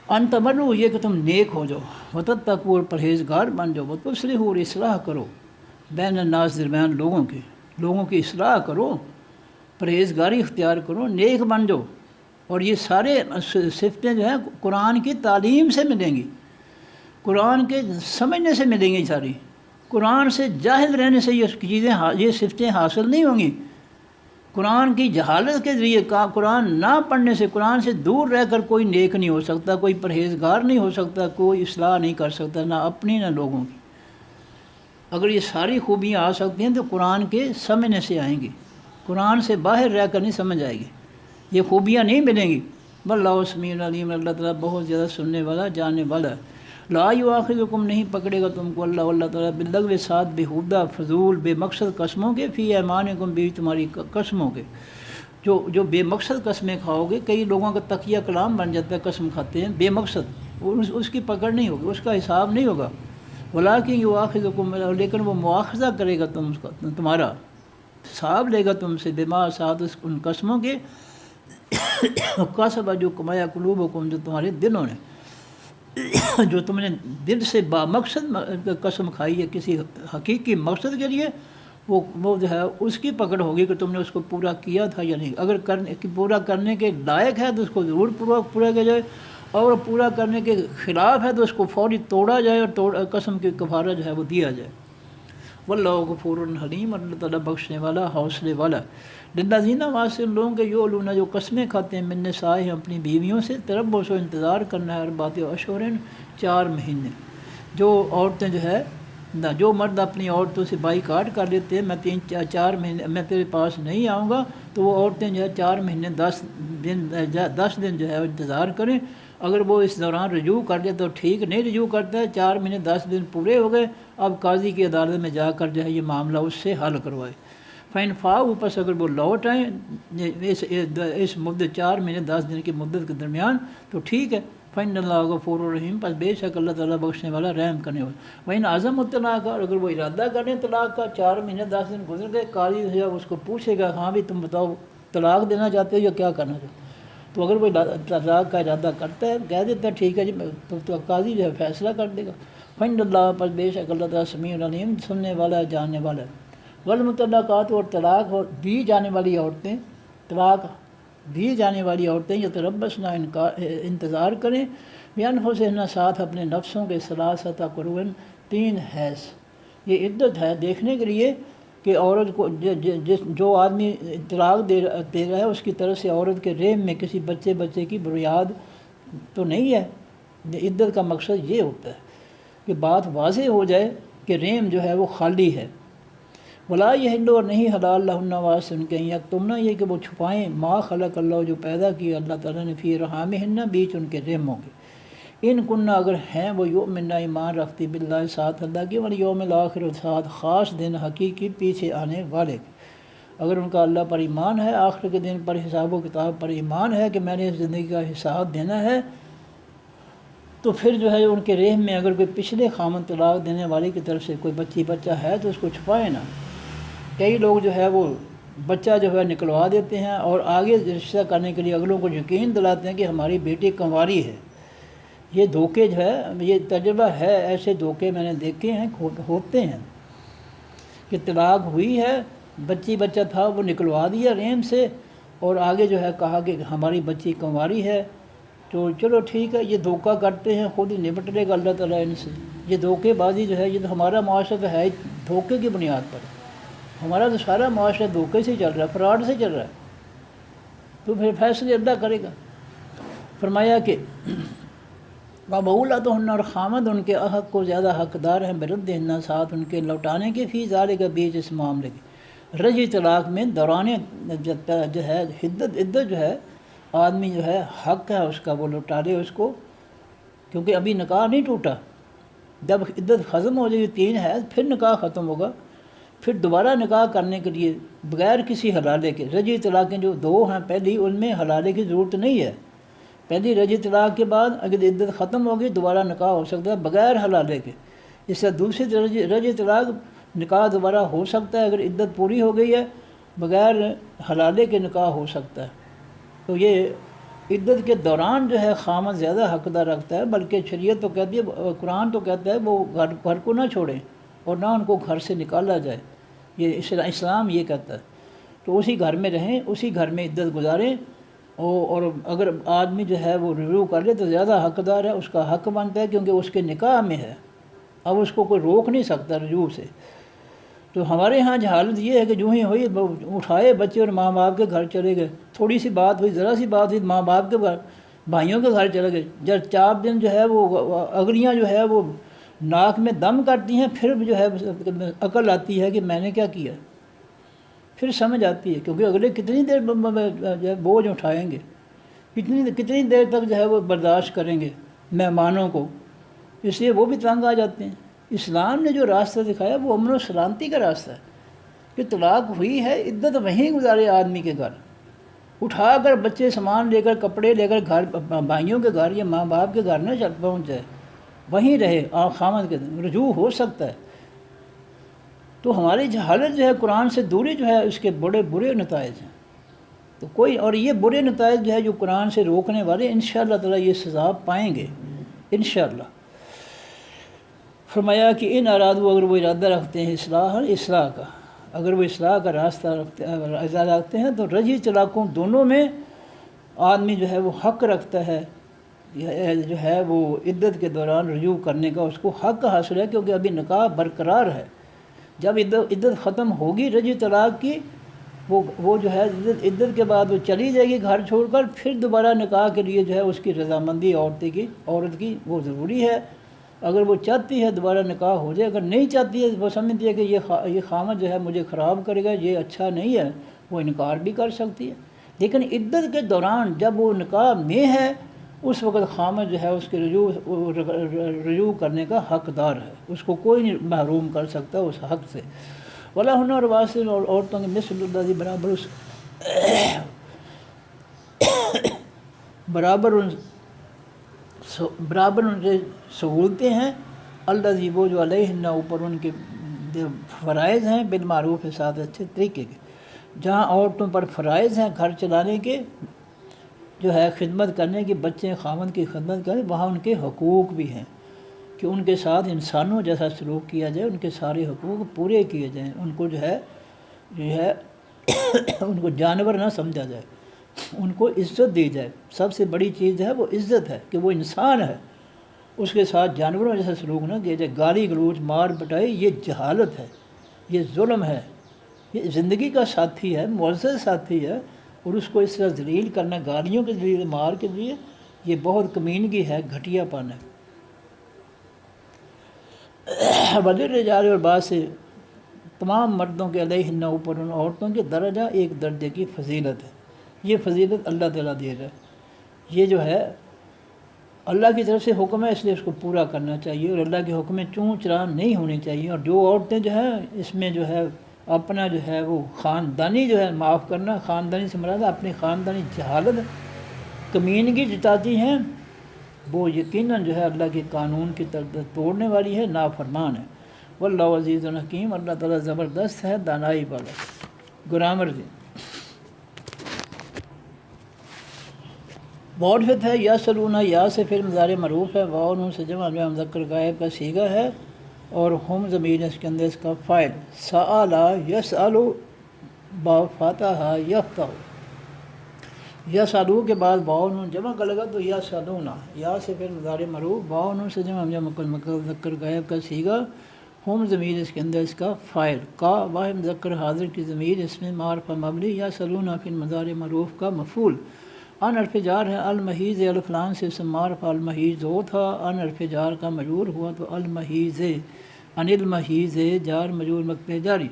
ان تبروا، یہ کہ تم نیک ہو جاؤ، وتتقوا، پرہیزگار بن جاؤ، وتصلحوا، اور اصلاح کرو، بین الناس، درمیان لوگوں کی اصلاح کرو، پرہیزگاری اختیار کرو، نیک بن جاؤ۔ اور یہ سارے صفتیں جو ہیں قرآن کی تعلیم سے ملیں گی، قرآن کے سمجھنے سے ملیں گی ساری، قرآن سے جاہل رہنے سے یہ صفتیں حاصل نہیں ہوں گی۔ قرآن کی جہالت کے ذریعے، قرآن نہ پڑھنے سے، قرآن سے دور رہ کر کوئی نیک نہیں ہو سکتا، کوئی پرہیزگار نہیں ہو سکتا، کوئی اصلاح نہیں کر سکتا، نہ اپنی نہ لوگوں کی۔ اگر یہ ساری خوبیاں آ سکتی ہیں تو قرآن کے سمجھنے سے آئیں گی، قرآن سے باہر رہ کر نہیں سمجھ آئے گی، یہ خوبیاں نہیں ملیں گی۔ واللہ سمیع علیم، اللہ تعالیٰ بہت زیادہ سننے والا، جاننے والا ہے۔ لا یؤاخذکم، نہیں پکڑے گا تم کو اللہ تعالیٰ باللغو، ساتھ بےہودہ، فضول، بے مقصد قسموں کے، فی ایمانکم، بھی تمہاری قسموں کے، جو بے مقصد قسمیں کھاؤ گے۔ کئی لوگوں کا تقیہ کلام بن جاتا ہے، قسم کھاتے ہیں بے مقصد، اس کی پکڑ نہیں ہوگی، اس کا حساب نہیں ہوگا۔ ولیکن یؤاخذکم، لیکن وہ مواخذہ کرے گا تمہارا حساب لے گا تم سے، بما، ساتھ ان قسموں کے، کسب، جو کمایا، قلوبکم، جو تمہارے دلوں نے، جو تم نے دل سے بامقصد قسم کھائی ہے کسی حقیقی مقصد کے لیے، وہ جو ہے اس کی پکڑ ہوگی کہ تم نے اس کو پورا کیا تھا یا نہیں۔ اگر پورا کرنے کے لائق ہے تو اس کو ضرور پورا کیا جائے، اور پورا کرنے کے خلاف ہے تو اس کو فوری توڑا جائے، اور قسم کی کفارہ جو ہے وہ دیا جائے۔ واللہ غفور حلیم، اللہ تعالیٰ بخشنے والا، حوصلے والا۔ للذین، واسطے ان لوگوں کے، یعلون، جو قسمیں کھاتے ہیں، من نسائہم، اپنی بیویوں سے، تربص، انتظار کرنا ہے، اربعۃ اشہر، 4 مہینے۔ جو عورتیں جو ہے، جو مرد اپنی عورتوں سے بائیکاٹ کر لیتے ہیں، میں 4 مہینے میں تیرے پاس نہیں آؤں گا، تو وہ عورتیں جو ہے 4 مہینے 10 دن جو ہے انتظار کریں۔ اگر وہ اس دوران رجوع کر لے تو ٹھیک، نہیں رجوع کرتا ہے، 4 مہینے 10 دن پورے ہو گئے، اب قاضی کی عدالت میں جا کر جو ہے یہ معاملہ اس سے حل کروائے۔ فَإِنْ فَاءُوا، پس اگر وہ لوٹ آئیں اس مدت 4 مہینے 10 دن کی مدت کے درمیان تو ٹھیک ہے۔ فَإِنَّ اللَّهَ غَفُورٌ رَحِيمٌ، پس بے شک اللہ تعالیٰ بخشنے والا، رحم کرنے والا۔ وَإِنْ عَزَمُوا الطَّلَاقَ، اور اگر وہ ارادہ کریں طلاق کا، 4 مہینے 10 دن گزر گئے، قاضی جو ہے اس کو پوچھے گا، ہاں بھی تم بتاؤ طلاق دینا چاہتے ہو یا کیا کرنا چاہتے ہو؟ تو اگر وہ طلاق کا ارادہ کرتا ہے، کہہ دیتا ہے ٹھیک ہے جی، تو قاضی جو ہے فیصلہ کر دے گا۔ فَإِنَّ اللَّهَ، پس بے شک اللہ تعالیٰ سمیع علیم، سننے والا، جاننے والا ہے۔ والمطلقات، اور طلاق دی جانے والی عورتیں، طلاق دی جانے والی عورتیں، یتربصن، انتظار کریں، بانفسہن، ساتھ اپنے نفسوں کے، ثلاثۃ قروء، 3 حیض۔ یہ عدت ہے دیکھنے کے لیے کہ عورت کو جو آدمی طلاق دے رہا ہے اس کی طرف سے عورت کے رحم میں کسی بچے کی بنیاد تو نہیں ہے۔ عدت کا مقصد یہ ہوتا ہے کہ بات واضح ہو جائے کہ رحم جو ہے وہ خالی ہے۔ ولا یحل، اور نہیں حلال لہن، واسطے ان کے، یکتمن، یہ کہ وہ چھپائیں، ما خلق اللہ، جو پیدا کیا اللہ تعالیٰ نے، فی رحامہن، بیچ ان کے رحموں کے، ان کنہ، اگر ہیں وہ، یؤمن، ایمان رکھتی، باللہ، ساتھ اللہ کے، والیوم الآخر، ساتھ خاص دن حقیقی پیچھے آنے والے کے۔ اگر ان کا اللہ پر ایمان ہے، آخر کے دن پر، حساب و کتاب پر ایمان ہے کہ میں نے اس زندگی کا حساب دینا ہے، تو پھر جو ہے ان کے رحم میں اگر کوئی پچھلے خامن طلاق دینے والے کی طرف سے کوئی بچہ ہے تو اس کو چھپائے نہ۔ کئی لوگ جو ہے وہ بچہ جو ہے نکلوا دیتے ہیں اور آگے رشتہ کرنے کے لیے اگلوں کو یقین دلاتے ہیں کہ ہماری بیٹی کنواری ہے۔ یہ دھوکے جو ہے، یہ تجربہ ہے، ایسے دھوکے میں نے دیکھے ہیں، ہوتے ہیں کہ طلاق ہوئی ہے، بچہ تھا وہ نکلوا دیا رحم سے، اور آگے جو ہے کہا کہ ہماری بچی کنواری ہے، تو چلو ٹھیک ہے، یہ دھوکہ کرتے ہیں، خود ہی نپٹ لے گا اللہ تعالیٰ ان سے۔ یہ دھوکے بازی جو ہے، یہ تو ہمارا معاشرہ تو ہے دھوکے کی بنیاد پر، ہمارا تو سارا معاشرہ دھوکے سے چل رہا ہے، فراڈ سے چل رہا ہے، تو پھر فیصلے اللہ کرے گا۔ فرمایا کہ وَبَعُولَتُهُنَّ، اور خامد ان کے، حق کو زیادہ حقدار ہیں، بِرَدِّهِنَّ، ساتھ ان کے لوٹانے کے، فی ذَلِکَ، بیچ اس معاملے کے، رجی طلاق میں، دوران جو ہے عدت جو ہے، آدمی جو ہے حق ہے اس کا وہ لوٹا دے اس کو، کیونکہ ابھی نکاح نہیں ٹوٹا، جب عدت ختم ہو جائے گی 3 ہے پھر نکاح ختم ہوگا، پھر دوبارہ نکاح کرنے کے لیے بغیر کسی حلالے کے، رجعی طلاقیں جو دو ہیں پہلی، ان میں حلالے کی ضرورت نہیں ہے۔ پہلی رجعی طلاق کے بعد اگر عدت ختم ہوگی دوبارہ نکاح ہو سکتا ہے بغیر حلالے کے۔ اس سے دوسری رجعی طلاق نکاح دوبارہ ہو سکتا ہے اگر عدت پوری ہو گئی ہے، بغیر حلالے کے نکاح ہو سکتا ہے۔ تو یہ عدت کے دوران جو ہے خامد زیادہ حقدار رکھتا ہے، بلکہ شریعت تو کہتی ہے، قرآن تو کہتا ہے وہ گھر کو نہ چھوڑیں اور نہ ان کو گھر سے نکالا جائے، یہ اسلام یہ کہتا ہے۔ تو اسی گھر میں رہیں، اسی گھر میں عدت گزاریں، اور اگر آدمی جو ہے وہ رجوع کر لے تو زیادہ حقدار ہے، اس کا حق بنتا ہے کیونکہ اس کے نکاح میں ہے، اب اس کو کوئی روک نہیں سکتا رجوع سے۔ تو ہمارے ہاں حالت یہ ہے کہ جو ہی ہوئی اٹھائے بچے اور ماں باپ کے گھر چلے گئے، تھوڑی سی بات ہوئی، ذرا سی بات ہوئی، ماں باپ کے گھر، بھائیوں کے گھر چلے گئے، جب 4 دن جو ہے وہ اگلیاں جو ہے وہ ناک میں دم کرتی ہیں، پھر جو ہے عقل آتی ہے کہ میں نے کیا کیا، پھر سمجھ آتی ہے، کیونکہ اگلے کتنی دیر جو ہے بوجھ اٹھائیں گے، کتنی دیر تک جو ہے وہ برداشت کریں گے مہمانوں کو، اس لیے وہ بھی تنگ آ جاتے ہیں۔ اسلام نے جو راستہ دکھایا وہ امن و سلامتی کا راستہ ہے کہ طلاق ہوئی ہے، عدت وہیں گزارے آدمی کے گھر، اٹھا کر بچے سامان لے کر کپڑے لے کر گھر بھائیوں کے گھر یا ماں باپ کے گھر نہ پہنچ جائے، وہیں رہے خامد کے دن رجوع ہو سکتا ہے۔ تو ہماری جہالت جو ہے قرآن سے دوری جو ہے اس کے بڑے برے نتائج ہیں۔ تو اور یہ برے نتائج جو ہے جو قرآن سے روکنے والے انشاءاللہ تعالیٰ یہ سزا پائیں گے انشاءاللہ۔ فرمایا کہ ان ارادو، اگر وہ ارادہ رکھتے ہیں اصلاح کا، اگر وہ اصلاح کا راستہ رکھتے ہیں تو رجعی طلاقوں دونوں میں آدمی جو ہے وہ حق رکھتا ہے، جو ہے وہ عدت کے دوران رجوع کرنے کا اس کو حق حاصل ہے، کیونکہ ابھی نکاح برقرار ہے۔ جب عدت ختم ہوگی رجعی طلاق کی، وہ جو ہے عدت کے بعد وہ چلی جائے گی گھر چھوڑ کر، پھر دوبارہ نکاح کے لیے جو ہے اس کی رضامندی عورت کی وہ ضروری ہے۔ اگر وہ چاہتی ہے دوبارہ نکاح ہو جائے، اگر نہیں چاہتی ہے، وہ سمجھتی ہے کہ یہ خامد جو ہے مجھے خراب کرے گا، یہ اچھا نہیں ہے، وہ انکار بھی کر سکتی ہے۔ لیکن عدت کے دوران جب وہ نکاح میں ہے، اس وقت خامد جو ہے اس کے رجوع کرنے کا حقدار ہے، اس کو کوئی نہیں محروم کر سکتا اس حق سے۔ وَلَهُنَّ، اور واسطے عورتوں کے مثل الذی، برابر ان سے سہولتیں ہیں، الذی، وہ جو علیہن، اوپر ان کے فرائض ہیں، بالمعروف، ساتھ اچھے طریقے کے۔ جہاں عورتوں پر فرائض ہیں گھر چلانے کے، جو ہے خدمت کرنے کی، بچے خامد کی خدمت کریں، وہاں ان کے حقوق بھی ہیں کہ ان کے ساتھ انسانوں جیسا سلوک کیا جائے، ان کے سارے حقوق پورے کیے جائیں، ان کو جو ہے ان کو جانور نہ سمجھا جائے، ان کو عزت دی جائے۔ سب سے بڑی چیز ہے وہ عزت ہے کہ وہ انسان ہے، اس کے ساتھ جانوروں جیسا سلوک نہ کیا جائے۔ گالی گلوچ، مار پٹائی، یہ جہالت ہے، یہ ظلم ہے، یہ زندگی کا ساتھی ہے، معزز ساتھی ہے، اور اس کو اس طرح ذلیل کرنا گالیوں کے ذریعے، مار کے ذریعے، یہ بہت کمینگی ہے، گھٹیا پن ہے۔ وَلِلرِّجَالِ، اور بعد سے تمام مردوں کے، علیہن، اوپر ان عورتوں کے، درجہ، ایک درجے کی فضیلت ہے۔ یہ فضیلت اللہ تعالیٰ دے رہا ہے، یہ جو ہے اللہ کی طرف سے حکم ہے، اس لیے اس کو پورا کرنا چاہیے، اور اللہ کے حکم میں چوں چرا نہیں ہونی چاہیے۔ اور جو عورتیں جو ہیں اس میں جو ہے اپنا جو ہے وہ خاندانی جو ہے، معاف کرنا، خاندانی سے مراد اپنی خاندانی جہالت، کمینگی جتاتی ہیں، وہ یقیناً جو ہے اللہ کے قانون کی توڑنے والی ہے، نافرمان ہے۔ واللہ عزیز الحکیم، اللہ تعالیٰ زبردست ہے، دانائی والا۔ گرامر جی معرفت ہے، یا سلونا، یا سے پھر مضارع معروف ہے، واو نون سے جمع میں مذکر غائب کا صیغہ ہے، اور ہم ضمیر اس کے اندر اس کا فاعل۔ سألا یسألو، با فاتحہ یفتح، یسألو کے بعد واو نون جمع کا لگا تو یسألونا، یا سے پھر مضارع معروف، واو نون سے جمع میں مذکر غائب کا صیغہ، ہم ضمیر اس کے اندر اس کا فاعل، کا واحد مذکر حاضر کی ضمیر اس میں معرفہ مبنی، یسألونا فی مضارع معروف کا مفعول۔ ان حرف جار ہے، المحیض، الفلان سے اسم معرفہ المحیض ہو تھا، ان حرف جار کا مجرور ہوا تو المحیض، ان المحیض، جار مجرور مقطع جاری۔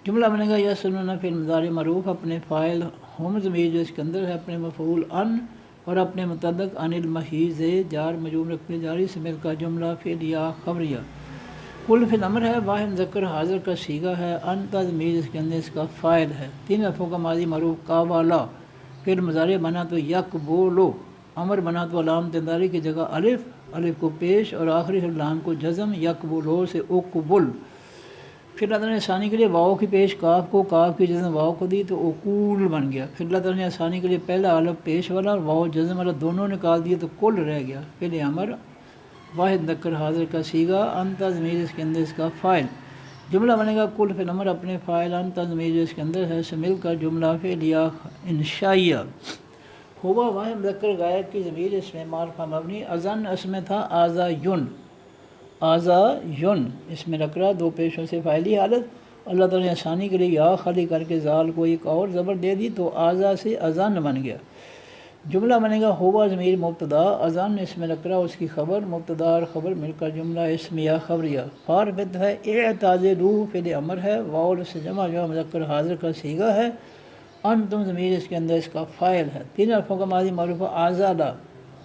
جملہ بنے گا یسألون فی المضارع معروف، اپنے فاعل ہم ضمیر جو اس کے اندر ہے، اپنے مفعول ان، اور اپنے متعلق ان المحیض، جار مجرور مقطع جاری سے مل کا جملہ فعلیہ خبریہ۔ کل فی الامر ہے، واحد مذکر حاضر کا صیغہ ہے، انت ضمیر اس کے اندر اس کا فاعل ہے، تین لفظوں کا ماضی معروف قابلا، پھر مضارع بنا تو یقبولو، امر بنا تو علامت انتظاری کی جگہ الف کو پیش اور آخری لام کو جزم، یقبولو سے اقبل، پھر اللہ تعالیٰ نے آسانی کے لیے واؤ کی پیش کاف کو، کاف کی جزم واؤ کو دی تو اقول بن گیا، پھر اللہ تعالیٰ نے آسانی کے لیے پہلا الف پیش والا اور واؤ جزم والا دونوں نکال دیے تو کل رہ گیا، پھر امر واحد مذکر حاضر کا صیغہ، انت ضمیر اس کے اندر اس کا فاعل، جملہ بنے گا کل فی الامر اپنے فاعل، انت ضمیر اس کے اندر ہے سے مل کر جملہ فعلیہ انشائیہ، ہوا واحد مذکر غائب کی ضمیر اس میں معرفہ مبنی، اذن اس میں تھا آزا یون، اس میں نکرہ دو پیشوں سے فاعلی حالت، اللہ تعالیٰ نے آسانی کے لیے یا خالی کر کے زال کو ایک اور زبر دے دی تو آزا سے اذان بن گیا، جملہ بنے گا ہوا ضمیر مبتدا، اذان اس میں نکرہ اس کی خبر، مبتدا اور خبر مل کر جملہ اسمیہ خبریہ، فارفت ہے اعتذروا فعل امر ہے، واو سے جمع جو مذکر حاضر کا صیغہ ہے، انتم ضمیر اس کے اندر اس کا فاعل ہے، تین حرفوں کا ماضی معروف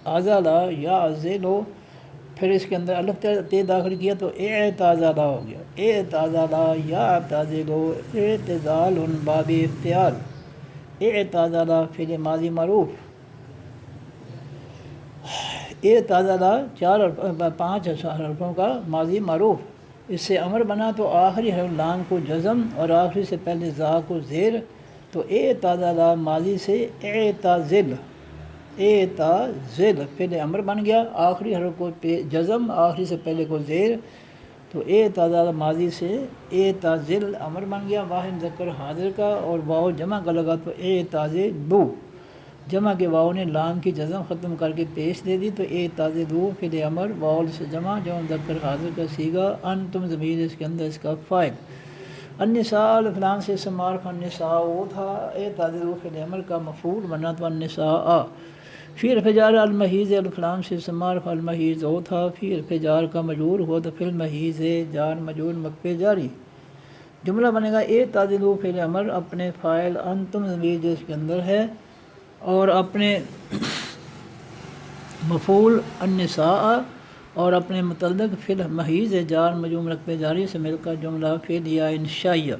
آزالا یا ازلو، پھر اس کے اندر الف تے داخل کیا تو اعتزالا ہو گیا، اعتزالا یا اعتزلو، اعتزال باب اختیار، اعتزالا فعل ماضی معروف، اعتزالا پانچ حرفوں کا ماضی معروف، اس سے امر بنا تو آخری حرف لام کو جزم اور آخری سے پہلے زا کو زیر، تو اعتزالا ماضی سے اعتزل فعل امر بن گیا، آخری حرف کو جزم آخری سے پہلے کو زیر، تو اعتزال ماضی سے اعتزل امر بن گیا واحد مذکر حاضر کا، اور واؤ جمع کا لگا تو اعتزلو، جمع کے واؤ نے لام کی جزم ختم کر کے پیش دے دی تو اعتزلو فعل امر، واؤ سے جمع مذکر حاضر کا صیغہ، انتم ضمیر اس کے اندر اس کا فاعل، النساء الفلام سے اسم معرفہ النساء وہ تھا، اعتزلو فعل امر کا مفعول بنا تو النساء، فی حرف جار المحیض الفلام سے اسم معرفہ المحیض وہ تھا، فی حرف جار کا مجرور ہوا تو فی المحیض جار مجرور مکفے جاری، جملہ بنے گا اعتزلو فعل امر اپنے فاعل، انتم ضمیر جو اس کے اندر ہے اور اپنے مفعول النساء اور اپنے متعلق فی المحیض جار مجرور مکفے جاری سے مل کر جملہ فعلیہ انشائیہ،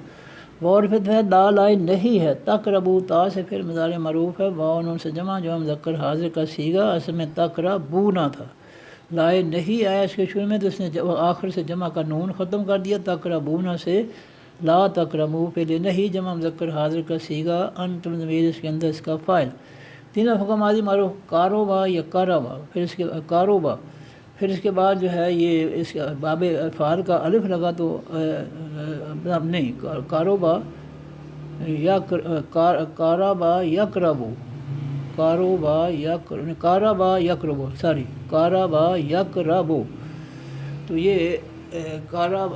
وعرفت ہے لا لائے نہیں ہے، تقربو تا سے پھر مضارع معروف ہے، واو نون سے جمع جو مذکر حاضر کا صیغہ، اصل میں تقربونا تھا، لائے نہیں آیا اس کے شروع میں تو اس نے آخر سے جمع کا نون ختم کر دیا، تقربونا سے لا تقربو پہلے نہیں جمع مذکر حاضر کا صیغہ، انتم ضمیر اس کے اندر اس کا فاعل، تین حکم ماضی معروف کاروبا یا کاروبا، پھر اس کے کاروبا، پھر اس کے بعد جو ہے یہ اس باب افعال کا الف لگا تو نہیں کاروبا یا کارابا یقربو، کارابا یقربو، تو یہ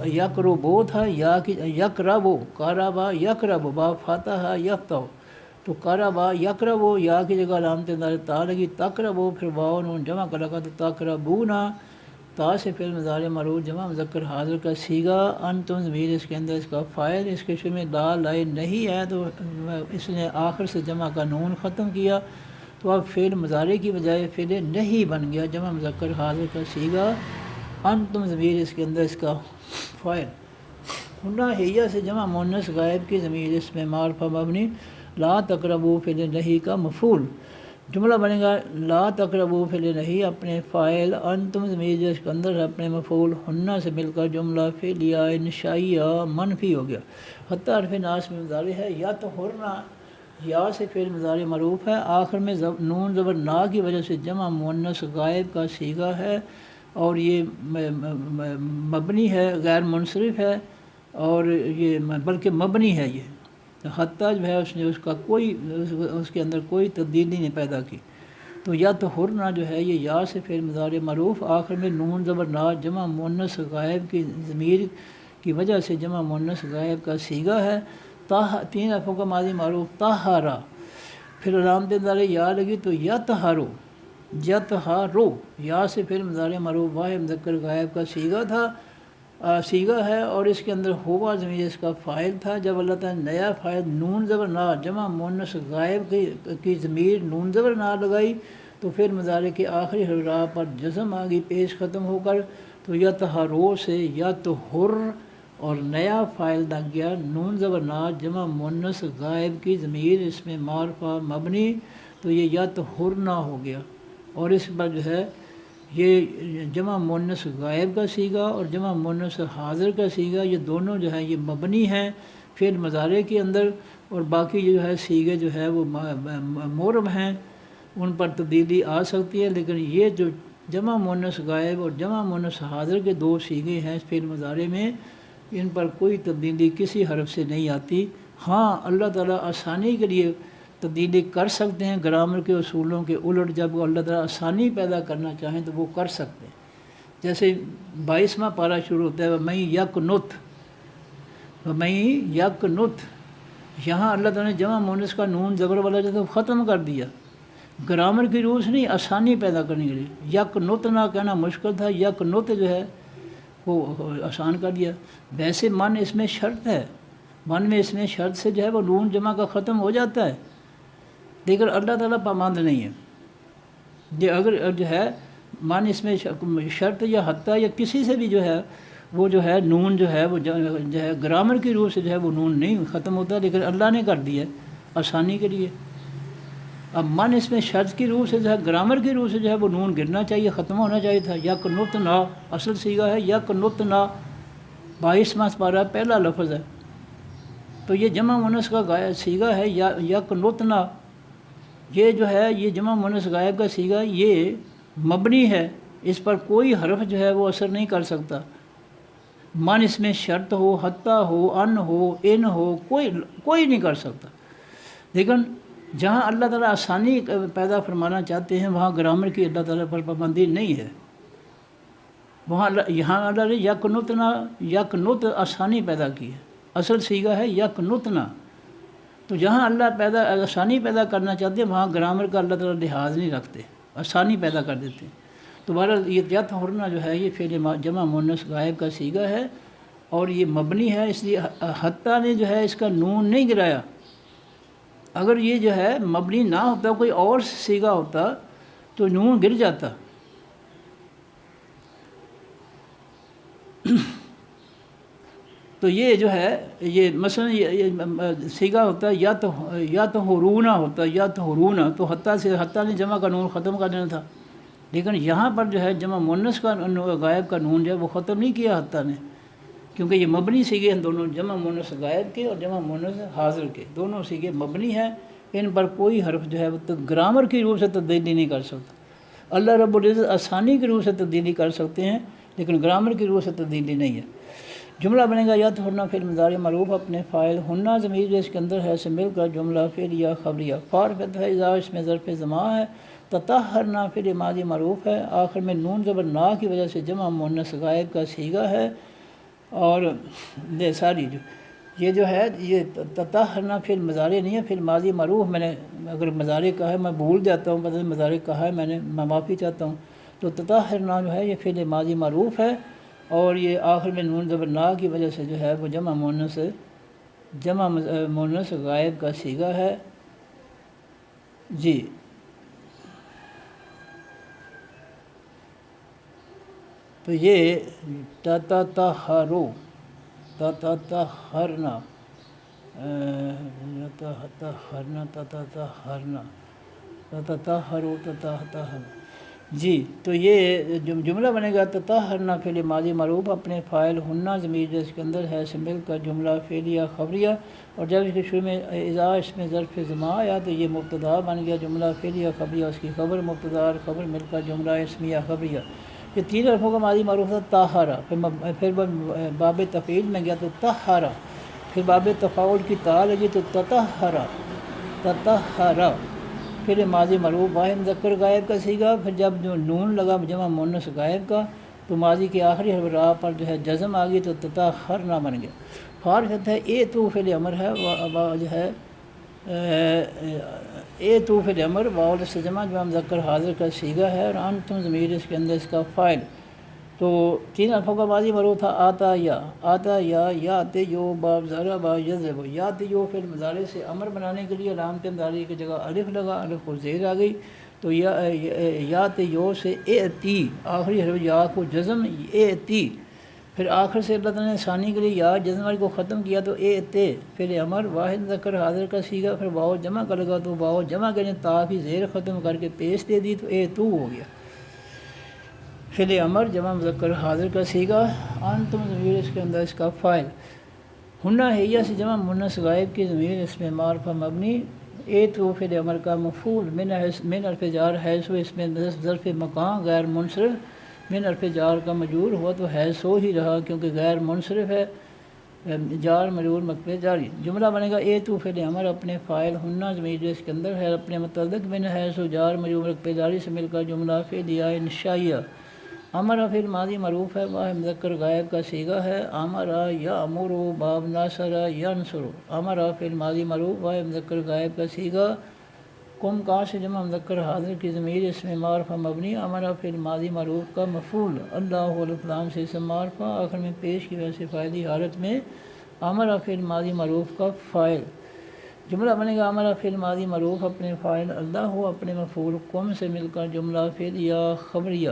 یقربو تھا، یا یقربو، کارابا یقربو با فاتحہ یفتح، تو کارابا یقربو یا کی جگہ علامت تا لگی، تقربو پھر واو نون جمع کا لگا تو تقربونا، تا سے پھر مضارع معروف جمع مذکر حاضر کا صیغہ، انتم ضمیر اس کے اندر اس کا فاعل، اس کے شروع میں لا لائے نہیں ہے تو اس نے آخر سے جمع کا نون ختم کیا تو اب فعل مضارع کی بجائے فعل نہیں بن گیا، جمع مذکر حاضر کا صیغہ، انتم ضمیر اس کے اندر اس کا فاعل، ہنہ ہیہ سے جمع مؤنث غائب کی ضمیر اس میں معرفہ مبنی، لا تقربو فعل نہیں کا مفعول، جملہ بنے گا لا تقربو فعل نہیں اپنے فاعل، انتم ضمیر جو اس کے اندر ہے اپنے مفعول، ہنہ سے مل کر جملہ فعلیہ انشائیہ منفی ہو گیا، حتی حرف ناس میں مضارع ہے، یا تو ہرنا یا سے فعل مضارع معروف ہے، آخر میں نون زبر نا کی وجہ سے جمع مؤنث غائب کا صیغہ ہے اور یہ مبنی ہے غیر منصرف ہے، اور یہ بلکہ مبنی ہے، یہ حتیٰ جو ہے اس نے اس کے اندر کوئی تبدیلی نہیں پیدا کی، تو یا تو ہرنا جو ہے یہ یا سے فعل مضارع معروف، آخر میں نون زبر نا جمع مؤنث غائب کی ضمیر کی وجہ سے جمع مؤنث غائب کا صیغہ ہے، تین حرفوں کا ماضی معروف طہارا، پھر علامت انتظار یا لگی تو یطہرو، یا سے پھر مضارع معروف واحد مذکر غائب کا صیغہ ہے، اور اس کے اندر ہوا ضمیر اس کا فاعل تھا، جب اللہ تعالیٰ نے نیا فاعل نون زبر نا جمع مؤنث غائب کی ضمیر نون زبر نا لگائی تو پھر مضارع کے آخری حرف پر جزم آ گئی پیش ختم ہو کر، تو یطہرو سے یطہر اور نیا فاعل لگ گیا، نون زبر نا جمع مؤنث غائب کی ضمیر اس میں معرفہ مبنی، تو یہ یطہرنا ہو گیا، اور اس پر جو ہے یہ جمع مؤنث غائب کا صیغہ اور جمع مؤنث حاضر کا صیغہ، یہ دونوں جو ہے یہ مبنی ہیں فعل مضارع کے اندر، اور باقی جو ہے صیغے جو ہے وہ معرب ہیں، ان پر تبدیلی آ سکتی ہے، لیکن یہ جو جمع مؤنث غائب اور جمع مؤنث حاضر کے دو صیغے ہیں فعل مضارع میں، ان پر کوئی تبدیلی کسی حرف سے نہیں آتی۔ ہاں اللہ تعالیٰ آسانی کے لیے تبدیلی کر سکتے ہیں، گرامر کے اصولوں کے الٹ جب وہ اللہ تعالیٰ آسانی پیدا کرنا چاہیں تو وہ کر سکتے ہیں۔ جیسے 22واں پارہ شروع ہوتا ہے وَمَن یَقْنُتْ، وَمَن یَقْنُتْ، یہاں اللہ تعالیٰ نے جمع مؤنث کا نون زبر والا جو تھا ختم کر دیا، گرامر کی روح سے نہیں، آسانی پیدا کرنے کے لیے۔ یقنت نہ کہنا مشکل تھا، یقنت جو ہے وہ آسان کر دیا۔ ویسے من اس میں شرط ہے، من میں اس میں شرط سے جو ہے وہ نون جمع کا ختم ہو جاتا ہے، لیکن اللہ تعالیٰ پابند نہیں ہے۔ یہ اگر جو ہے من اس میں شرط یا حتیٰ یا کسی سے بھی جو ہے وہ جو ہے نون جو ہے وہ جو ہے گرامر کی روح سے جو ہے وہ نون نہیں ختم ہوتا، لیکن اللہ نے کر دیا آسانی کے لیے۔ اب من اس میں شرط کی روح سے جو ہے گرامر کی روح سے جو ہے وہ نون گرنا چاہیے، ختم ہونا چاہیے تھا۔ یقنتنا اصل صیغہ ہے یقنتنا، 22واں پارہ پہلا لفظ ہے، تو یہ جمع مؤنث کا غائب صیغہ ہے یقنتنا، یہ جو ہے یہ جمع مؤنث غائب کا صیغہ یہ مبنی ہے، اس پر کوئی حرف جو ہے وہ اثر نہیں کر سکتا۔ من اس میں شرط ہو، حتیٰ ہو، ان ہو، ان ہو، کوئی نہیں کر سکتا۔ لیکن جہاں اللہ تعالیٰ آسانی پیدا فرمانا چاہتے ہیں وہاں گرامر کی اللہ تعالیٰ پر پابندی نہیں ہے، وہاں یہاں اللہ نے یقنت آسانی پیدا کی ہے، اصل صیغہ ہے یقنتنا۔ تو جہاں اللہ آسانی پیدا کرنا چاہتے ہیں وہاں گرامر کا اللہ تعالیٰ لحاظ نہیں رکھتے، آسانی پیدا کر دیتے ہیں۔ تو بہرحال یہ یطہرنا جو ہے یہ فعل جمع مؤنث غائب کا صیغہ ہے اور یہ مبنی ہے، اس لیے حتیٰ نے جو ہے اس کا نون نہیں گرایا۔ اگر یہ جو ہے مبنی نہ ہوتا، کوئی اور صیغہ ہوتا تو نون گر جاتا۔ تو یہ جو ہے یہ مثلا یہ صیغہ ہوتا ہے یا تو حرونا ہوتا، یا تو حرونا، تو حتیٰ سے حتیٰ نے جمع کا نون ختم کر دینا تھا، لیکن یہاں پر جو ہے جمع مؤنث کا غائب کا نون جو ہے وہ ختم نہیں کیا حتیٰ نے، کیونکہ یہ مبنی صیغے ہیں دونوں، جمع مؤنث غائب کے اور جمع مؤنث حاضر کے، دونوں صیغے مبنی ہیں، ان پر کوئی حرف جو ہے وہ گرامر کی روح سے تبدیلی نہیں کر سکتا۔ اللہ رب العزت آسانی کی روح سے تبدیلی کر سکتے ہیں، لیکن گرامر کی روح سے تبدیلی نہیں ہے۔ جملہ بنے گا یطہرنا فعل مضارع معروف اپنے فاعل، ہننا ضمیر جو اس کے اندر ہے سے مل کر جملہ فعلیہ خبریہ، فار فتح اذا اس میں ظرف زماں ہے، تطہرنا فعل ماضی معروف ہے، آخر میں نون زبر نا کی وجہ سے جمع مؤنث غائب کا صیغہ ہے، اور ساری یہ جو ہے یہ تطہرنا فعل مضارع نہیں ہے، فعل ماضی معروف، میں نے اگر مضارع کہا ہے میں بھول جاتا ہوں، پتہ نہیں مضارع کہا ہے میں معافی چاہتا ہوں، تو تطہرنا جو ہے یہ فعل ماضی معروف ہے، اور یہ آخر میں نون زبر نا کی وجہ سے جو ہے وہ جمع مؤنث غائب کا صیغہ ہے۔ جی تو یہ تطہرو تطہرنا تطہرو تطہر، جی تو یہ جملہ بنے گا تطہرنا فعل ماضی معروف اپنے فاعل، ہننا ضمیر جو اس کے اندر ہے سے مل کر جملہ فعلیہ خبریہ، اور جب اس کے شروع میں اذا اس میں ظرف زماں آیا تو یہ مبتدا بن گیا جملہ فعلیہ خبریہ، اس کی خبر مبتدا اور خبر مل کر جملہ اسمیہ خبریہ۔ یہ تین حرفوں کا ماضی معروف تھا طاہرہ، پھر باب تفعیل میں گیا تو طہرہ، پھر باب تفاعل کی تا لگی تو تطہرہ، پھر ماضی معروف واحد مذکر غائب کا صیغہ، پھر جب جو نون لگا جمع مؤنث غائب کا تو ماضی کے آخری حرف را پر جو ہے جزم آ گئی تو تطہرنا بن گیا۔ فار فتح اے تو فعل امر ہے، جو ہے اے تو فعل امر، واو سے جمع جمع مذکر حاضر کا صیغہ ہے، اور انتم ضمیر اس کے اندر اس کا فاعل۔ تو تین حرفوں کا ماضی معروف تھا آتا یا یاتی یو باب ضرب یضرب، یاتی یو فعل مضارع سے امر بنانے کے لیے علامت مضارع کی جگہ الف لگا، الف کو زیر آ گئی، تو یا یو سے اے تی، آخری حرف یا کو جزم اے تی، پھر آخر سے اللہ تعالیٰ نے ثانی کے لیے یا جزم والی کو ختم کیا تو اے تے، پھر امر واحد مذکر حاضر کا سیگا، پھر واو جمع کا لگا تو واو جمع کے نے تا کی زیر ختم کر کے پیش دے دی تو اے تو ہو گیا۔ فعل امر جمع مذکر حاضر کا سیگا، انتم ضمیر اس کے اندر اس کا فاعل، ہنہ ہیہ سے جمع مونث غائب کی ضمیر اس میں معرفہ مبنی، اے تو فعل امر کا مفعول، من حرف جار حیث اس میں ظرف مکان غیر منصرف، من حرف جار کا مجرور ہوا تو حیث ہی رہا کیونکہ غیر منصرف ہے، جار مجرور مکبے جاری، جملہ بنے گا اے تو فعل امر اپنے فاعل، ہنہ ضمیر اس کے اندر ہے اپنے متعلق، من حیث جار مجرور مکبے جاری سے مل کر جملہ فعلیہ انشائیہ، امرا فعل ماضی معروف ہے، واحد مذکر غائب کا صیغہ ہے، امرا یامر باب ناصر ینصر، امرا فعل ماضی معروف واحد مذکر غائب کا صیغہ، کم کا سے جمع مذکر حاضر کی ضمیر اس میں معرفہ مبنی، امرا فعل ماضی معروف کا مفعول، اللہ الف لام سے اسم معرفہ آخر میں پیش کی وجہ سے فاعلی حالت میں، امرا فعل ماضی معروف کا فاعل، جملہ بنے گا امرا فعل ماضی معروف اپنے فاعل، اللہ اپنے مفعول، کم سے مل کر جملہ فعلیہ خبریہ،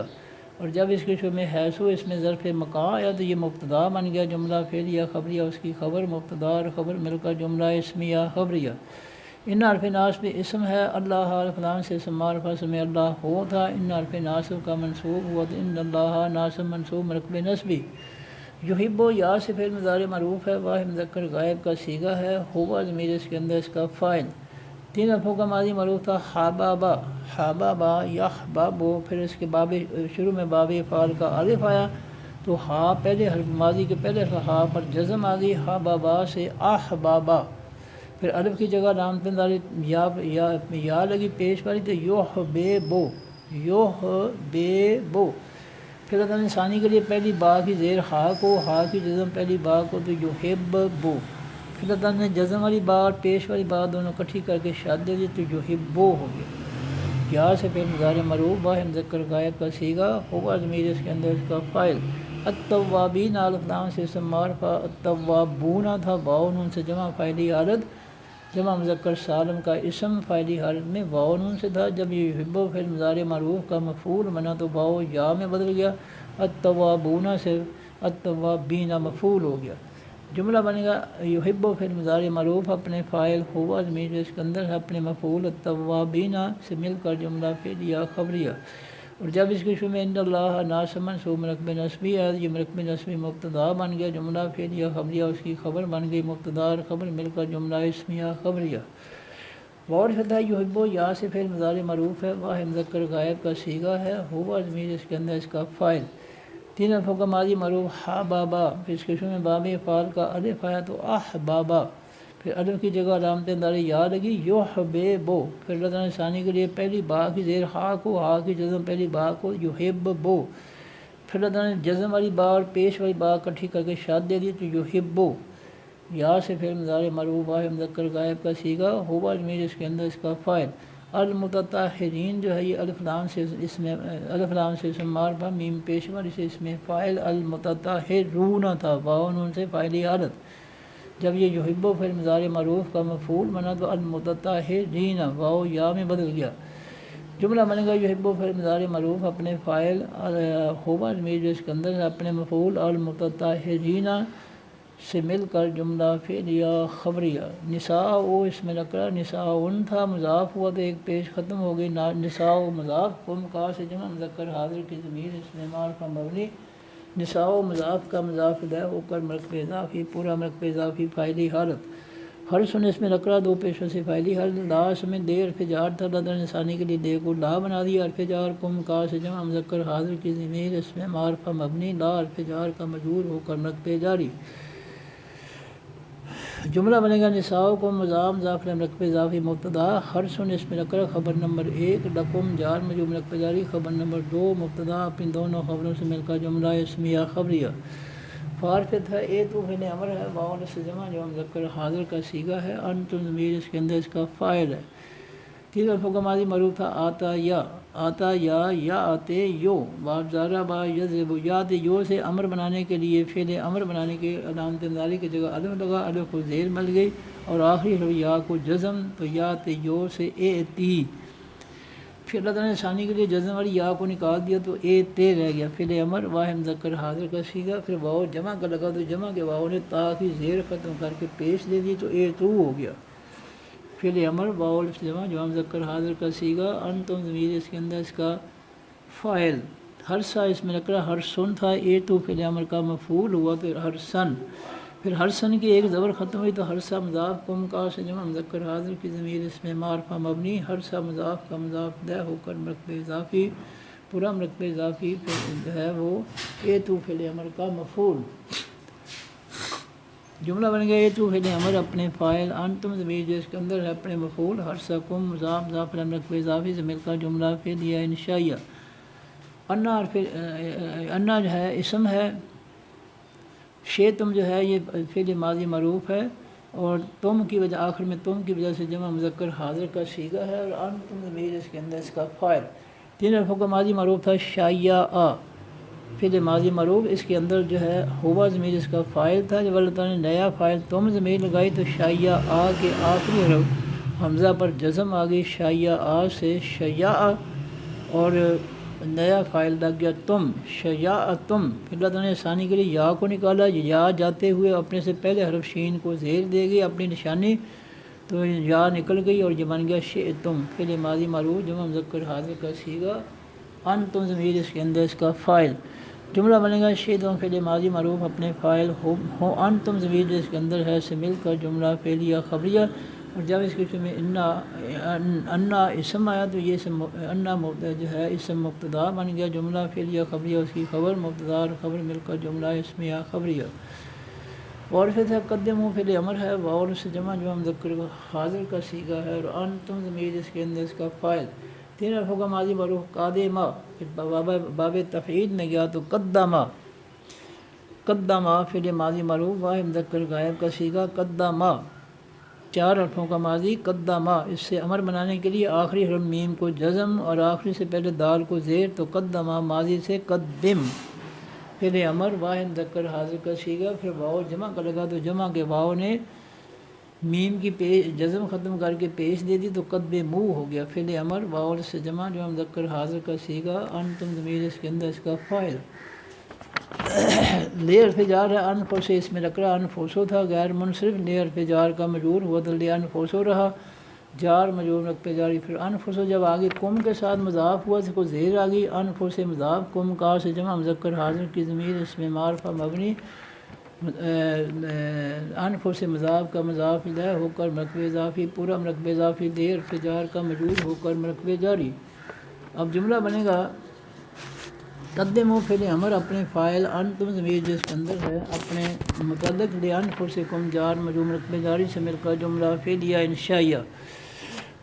اور جب اس کے شروع میں حیث اس میں ظرف مکان آیا تو یہ مبتدا بن گیا، جملہ فعلیہ خبریہ اس کی خبر، مبتدا اور خبر مل کر جملہ اسمیہ خبریہ، ان حرف ناصب اسم ہے، اللہ حرف لام سے اسم معرفہ اسم اللہ ہو تھا، ان حرف ناصب کا منصوب ہوا تو ان اللہ ناصب منصوب مرکب نصبی، یحب یا سے فعل مضارع معروف ہے، واحد مذکر غائب کا صیغہ ہے، ہوا ضمیر اس کے اندر اس کا فاعل، تین حرفوں کا ماضی معروف تھا، حبابا حبابا یحببو، پھر اس کے باب شروع میں باب فعل کا الف آیا تو ہا پہلے حرف ماضی کے پہلے ہا پر جزم آ گئی، حبابا سے احبابا، پھر الف کی جگہ لام تنظاری یا لگی پیش والی تو یحببو یحببو، پھر اللہ نے ثانی کے لیے پہلی با کی زیر ہا کو، ہا کی جزم پہلی با کو تو یحببو، پھر اللہ نے جزم والی با اور پیش والی با دونوں اکٹھی کر کے شاد دے دی تو یحبو ہو گیا، یا سے فعل مضارع معروف واحد مذکر غائب کا صیغہ، ہوا ضمیر اس کے اندر اس کا فاعل، التوابین الف لام سے اسم معرفہ، التوابون تھا، واو نون سے جمع فاعلی حالت، جمع مذکر سالم کا اسم فاعلی حالت میں واو نون سے تھا، جب یہ یحبو فعل مضارع معروف کا مفعول بنا تو واو یا میں بدل گیا، التوابون سے التوابین مفعول ہو گیا، جملہ بنے گا یحبو فعل مضارع معروف اپنے فاعل، ہوا ضمیر اس کے اندر ہے اپنے مفعول، التوابین سے مل کر جملہ فعلیہ خبریہ، اور جب اس کے شروع میں ان اللہ ناصب منصوب مرکب نصبی ہے، یہ مرکب نصبی مبتدا بن گیا، جملہ فعلیہ خبریہ اس کی خبر بن گئی، مبتدا اور خبر مل کر جملہ اسمیہ خبریہ، واو فتح یحبو یا سے فعل مضارع معروف ہے، واحد مذکر غائب کا صیغہ ہے، ہوا ضمیر اس کے اندر اس کا فاعل، تین حرفوں کا ماضی معروف حبابا، پھر اس کے شروع میں باب فعل کا الف آیا تو احبابا، پھر الف کی جگہ علامت داری یا لگی یحببو، پھر اللہ تعالیٰ نے ثانی کے لیے پہلی با کی زیر ہا کو، ہا کی جزم پہلی با کو یحببو، پھر اللہ تعالیٰ نے جزم والی با اور پیش والی با اکٹھی کر کے شاد دے دی تو یحبو، یا سے فعل مضارع معروف واحد مذکر غائب کا صیغہ، ہوا ضمیر اس کے اندر اس کا فاعل، المتطہرین جو ہے یہ الف لام سے اسم معرفہ، میم پیش والی سے اس میں فاعل، المتطہرون تھا، واو نون سے فاعلی حالت، جب یہ یحبو فعل مضارع معروف کا مفعول بنا تو المتطہرین واو یا میں بدل گیا، جملہ بنے گا یحبو فعل مضارع معروف اپنے فاعل، ہوا ضمیر جو اس کے اندر ہے اپنے مفعول، المتطہرین سے مل کر جملہ فعلیہ خبریہ، نساء اس میں نکرہ، نساء تھا مضاف ہوا تو ایک پیش ختم ہو گئی، نساء مضاف، قم کا سے جمع مذکر حاضر کی ضمیر اس میں معرفہ مبنی، نساء مضاف کا مضاف الیہ ہو کر مرکب اضافی، پورا مرکب اضافی فاعلی حالت، ہر سن اس میں نکرہ دو پیشوں سے فاعلی حالت، لا اس میں دے حرف جار تھا، اللہ تعالیٰ نے ثانی کے لیے دے کو لا بنا دیا، حرف جار، قم کا سے جمع مذکر حاضر کی ضمیر اس میں معرفہ مبنی، لا حرف جار کا مجرور ہو کر مرکب جاری، جملہ بنے گا نساء کو مضاف مضاف مرکب اضافی مبتدا، ہر سن اس میں نکرہ خبر نمبر ایک، لکم جار مجرور مرکب جاری خبر نمبر دو، مبتدا اپنی دونوں خبروں سے مل کر جملہ اسمیہ خبریہ، فارفت ہے، اے تو فعل امر ہے، واو سے جمع جو مذکر حاضر کا صیغہ ہے، انتم ضمیر اس کے اندر اس کا فاعل ہے، تین حرفوں کا ماضی معروف تھا، آتا یا آتے یو، باب زارہ با یضرب، یا تے یو سے امر بنانے کے لیے فعل امر بنانے کے علامت انذاری کی جگہ الف لگا، الف کو زیر مل گئی اور آخری حرف یا کو جزم، تو یا تے یو سے اے تی، پھر اللہ تعالیٰ نے ثانی کے لیے جزم والی یا کو نکال دیا تو اے تے رہ گیا، فعل امر واحد مذکر حاضر کا صیغہ، پھر واؤ جمع کا لگا تو جمع کے واؤ نے تا کی زیر ختم کر کے پیش دے دی تو اے تو ہو گیا، فعل امر واؤ جمع جمع مذکر حاضر کا صیغہ، انتم ضمیر اس کے اندر اس کا فاعل، ہر سا اس میں نکرہ ہر سن تھا، اے تو فعل امر کا مفعول ہوا تو ہر سن، پھر ہر سن کی ایک زبر ختم ہوئی تو ہر سا مضاف کم کا سے جمع مذکر حاضر کی ضمیر اس میں معرفہ مبنی، ہر سا مضاف کا مضاف دہ ہو کر مرکب اضافی، پورا مرکب اضافی جو ہے وہ اے تو فعل امر کا مفعول، جملہ بن گیا اے تو فعل امر اپنے فاعل، انتم ضمیر جو اس کے اندر ہے اپنے مفعول، ہر سا کم مضاف مضاف مرکب اضافی سے مل کر جملہ فعلیہ انشائیہ، انا جو ہے اسم ہے، شے تم جو ہے یہ فعل ماضی معروف ہے، اور تم کی وجہ آخر میں تم کی وجہ سے جمع مذکر حاضر کا صیغہ ہے، اور انتم ضمیر اس کے اندر اس کا فاعل، تین حرفوں کا ماضی معروف تھا شیعہ، فعل ماضی معروف اس کے اندر جو ہے ہوا ضمیر اس کا فاعل تھا، جب اللہ تعالیٰ نے نیا فاعل تم ضمیر لگائی تو شیعہ کے آخری حرف حمزہ پر جزم آ گئی، شیعہ سے شیعہ، اور نیا فاعل لگ گیا تم، شیعہ تم، پھر اللہ تعالیٰ نے ثانی کے لیے یا کو نکالا، یا جاتے ہوئے اپنے سے پہلے حرف شین کو زیر دے گئی اپنی نشانی تو یا نکل گئی اور یہ بن گیا شئتم، فعل ماضی معروف جمع مذکر حاضر کا صیغہ، انتم ضمیر اس کے اندر اس کا فاعل، جملہ بنے گا شئتم فعل ماضی معروف اپنے فاعل، ہو انتم ضمیر جو اس کے اندر ہے سے مل کر جملہ فعلیہ خبریہ، اور جب اس کے میں انا اسم آیا تو یہ اسم انا جو ہے اسم مبتدا بن گیا، جملہ فعلیہ خبریہ اس کی خبر، مبتدا اور خبر مل کر جملہ اسمیہ خبریہ، اور پھر قدم فعل امر ہے، واؤ سے جمع مذکر حاضر کا صیغہ ہے، اور انتم ضمیر اس کے اندر اس کا فاعل، تین حرفوں کا ماضی معروف قادما، پھر باب تفعیل میں گیا تو قدما، فعل ماضی معروف واحد مذکر غائب کا صیغہ قدما، چار حرفوں کا ماضی قدما، اس سے امر بنانے کے لیے آخری حرف میم کو جزم اور آخری سے پہلے دال کو زیر تو قدما، ماضی سے قدم، فعل امر واحد مذکر حاضر کا صیغہ، پھر واؤ جمع کا لگا تو جمع کے واؤ نے میم کی جزم ختم کر کے پیش دے دی تو قدمو ہو گیا، فعل امر واؤ سے جمع مذکر حاضر کا صیغہ، انتم ضمیر اس کے اندر اس کا فاعل، لے حرف جار ہے انفس اس میں نکرہ انفسو تھا غیر منصرف، لے حرف جار کا مجرور ہوا تو لے انفسو رہا، جار مجرور رکھتے جاری، پھر انفسو جب آگے کم کے ساتھ مضاف ہوا تو کو زیر آ گئی، انفس مضاف کم کا سے جمع مذکر حاضر کی ضمیر اس میں معرفہ مبنی، انفس مضاف کا مضاف الیہ ہو کر مرکب اضافی، پورا مرکب اضافی، لے حرف جار کا مجرور ہو کر مرکب جاری، اب جملہ بنے گا قدم و فعل امر اپنے فاعل، انتم ضمیر جس کے اندر ہے اپنے متعلق، لے انفسکم جار مجرور مرکب جاری سے مل کر جملہ فعلیہ انشائیہ،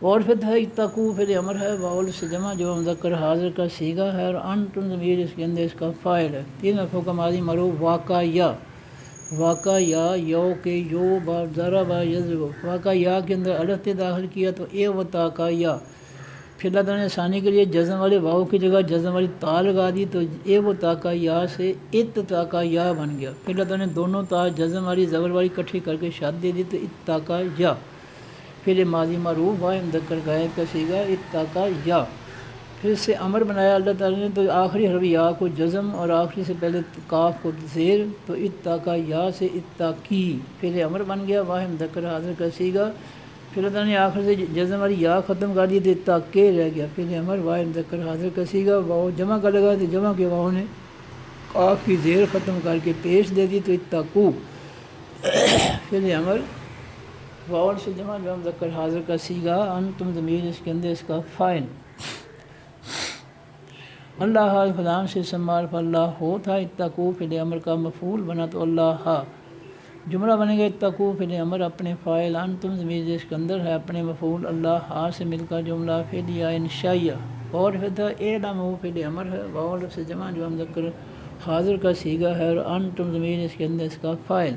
اور پھر ہے اتقوا فعل امر ہے، واؤ سے جمع جو مذکر حاضر کا صیغہ ہے، اور انتم ضمیر اس کے اندر اس کا فاعل ہے، تین حرفوں کا ماضی معروف واقع یا یو کے یو با ضرب یضرب، واقع یا کے اندر الف داخل کیا تو اے و تا کا یا، پھر اللہ تعالیٰ نے ثانی کے لیے جزم والے واؤ کی جگہ جزم والی تا لگا دی تو اے و تا کا یا سے ات تا کا یا بن گیا، پھر اللہ تعالیٰ نے دونوں تا جزم والی زبر والی کٹھی کر کے شاد دے دی تو اتا کا یا، پھر ماضی معروف واحد مذکر غائب کا صیغہ اتا کا یا، پھر اس سے امر بنایا اللہ تعالیٰ نے تو آخری حرف یا کو جزم اور آخری سے پہلے کاف کو زیر تو اتا کا یا سے اتا کی، پھر امر بن گیا واحد مذکر حاضر کا صیغہ، پھر اللہ تعالیٰ نے آخر سے جزم والی یا ختم کر دی تو اتا کے رہ گیا، پھر امر واحد مذکر حاضر کا صیغہ، واؤ جمع کا لگا تو جمع کے واؤ نے کاف کی زیر ختم کر کے پیش دے دی تو اتا کو، پھر امر واؤ سے جمع مذکر حاضر کا صیغہ، انتم ضمیر اس کے اندر اس کا فاعل، اللہ فلان سے سمار اللہ ہو تھا، اتقوا فعل امر کا مفعول بنا تو اللہ، جملہ بنے گا اتقوا فعل امر اپنے فاعل، انتم ضمیر جس کے اندر ہے اپنے مفعول، اللہ سے مل کر جملہ فعلیہ انشائیہ، اور پھر تھا اعلموا فعل امر ہے، واؤ سے جمع جو مذکر حاضر کا صیغہ ہے، اور انتم ضمیر اس کے اندر اس کا فاعل،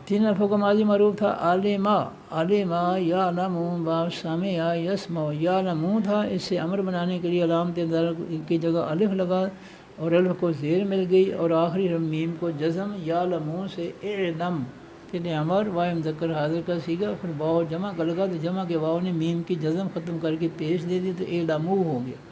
تین حرفوں کا ماضی معروف تھا علما یعلم باب سمع یسمع، یعلم تھا، اس سے امر بنانے کے لیے علامت کی جگہ الف لگا اور الف کو زیر مل گئی اور آخری حرف میم کو جزم، یعلم سے اعلم، فعل امر واو مذکر حاضر کا سیگا، پھر واو جمع کا لگا تو جمع کے واو نے میم کی جزم ختم کر کے پیش دے دی تو اعلموا ہو گیا۔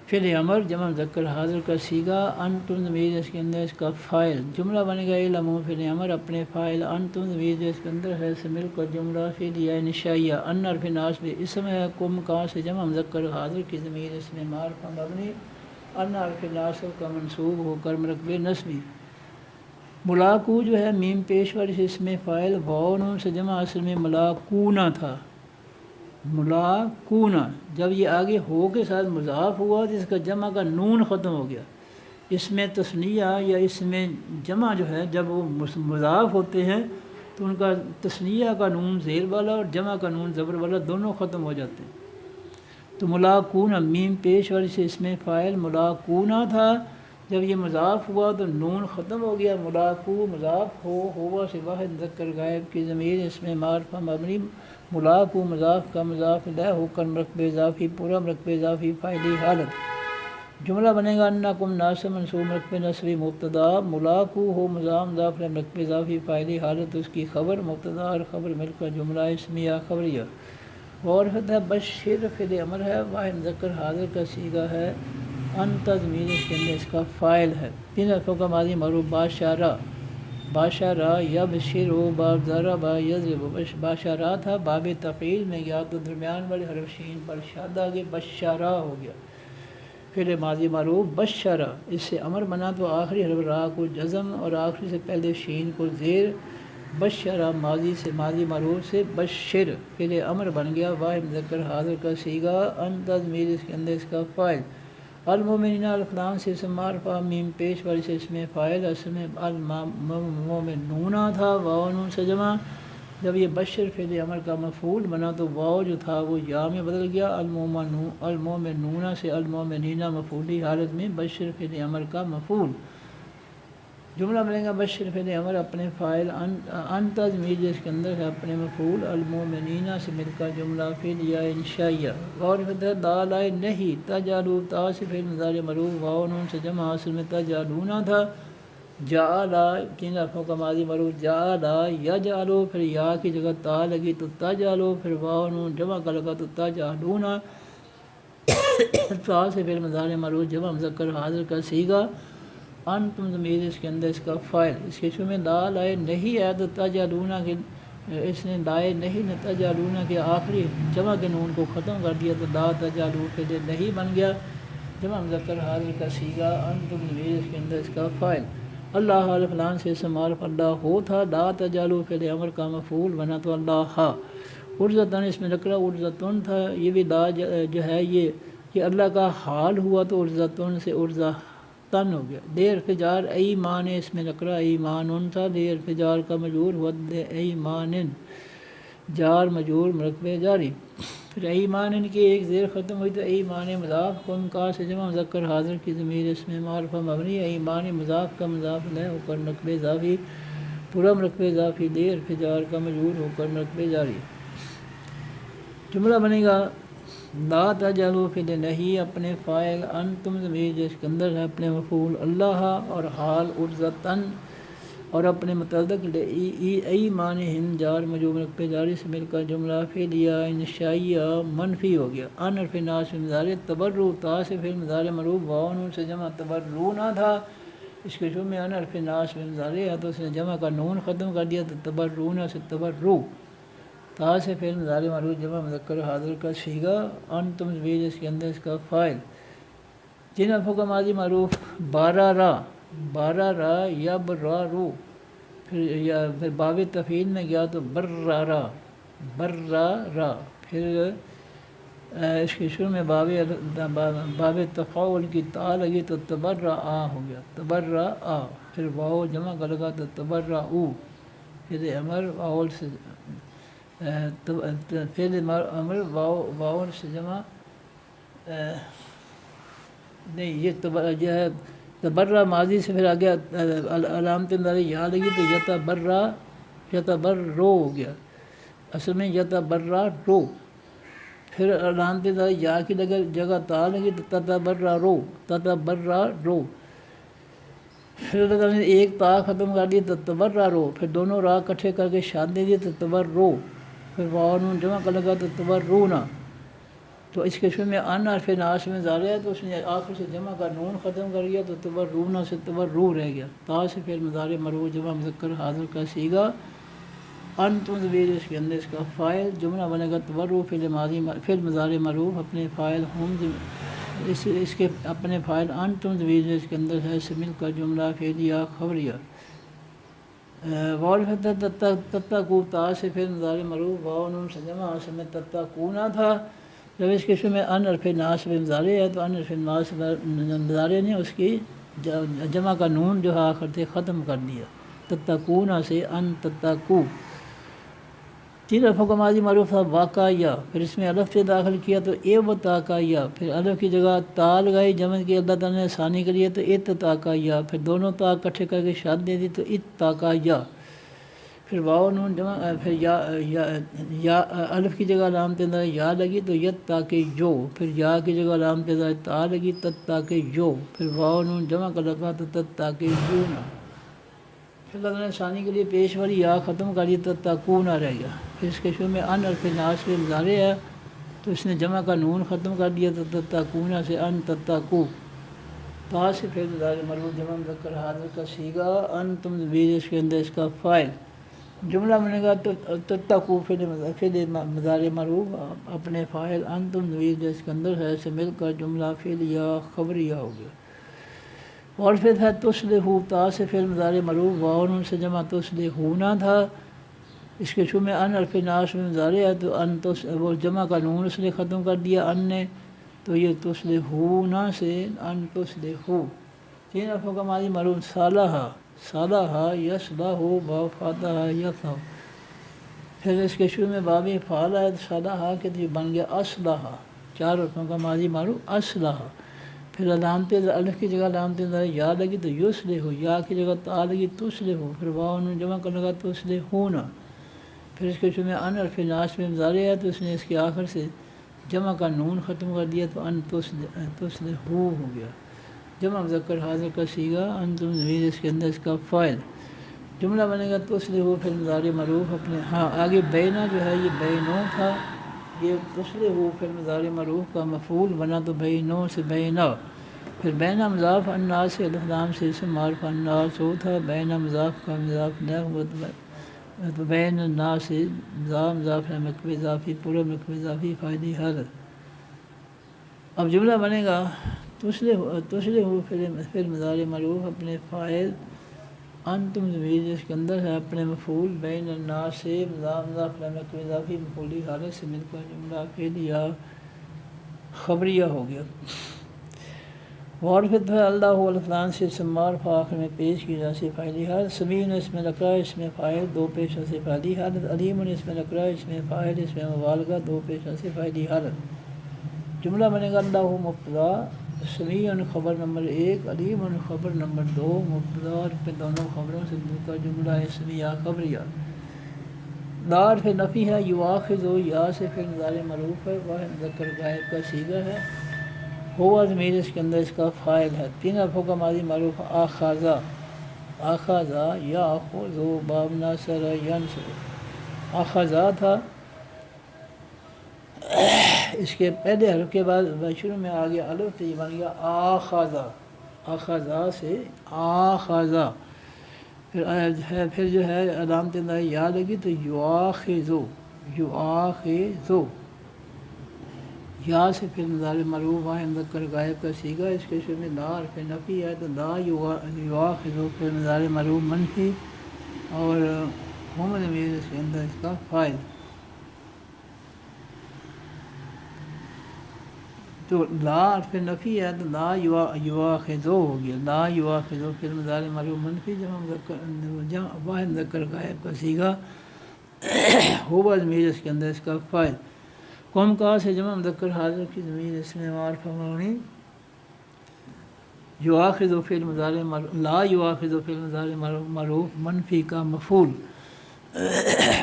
فعل امر جمع مذکر حاضر کا سیگا، انتم ضمیر اس کے اندر اس کا فاعل، جملہ بنے گا اعلموا فعل امر اپنے فاعل، انتم ضمیر جو اس کے اندر ہے سے مل کر جملہ فعلیہ انشائیہ، ان حرف ناصب اسم ہے، کم کا سے جمع مذکر حاضر کی ضمیر اس میں معرفہ مبنی، ان حرف ناصب کا منصوب ہو کر مرکب نصبی، ملاقو جو ہے میم پیش والی سے اس میں فاعل، واو نون سے جمع اصل میں ملاقونا تھا، ملاقونا، جب یہ آگے ہو کے ساتھ مضاف ہوا تو اس کا جمع کا نون ختم ہو گیا۔ اس میں تثنیہ یا اس میں جمع جو ہے جب وہ مضاف ہوتے ہیں تو ان کا تثنیہ کا نون زیر والا اور جمع کا نون زبر والا دونوں ختم ہو جاتے ہیں۔ تو ملاقونا میم پیش والی سے اس میں فاعل ملاقونا تھا، جب یہ مضاف ہوا تو نون ختم ہو گیا، ملاقو مضاف ہوا سے واحد مذکر غائب کی ضمیر اس میں معرفہ مبنی، ملاقو مضاف کا مضاف الیہ ہو کر مرکب اضافی پورا مرکب اضافی فاعلی حالت، جملہ بنے گا انکم ناصب منصوب مرکب نصبی مبتدا، ملاقو ہو مضاف مضاف الیہ مرکب اضافی فاعلی حالت اس کی خبر، مبتدا اور خبر مل کر جملہ اسمیہ خبریہ، اور ہے بشر فعل امر ہے، واحد مذکر حاضر کا صیغہ ہے، انت ضمیر اس کے اندر اس کا فاعل ہے، تین حرفوں کا ماضی معروف باشارہ، باشارہ یبشر و باب ضرب یضرب، باشارہ تھا باب تفعیل میں گیا تو درمیان والے حرف شین پر شاد آگے بشارہ ہو گیا، پھر ماضی معروف بشارہ، اس سے امر بنا تو آخری حرف را کو جزم اور آخری سے پہلے شین کو زیر، بشرہ ماضی سے ماضی معروف سے بشر پھر امر بن گیا، واحد مذکر حاضر کا صیغہ، انت ضمیر اس کے اندر اس کا فاعل، المومنین الفلان سے اسم معرفہ میم پیش والی سے اس میں فاعل، اصل میں المومنون تھا، واو نون سے جمع، جب یہ بشر فعل امر کا مفعول بنا تو واو جو تھا وہ یا میں بدل گیا، المومنون سے المومنین مفعولی حالت میں بشر فعل امر کا مفعول، جملہ ملے گا بشر فعل امر اپنے فاعل، انت ضمیر جس کے اندر ہے اپنے مفعول، المومنین سے مل کر جملہ فعلیہ انشائیہ، اور لا لائے نہیں، تجعلوا تا سے فعل مضارع مرفوع واو نون سے جمع اصل میں تجعلون تھا، جعلا تین حرفوں کا ماضی مرفوع جعلا یجعلوا پھر یا کی جگہ تا لگی تو تجعلوا پھر واو نون جمع کا لگا تو تجعلون، تا سے فعل مضارع مرفوع جمع مذکر حاضر کا صیغہ، انتم ضمیر اس کے اندر اس کا فاعل، اس کے شروع میں لا لائے نہیں ہے تو تجعلون کے اس نے لائے نہیں تجعلون کے آخری جمع کے نون کو ختم کر دیا تو لا تجعلوا فعل نہیں بن گیا، جمع مذکر حاضر کا صیغہ، انتم ضمیر اس کے اندر اس کا فاعل، اللہ فلان سے اسم معرف اللہ ہو تھا، لا تجعلوا فعل امر کا مفعول بنا تو اللہ، عرضتاً اس میں نکرہ عرضتن تھا، یہ بھی لا جو ہے یہ کہ اللہ کا حال ہوا تو عرضتن سے عرضہ تن ہو گیا، دیر فجار ایمان اس میں نکرہ ایمان تھا، دیر فجار کا مجرور ہوا ایمان، جار مجرور مرکب جاری، پھر ایمان کی ایک زیر ختم ہوئی تو ایمان مضاف قم کا سے جمع مذکر حاضر کی ضمیر اس میں معرفہ مبنی، ایمان مضاف کا مضاف الیہ ہو کر مرکب اضافی پورا مرکب اضافی، دیر فجار کا مجرور ہو کر مرکب جاری، جملہ بنے گا لا تجعلوا فعل نہیں اپنے فاعل، انتم ضمیر جس کے اندر ہے اپنے مفعول اللہ اور حال عرضتاً اور اپنے متعلق ایمانہم جار مجرور مرکب جاری سے مل کر جملہ فعلیہ انشائیہ منفی ہو گیا، ان حرف ناصب مضارع تبرع تا سے فعل مضارع مرفوع واو نون سے جمع تبرعون تھا، اس کے شروع میں ان حرف ناصب مضارع ہے تو اس نے جمع کا نون ختم کر دیا تو تبرعون سے تبرع، تا سے فعل مضارع مرفوع جمع مذکر حاضر کا صیغہ، انتم ضمیر اس کے اندر اس کا فاعل، جن حرفوں کا ماضی معروف بارارا، بارارا یبرارو، پھر باب تفعیل میں گیا تو برارا، برارا، پھر اس کے شروع میں باب تفاعل کی تا لگی تو تبرعا ہو گیا، تبرعا، پھر واو جمع کا لگا تو تبرعو، پھر امر واول سے پھر امر واو سے جمع نہیں، یہ جو ہے تبرع ماضی سے پھر آگیا علامت مضارع یا لگی تو یتبرع یتبرو ہو گیا، اصل میں یتبررو، پھر علامت مضارع یا کی جگہ تا لگی تو تتبررو، تتبررو، پھر اللہ تعالیٰ نے ایک تا ختم کر دی تو تبرہ رو، پھر دونوں راہ کٹھے کر کے شاد دے دیے تو تبر رو، پھر واو نون جمع کر لگا تو تبر رونا. تو اس کے شروع میں ان حرف ناس میں ظاہر ہے تو اس نے آخر سے جمع کا نون ختم کر دیا تو تبر رونا سے تبر رو رہ گیا. تا سے پھر مضارع مرفوع جمع مذکر حاضر کا صیغہ، انتم ضمیر اس کے اندر اس کا فاعل، جملہ بنے گا تبرو فعل ماضی فعل مضارع مرفوع اپنے فاعل ہم اس کے اپنے فاعل انتم ضمیر اس کے اندر ہے سے مل کر جملہ فعلیہ خبریہ. واو تتقوا تا سے پھر مضارع مرفوع واو نون سے جمع اصل میں تتقونا تھا. جب اس کے شروع میں ان حرف ناصب مضارع ہے تو ان حرف ناصب مضارع نے اس کی جمع کا نون جو ہے آخر سے ختم کر دیا، تتقونا سے ان تتقو. تین الفوں کا ماضی معروف تھا واقعیہ، پھر اس میں الف سے داخل کیا تو اے و تاقیہ، پھر الف کی جگہ تا لگائی جمع کی اللہ تعالیٰ نے ثانی کے لیے تو ات تاقیہ، پھر دونوں تا اکٹھے کر کے شاد دے دی تو ات تاقیہ. پھر واو نون جمع پھر یا الف کی جگہ علامت نظر یا لگی تو یت تاکہ جو، پھر یا کی جگہ علامت نظر تا لگی تت تاکہ جو، پھر واو نون جمع کر لگا تو تت تاکہ جو نا. پھر اللہ تعالیٰ نے ثانی کے لیے پیش والی یا ختم کر دی تو تاکونا رہ گیا. پھر اس کے شروع میں ان حرف ناصب مضارع ہے تو اس نے جمع کا نون ختم کر دیا تو تتقونا سے ان تتقو. تا سے پھر مضارع مرفوع جمع مذکر حاضر کا صیغہ، انتم ضمیر اس کے اندر اس کا فاعل، جملہ بنے گا تتقو فعل مضارع مرفوع اپنے فاعل انتم ضمیر جو اس کے اندر ہے سے مل کر جملہ فعلیہ خبریہ ہو گیا. اور پھر ہے تصلحوا تا سے پھر مضارع مرفوع واو نون سے جمع تصلحونا تھا. اس کے شروع میں ان حرف ناصب مضارع ہے تو ان وہ جمع کا نون اس نے ختم کر دیا ان نے، تو یہ تصلحونا سے ان تصلحو. تین حرفوں کا ماضی معروف صالحہ، صالحہ یصلح با فاتحہ یفہ. پھر اس کے شروع میں باب فعال ہے تو صالحہ کے تو بن گیا اصلحہ. چار حرفوں کا ماضی معروف اصلحہ. پھر علامت الف کی جگہ علامت یا لگی تو یصلح، یا کی جگہ تا لگی تصلح، پھر واو نون جمع کرنے لگا تصلحون. پھر اس کے شروع میں ان حرف ناصب مضارع ہے تو اس نے اس کے آخر سے جمع کا نون ختم کر دیا تو ان تصلحو ہو گیا. جمع مذکر حاضر کا صیغہ، انتم ضمیر اس کے اندر اس کا فاعل، جملہ بنے گا تصلحو پھر مضارع معروف اپنے آگے بینا جو ہے یہ بینو تھا، یہ تصلحو پھر مضارع معروف کا مفعول بنا تو بینو سے بینا. پھر بینا مضاف الناس سے الف لام سے اسم معروف الناس ہو تھا، بینا مضاف کا مضاف نہ ہوا تو بین الناس سے مضاف ہے مکو اضافی پورا مکو اضافی فائدی حالت. اب جملہ بنے گا تصلحو پھر مضارع معروف اپنے فاعل انتم ضمیر اس کے اندر ہے اپنے مفعول بین الناس سے مضاف ہے مکو اضافی مفعولی حالت سے مل کر جملہ فعلیہ خبریہ ہو گیا. وارفت ہے اللہ الفلان سے سمار آخر میں پیش کی جا سے فاعلی حالت. سمین اس میں لکرا اس میں فاعل دو پیش سے فاعلی حالت. علیم اس میں لکرا اس میں فاعل اس میں مبالغہ دو پیش سے فاعلی حالت. جملہ بنے گا اللہ مبتدا، سمیع خبر نمبر 1، علیم خبر نمبر 2، مبتدا اور پھر دونوں خبروں سے مل کر جملہ اسمیہ خبریہ. دار پھر نفی ہے، یواخذ یا سے پھر مضارع معروف ہے، واحد مذکر غائب کا صیغہ ہے، ہوا ضمیر اس کے اندر اس کا فاعل ہے. تین حرفوں کا ماضی معروف آخذ، آخذ یاخذ باب ناصر ینصر. آخذ تھا، اس کے پہلے حرف کے بعد شروع میں آ گیا الف تو یہ بن گیا آخذ، آخذ سے آخذ. پھر جو ہے علامت یا لگی تو یواخذ، یواخذ یا سے پھر مضارع مرفوع واحد مذکر غائب کا صیغہ. اس کے شروع میں لا حرف نفی ہے تو لا یواخذ پھر مضارع مرفوع منفی اور ہم ضمیر اس کے اندر اس کا فاعل. تو لا حرف نفی ہے تو لا یواخذ ہو گیا، لا یواخذ پھر مضارع مرفوع منفی جمع واحد مذکر غائب کا صیغہ، ہوا ضمیر اس کے اندر اس کا فاعل. قوم کا سے جمع مذکر حاضر کی ضمیر اس میں معرفہ مبنی، یواخذ فعل مضارع لا یواخذ فعل مضارع معروف منفی کا مفعول،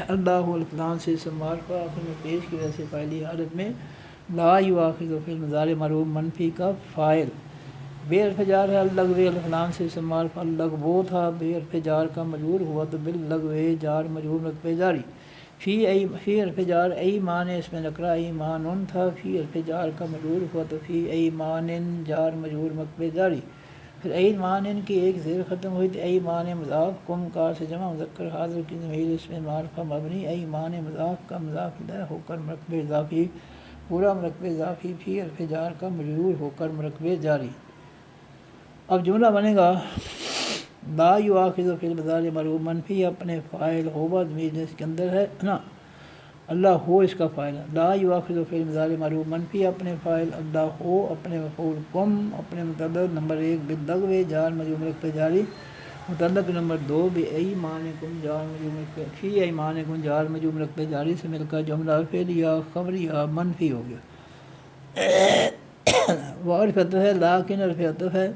اللہ الفلان سے اسم معرفہ آخر میں پیش کی ویسے فاعلی حالت میں لا یواخذ فعل مضارع معروف منفی کا فاعل. بے حرف جار ہے اللغو الفلام سے استعمال اللغو وہ تھا، بے حرف جار کا مجرور ہوا تو باللغو جار مجرور رقبے جاری. فی حرف جار ایمان اس میں نکرا ایمان تھا، فی حرف جار کا مجرور ہوا تو فی ایمان جار مجرور رقبے جاری. پھر ایمان کی ایک زیر ختم ہوئی تو ایمان مضاف کم کار سے جمع مذکر حاضر کی ضمیر اس میں معرفہ مبنی ایمان مضاف کا مضاف الیہ ہو کر مرکب اضافی پورا مرکب اضافی فی حرف جار کا مجرور ہو کر مرکب جاری. اب جملہ بنے گا لا یؤاخذ فی المضارع مرفوع منفی اپنے فاعل ہوگا ضمیر اس کے اندر ہے نا، اللہ ہو اس کا فاعل ہے. لا یؤاخذ فی المضارع مرفوع منفی اپنے فاعل اللہ ہو اپنے مفعول کم اپنے متعلق نمبر 1 باللغو جار مجرور مرکب جاری، متعلق نمبر 2 بایمانکم جار مجرور مرکب فی ایمانکم جار مجرور مرکب جاری سے مل کر جملہ فعل یا خبر یا منفی ہو گیا. وہ عرف عطف ہے لیکن عرف عطف ہے.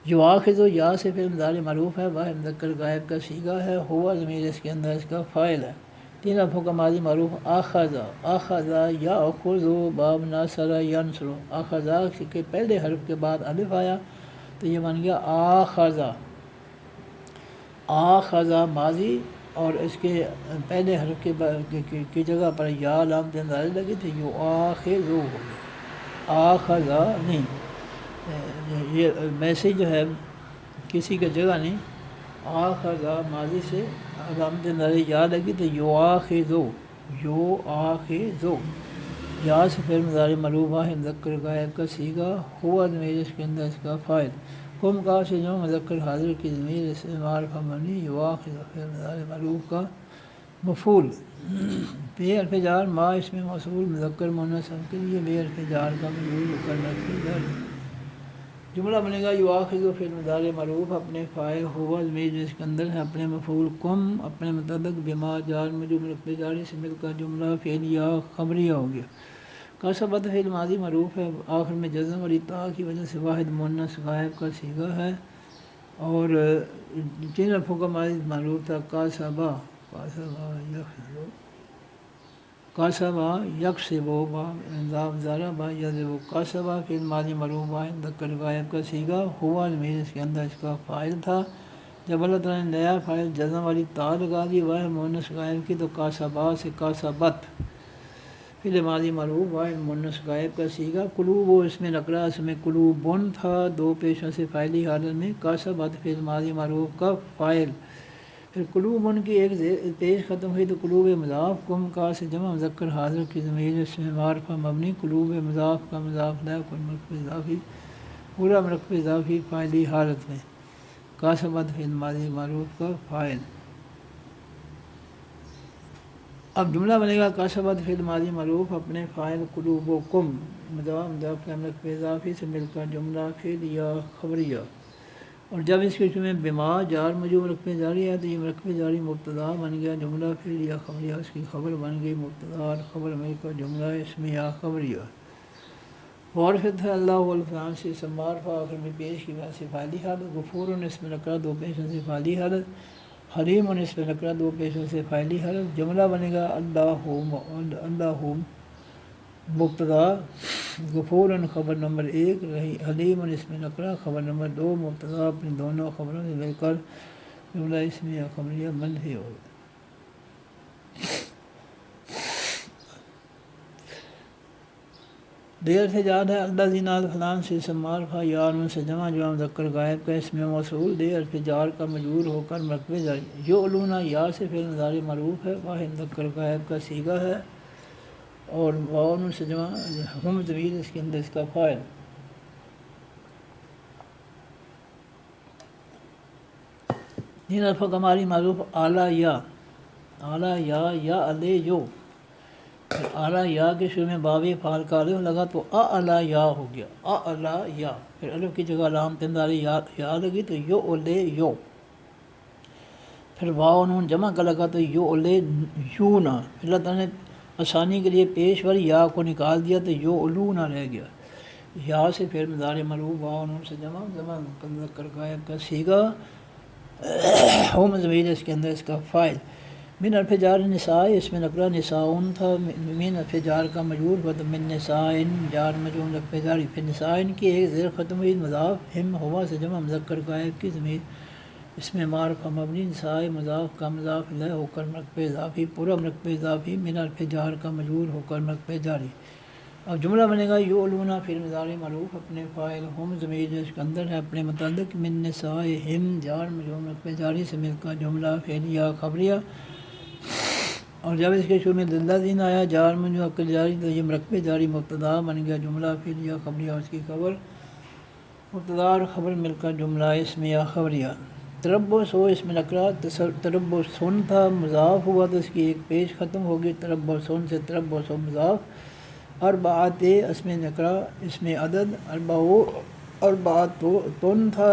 یؤاخذ یا سے فعل مضارع معروف ہے، واحد مذکر غائب کا صیغہ ہے، ہوا ضمیر اس کے اندر اس کا فاعل ہے. 3 حرفوں کا ماضی معروف اخذ اخذ یاخذ باب ناصر ینصر. اخذ کے پہلے حرف کے بعد الف آیا تو یہ بن گیا آخذ. آخذ ماضی اور اس کے پہلے حرف کی جگہ پر یا علامت اندازی لگی تو یؤاخذ ہو گیا. آخذ نہیں، یہ میسج جو ہے کسی کا جگہ نہیں، آخذ ماضی سے علامت اندازی یا لگی تو یؤاخذ یؤاخذ. یا سے فعل مضارع مرفوع واحد مذکر غائب کا صیغہ، ہوا ضمیر اس کے اندر اس کا فاعل، قم کاف سے جمع مذکر حاضر کی ضمیر اس میں معرفہ مبنی یؤاخذ فعل مضارع مرفوع کا مفعول. بے حرف جار ما اس میں موصول مذکر مؤنث کے لیے بے حرف جار کا مجرور ہو کر مرفوع جاری. جملہ بنے گا یؤاخذ فعل مضارع معروف اپنے فاعل ہوا ضمیر اس کے اندر ہے اپنے مفعول کم اپنے متعلق بما جار مجرور مرکب جاری سے مل کر جملہ فعلیہ خبریہ ہو گیا. کسبت فعل ماضی معروف ہے، آخر میں جزم اور اطاع کی وجہ سے واحد مؤنث غائب کا صیغہ ہے اور 3 حرفوں کا ماضی معروف تھا کاسبا کاسبا یکسبو باب ضربا یضرب. کاسبا فعل ماضی معروف واحد مذکر غائب کا صیغہ، ہوا ضمیر اس کے اندر اس کا فاعل تھا. جب اللہ تعالیٰ نے نیا فاعل جزم والی تا لگا دی واحد مؤنث غائب کی تو کاسبا سے کاسبت فعل ماضی معروف واحد مؤنث غائب کا صیغہ. قلوب و اس میں نکرا اس میں قلوبن تھا، 2 پیشوں سے فاعلی حالت میں، کاسبت فعل ماضی معروف کا فاعل. پھر قلوبن کی ایک پیش ختم ہوئی تو قلوب مضاف کم کا سے جمع مذکر حاضر کی ضمیر اس میں معرفہ مبنی قلوب مضاف کا مضاف لا کل مرکب اضافی پورا مرکب اضافی فاعلی حالت میں، کاسبت فعل ماضی معروف کا فاعل. اب جملہ بنے گا کاسبت فعل ماضی معروف اپنے فاعل قلوبکم مضاف کا مرکب اضافی سے مل کر جملہ فعلیہ خبریہ. اور جب اس کے میں بما جار مجرور مرکب جاری ہے تو یہ مرکب جاری مبتدا بن گیا، جملہ فعلیہ خبریہ اس کی خبر بن گئی، مبتدا اور خبر مل کر جملہ اسمیہ خبریہ. معرفت ہے اللہ الفلام سے معرفہ آخر میں پیش کی وجہ سے فاعلی حالت، غفور اس میں نکرا 2 پیشوں سے فاعلی حالت، حلیم اس میں نکرا 2 پیشوں سے فاعلی حالت. جملہ بنے گا اللہ مبتدا، غفور خبر نمبر 1، حلیم اس میں نکرا خبر نمبر 2، مبتدا اپنی دونوں خبروں سے مل کر جملہ اسمیہ خبریہ منفی ہو گیا. دیر سے یاد ہے اللہ زینال فلان سے معرفہ یا ان سے جمع جو مذکر غائب کا اس میں موصول دیر سے جار کا مجرور ہو کر مرکب جاری. یعلون یا سے فعل مضارع معروف ہے، واحد مذکر غائب کا صیغہ ہے اور واؤن سے جمع ہم ضمیر اس کے اندر اس کا فاعل. تین حرفوں کا ماضی معروف اعلیٰ یا علی یو. اعلیٰ یا کے شروع میں باب فعل کا الف لگا تو اعلیٰ یا ہو گیا، اعلیٰ یا. پھر الف کی جگہ علامت اندازی یا لگی تو یو اولے یو. پھر واؤ نون جمع کا لگا تو یو اولے یو نہ. پھر اللہ تعالیٰ نے آسانی کے لیے پیشور یا کو نکال دیا تو یو علو نہ رہ گیا. یا سے پھر مضارع مرفوع واؤ نون سے جمع مذکر غائب کا صیغہ، ہم ضمیر اس کے اندر اس کا فاعل. من حرف جار نساء، اس میں نقرہ نساؤن تھا، من حرف جار کا مجرور ہوا تو من نسائن جار مجرور نقب جاری، پھر نسائن کی ایک زیر ختم ہوئی مضاف، ہم ہوا سے جمع مذکر غائب کی ضمیر، اس میں معرفہ مبنی، نساء مضاف کا مضاف الیہ ہو کر مرکب اضافی، پورا مرکب اضافی من حرف جار کا مجرور ہو کر مرکب جاری۔ اب جملہ بنے گا یعلونا فعل مضارع معروف، اپنے فاعل ہم ضمیر جو اس کے اندر ہے اپنے متعلق، من نسائہم جار مجرور مرکب جاری سے مل کر جملہ فعلیہ خبریہ، اور جب اس کے شروع میں الذین آیا جار مجرور مرکب جاری تو یہ مرکب جاری مبتدا بن گیا، جملہ فعلیہ خبریہ اس کی خبر، مبتدا اور خبر مل کر جملہ اسمیہ خبریہ۔ تربص ہو اس میں نکرہ، تربصن تھا مضاف ہوا تو اس کی ایک پیش ختم ہوگی، تربصن سے تربص و مضاف، اربعۃ اس میں نکرہ، اس میں عدد، اربعۃن تھا،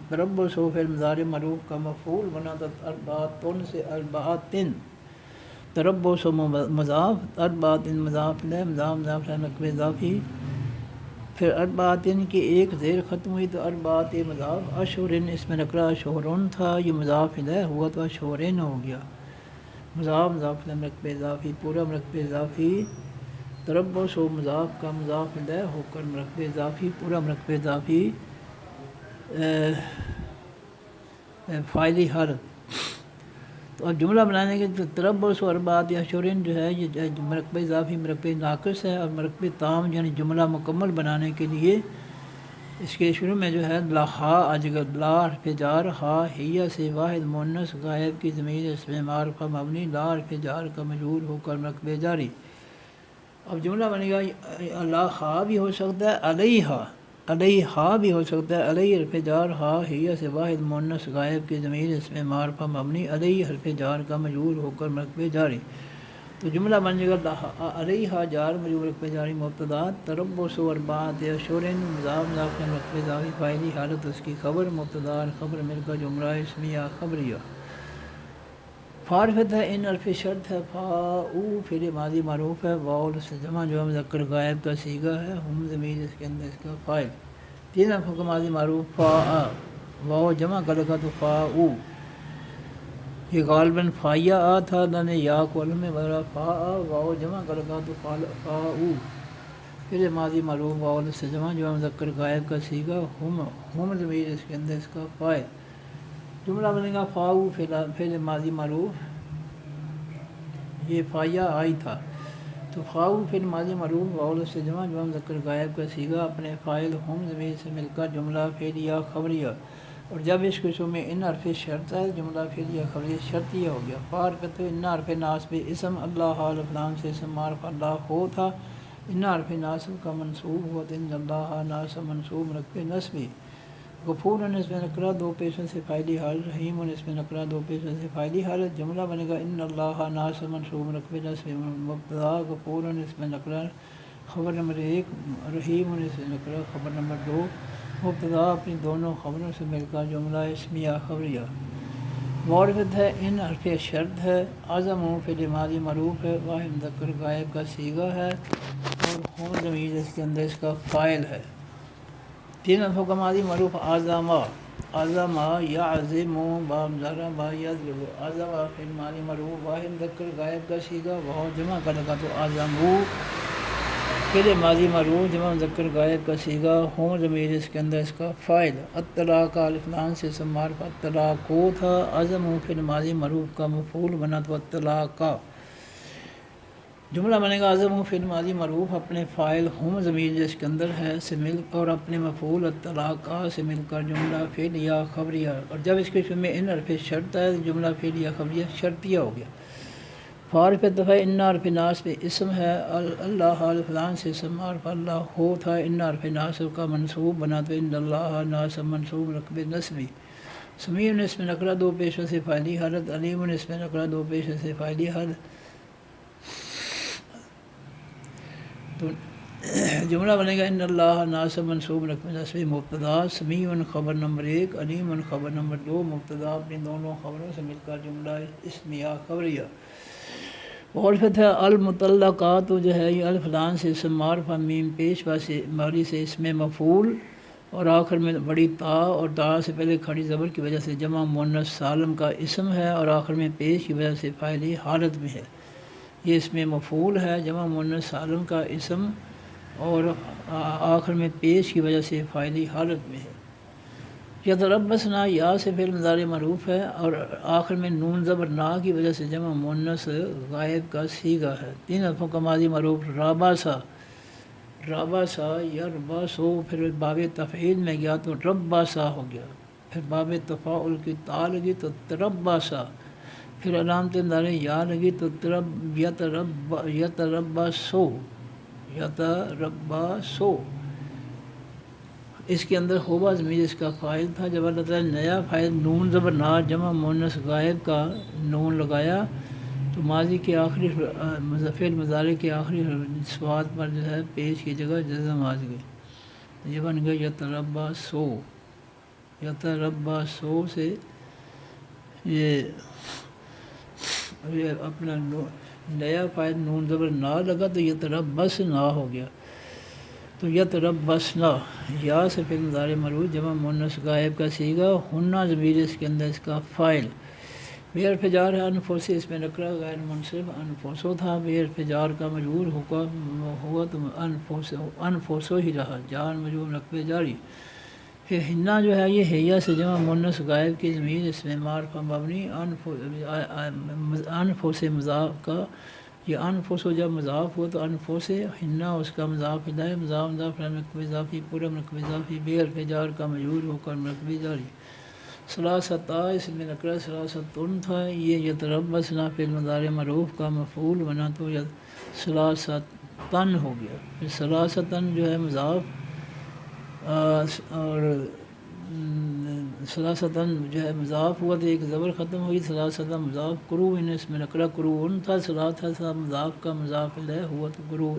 تربص ہو فعل مضارع معروف کا مفعول بنا تھا، اربعۃن سے اربعۃن، تربص و مضاف، اربعۃن مضاف الیہ، مضاف مرکب اضافی، پھر اربعۃن کی ایک زیر ختم ہوئی تو اربعۃ مضاف، اشہرن اس میں نکرہ، اشہرن تھا یہ مضاف الیہ ہوا تو اشہرن ہو گیا، مضاف الیہ مرکب اضافی، پورا مرکب اضافی، تربص و مضاف کا مضاف الیہ ہو کر مرکب اضافی، پورا مرکب اضافی، فاعلی حالت۔ تو اب جملہ بنانے کے تربص و اربعۃ اشہرن جو ہے یہ مرکب اضافی مرکب ناقص ہے، اور مرکب تام یعنی جملہ مکمل بنانے کے لیے اس کے شروع میں جو ہے لا اجگر لا حرف جار، ہا ہیہ سے واحد مؤنث غائب کی ضمیر، اس میں معرفہ مبنی، لا حرف جار کا مجرور ہو کر مرکب جاری۔ اب جملہ بنے گا لا ہا بھی ہو سکتا ہے، علیہا، علیہا بھی ہو سکتا ہے، علیہ حرف جار، ہا ہیہ سے واحد مؤنث غائب کی ضمیر، اس میں معرفہ مبنی، علیہ حرف جار کا مجرور ہو کر مرکب جاری۔ تو جملہ بن جائے گا علیہا جار مجرور مرکب جاری مبتدا، تربص و اربعۃ اشہرن مضاف مرکب اضافی، فاعلی حالت اس کی خبر، مبتدا اور خبر مل کر جملہ اسمیہ خبریہ۔ فارفت ہے ان حرف شرط ہے، فا او فعل ماضی معروف ہے، واو سے جمع جو مذکر غائب کا صیغہ ہے، ہم ضمیر اس کے اندر اس کا فاعل، تین حرفوں کا ماضی معروف فا آ، واو جمع کا لگا تو فا او، یہ غالباً فایہ آ تھا، اللہ نے یا کو علم میں بدلا، فا آ واو جمع کا لگا تو فا او، پھر ماضی معروف واو سے جمع جو مذکر غائب کا صیغہ، ہم ضمیر اس کے اندر اس کا فاعل۔ جملہ بنے گا فاؤ فعل ماضی معروف، یہ فایہ آئی تھا تو فاؤ فعل ماضی معروف واو سے جمع جو مذکر غائب کا صیغہ اپنے فاعل ہم ضمیر سے مل کر جملہ فعلیہ خبریہ، اور جب اس کے شروع میں ان حرف شرط ہے جملہ فعلیہ خبریہ شرطیہ ہو گیا۔ فارفت ان حرف ناصب اسم، اللہ حال فلان سے اسم معرفہ اللہ ہو تھا، ان حرف ناصب کا منصوب ہوا تو ان اللہ ناصب منصوب مرکب نصبی، غفور اس میں نکرہ دو پیشوں سے فاعلی حالت، رحیم اس میں نکرہ دو پیشوں سے فاعلی حالت، جملہ بنے گا ان اللہ ناصب منصوب مرکب نصبی، مبتدا غفور اس میں نکرہ خبر نمبر 1، رحیم اس میں نکرہ خبر نمبر 2، مبتدا اپنی دونوں خبروں سے مل کر جملہ اسمیہ خبریہ۔ معرفت ہے ان حرف شرط ہے، اعظم فعل ماضی معروف ہے، واحد مذکر غائب کا صیغہ ہے، اور ہم ضمیر اس کے اندر اس کا فاعل ہے۔ تین حرفوں کا ماضی معروف اعظما، اعظما یعظم با مضارع با یضرب، اعظما فعل ماضی معروف واحد مذکر غائب کا صیغہ، واو جمع کا لگا تو اعظموا، فعل ماضی معروف جمع مذکر غائب کا صیغہ، ہم ضمیر اس کے اندر اس کا فاعل۔ الطلاق الف لام سے اسم معرفہ الطلاق کو تھا، اعظم فعل ماضی معروف کا مفعول بنا تو الطلاق کا، جملہ بنے گا اعظم فعل ماضی معروف اپنے فاعل ہم ضمیر جس کے اندر ہے سے مل اور اپنے مفعول الطلاق سے مل کر جملہ فعلیہ خبریہ، اور جب اس کے شروع میں ان حرف شرط ہے جملہ فعلیہ خبریہ شرطیہ ہو گیا۔ فارف دفعہ ان حرف ناصب اسم ہے، اللہ حال فلان سے اسم معرفہ اللہ ہو تھا، ان حرف ناصب کا منصوب بنا تو ان اللہ ناصب منصوب رقب نصبی، سمیع اس میں نکرہ دو پیشوں سے فاعلی حالت، علیم اس میں نکرہ دو پیشوں سے فاعلی حالت، تو جملہ بنے گا ان اللہ ناصب منصوب رقم نصبی، مبتدا سمیع خبر نمبر 1، علیم خبر نمبر 2، مبتدا اپنی دونوں خبروں سے مل کر جملہ اسمیہ خبریہ۔ معرفت ہے المطلقات جو ہے یہ الف لام سے اسم معرفہ میم پیش سے ماری سے اس میں مفعول اور آخر میں بڑی تا اور تا سے پہلے کھڑی زبر کی وجہ سے جمع مؤنث سالم کا اسم ہے، اور آخر میں پیش کی وجہ سے فاعلی حالت میں ہے۔ یہ اس میں مفعول ہے، جمع مؤنث سالم کا اسم اور آخر میں پیش کی وجہ سے فاعلی حالت میں ہے۔ یتربصنا یا سے فعل مضارع معروف ہے اور آخر میں نون زبر نا کی وجہ سے جمع مؤنث غائب کا صیغہ ہے۔ 3 حرفوں کا ماضی معروف راباسا، راباسا یرباسو، پھر باب تفعیل میں گیا تو رباسا ہو گیا، پھر باب تفاعل کی تا لگی تو ترباسا، پھر علامت مضارع یا لگی تو یترباسو، یترباسو۔ اس کے اندر ہوبا ضمیر اس کا فاعل تھا، جب اللہ تعالیٰ نے نیا فاعل نون زبر نا جمع مؤنث غائب کا نون لگایا تو ماضی کے آخری فعل مضارع کے آخری صفات پر جو ہے پیش کی جگہ جزم آ گئی، یہ بن گیا یترباسو۔ یترباسو سے یہ اپنا نیا فاعل نون زبر نا لگا تو یتربص نا ہو گیا، تو یتربصنا یا سے فعل مضارع مرفوع جمع مؤنث غائب کا صیغہ، ہنہ ضمیر اس کے اندر اس کا فاعل۔ بے حرف جار ہے انفوسی، اس میں نکرہ غیر منصب انفوسو تھا، بے حرف جار کا مجرور ہوا تو انفوسو ہی رہا، جار مجرور نقبِ جاری۔ پھر ہنہ جو ہے یہ حیہ سے جمع مؤنث غائب کی ضمیر اس میں معرفہ مبنی انفوس مضاف کا، یہ انفوسو جب مضاف ہوا تو انفوس ہنہ اس کا مضاف الیہ، مضاف مضاف مرکب اضافی، پورا مرکب اضافی، بے حرف جار کا مجرور ہو کر مرکب جاری۔ ثلاثتا اس میں نکرہ ثلاثتن تھا، یہ یتربصنا فعل مضارع معروف کا مفعول بنا تو ثلاثتن ہو گیا۔ پھر ثلاثتن جو ہے مضاف اور ثلاثتن جو ہے مضاف ہوا تو ایک زبر ختم ہوئی، ثلاثتن مضاف قروء اس میں نکرہ قروء تھا، ثلاثہ مضاف کا مضاف الیہ ہوا تو قروء،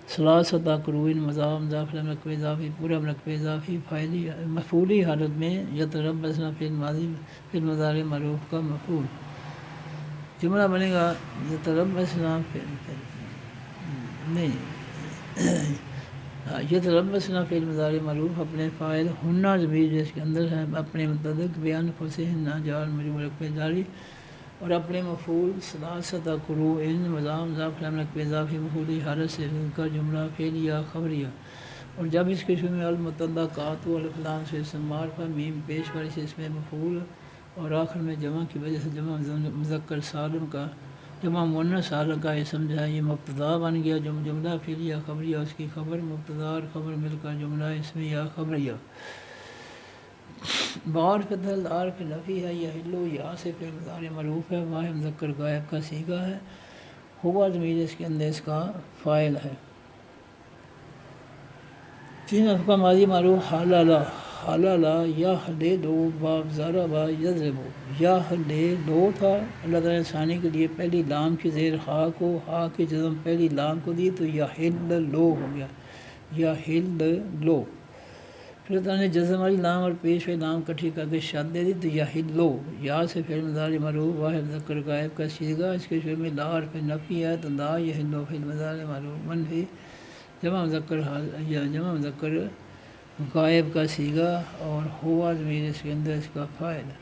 ثلاثہ قروء مضاف مضاف مرکب اضافی، پورا مرکب اضافی، فاعلی مفعولی حالت میں یتربصنا فعل مضارع معروف کا مفعول۔ جملہ بنے گا یتربصنا یتربصنا فعل مضارع معروف اپنے فاعل ہنہ ضمیر جس کے اندر ہے اپنے متعلق بیان انفسہن جار مجرور مرکب جاری، اور اپنے مفعول ثلاثہ قروء مضاف مضاف مرکب اضافی مفعولی حالت سے کا جملہ فعلیہ خبریہ، اور جب اس کے شروع میں المتعلقات الف لام سے اسم معرفہ میم پیش والی سے اس میں مفعول اور آخر میں جمع کی وجہ سے جمع مذکر سالم کا جمع مؤنث سالم کا اسم جو ہے یہ مبتدا بن گیا، جملہ فعلیہ خبریہ، اس کی خبر مبتدا اور خبر مل کر جملہ اسمیہ خبریہ۔ بعرف عارف نفی ہے، یحلو یا سے فعل مضارع معروف ہے، واحد مذکر غائب کا صیغہ ہے، ہوا ضمیر اس کے اندر اس کا فاعل ہے۔ 3 حرف کا ماضی معروف حللا، حللا یحللو، باب ضرب یضرب، یحللو تھا، اللہ تعالیٰ نے ثانی کے لیے پہلی لام کی زیر ہا کو، ہا کی جزم پہلی لام کو دی تو یحللو ہو گیا، یحللو۔ پھر اللہ تعالیٰ نے جزم والی لام اور پیش والی لام کٹھی کر کے شد دے دی تو یحلو، یا سے فعل مضارع معروف واحد مذکر غائب کا صیغہ، اس کے شروع میں لا حرف نفی ہے تو لا یحلو فعل مضارع معروف منفی جمع مذکر غائب کا صیغہ، اور ہوا ضمیر اس کے اندر اس کا فاعل ہے۔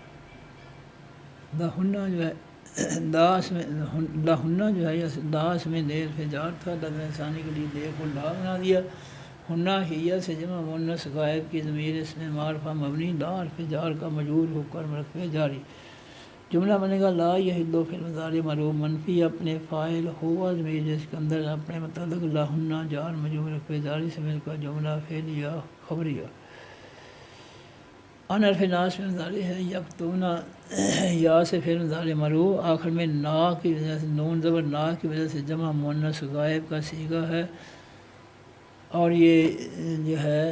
لہنہ جو ہے لہنہ جو ہے لا اس میں لے جار تھا، اللہ نے ثانی کے لیے لے کو لا بنا دیا، ہنہ ہیہ سے جمع مؤنث غائب کی ضمیر اس میں معرفہ مبنی لا حرف جار کا مجرور ہو کر مرکب جاری۔ جملہ بنے گا لا یحلو فعل مضارع معروف منفی اپنے فاعل ہوا ضمیر جس کے اندر اپنے متعلق لہنہ جار مجرور مرکب جاری سے مل کر جملہ فعلیہ خبریہ۔ ان حرف ناس میں مضارع ہے، یکتونا یا سے فعل مضارع معروف آخر میں نا کی وجہ سے نون زبر نا کی وجہ سے جمع مؤنث غائب کا صیغہ ہے، اور یہ جو ہے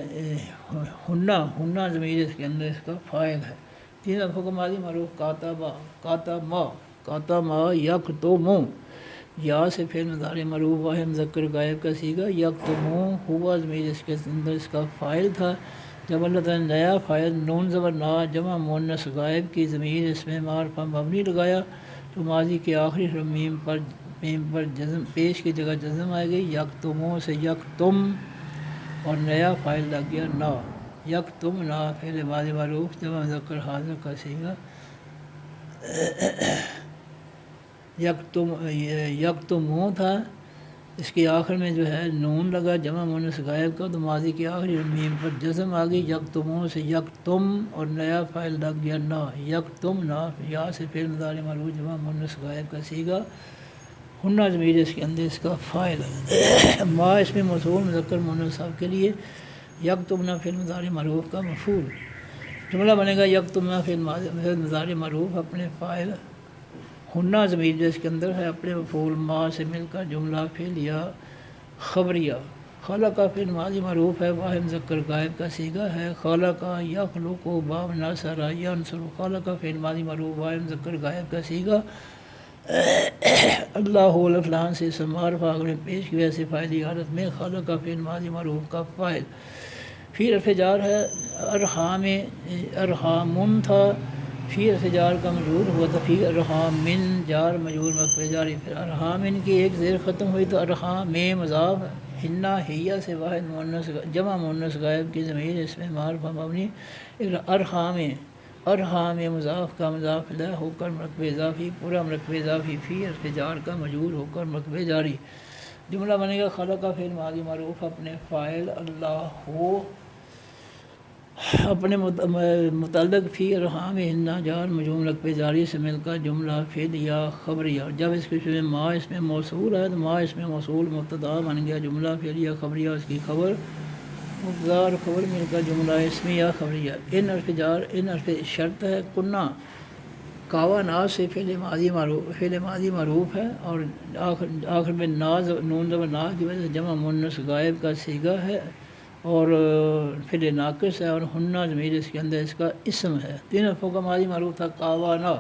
ہنہ ضمیر اس کے اندر اس کا فاعل ہے۔ 3 حرفوں کا ماضی معروف کاتبا، کاتما یکتم، یا سے فعل مضارع معروف واحد مذکر غائب کا صیغہ، یکتم ہوا ضمیر اس کے اندر اس کا فاعل تھا، جب اللہ تعالیٰ نے نیا فاعل نون زبر نا جمع مؤنث غائب کی ضمیر اس میں معرفہ مبنی لگایا تو ماضی کے آخری حرف میم پر جزم پیش کی جگہ جزم آئے گی، یکتموں سے یکتم، اور نیا فائل لگ گیا نا، یکتم نا فعل ماضی معروف جمع مذکر حاضر کا صیغہ، یکتمون تھا، اس کے آخر میں جو ہے نون لگا جمع مونس غائب کا، تو ماضی کے آخری میم پر جزم آ گئی، یکتمون سے یکتم اور نیا فائل لگ گیا نا، یکتم نا، یا سے فعل مضارع مرفوع جمع مونس غائب کا صیغہ، ہنہ ضمیر اس کے اندر اس کا فاعل ہے، ما اس میں موصول مذکر مؤنث صاحب کے لیے، یکتمنا فعل مضارع مرفوع کا مفعول، جملہ بنے گا یکتمنا فعل مضارع مرفوع اپنے فاعل، ہنہ ضمیر جو اس کے اندر ہے اپنے مفعول، ما سے مل کر جملہ فعل یا خبریہ، خلق فعل ماضی معروف ہے، واحد مذکر غائب کا صیغہ ہے، خلق یخلق باب ناصر ینصر، خلق فعل ماضی معروف واحد مذکر غائب کا صیغہ، اللہ الفلان سے سمار فاغ میں پیش کی وجہ سے فاعلی حالت میں، خلق کا فعل ماضی معروف کا فاعل، فی حرف جار ہے، ارحام ارحامن تھا، فی حرف جار کا مجرور ہوا تھا، فی ارحامن جار مجرور مرفوع جاری، پھر ارحامن کی ایک زیر ختم ہوئی تو ارحام میں مضاف، ہنہ ہیہ سے واحد مؤنث جمع مؤنث غائب کی ضمیر اس میں معرفہ مبنی، ارحام مضاف کا مضاف الیہ ہو کر مرکب اضافی، پورا مرکب اضافی فی حرف جار کا مجرور ہو کر مرکب جاری، جملہ بنے گا خلق کا فعل ماضی معروف اپنے فاعل اللہ ہو اپنے متعلق فی ارحام ہنہ جار مجرور مرکب جاری سے مل کر جملہ فعل یا خبریہ، جب اس کے ما اس میں موصول ہے تو ما اس میں موصول مبتدا بن گیا، جملہ فعل یا خبریہ اس کی خبر، مبتدا اور خبر مل کر جملہ اسمی یا خبریہ، ان حرف جار ان حرف شرط ہے، کنہ کاوا نا سے فعل ماضی معروف ہے اور آخر میں نون زبر نا کی وجہ سے جمع مؤنث غائب کا صیغہ ہے اور فعل ناقص ہے، اور ہنہ ضمیر اس کے اندر اس کا اسم ہے، تین حرفوں کا ماضی معروف تھا کاوا نا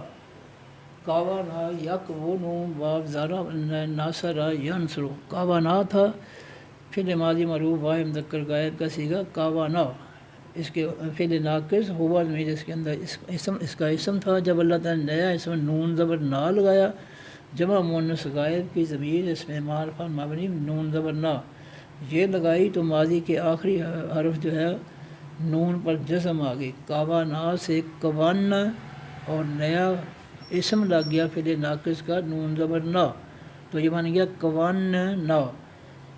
یک وہ نو باب زارا ناصرہ ینصر، کاوا نا تھا فعل ماضی معروف واحد مذکر غائب کا صیغہ کاوا نا، اس کے فعل ناقص ہوا ضمیر اس کے اندر اس کا اسم تھا، جب اللہ تعالیٰ نے نیا اسم نون زبر نا لگایا، جمع مؤنث غائب کی ضمیر اس میں معرفہ مبنی نون زبر نا یہ لگائی تو ماضی کے آخری حرف جو ہے نون پر جزم آ گئی، کاوا نا سے کوان اور نیا اسم لگ گیا فعل ناقص کا نون زبر نا، تو یہ بن گیا کوان نا،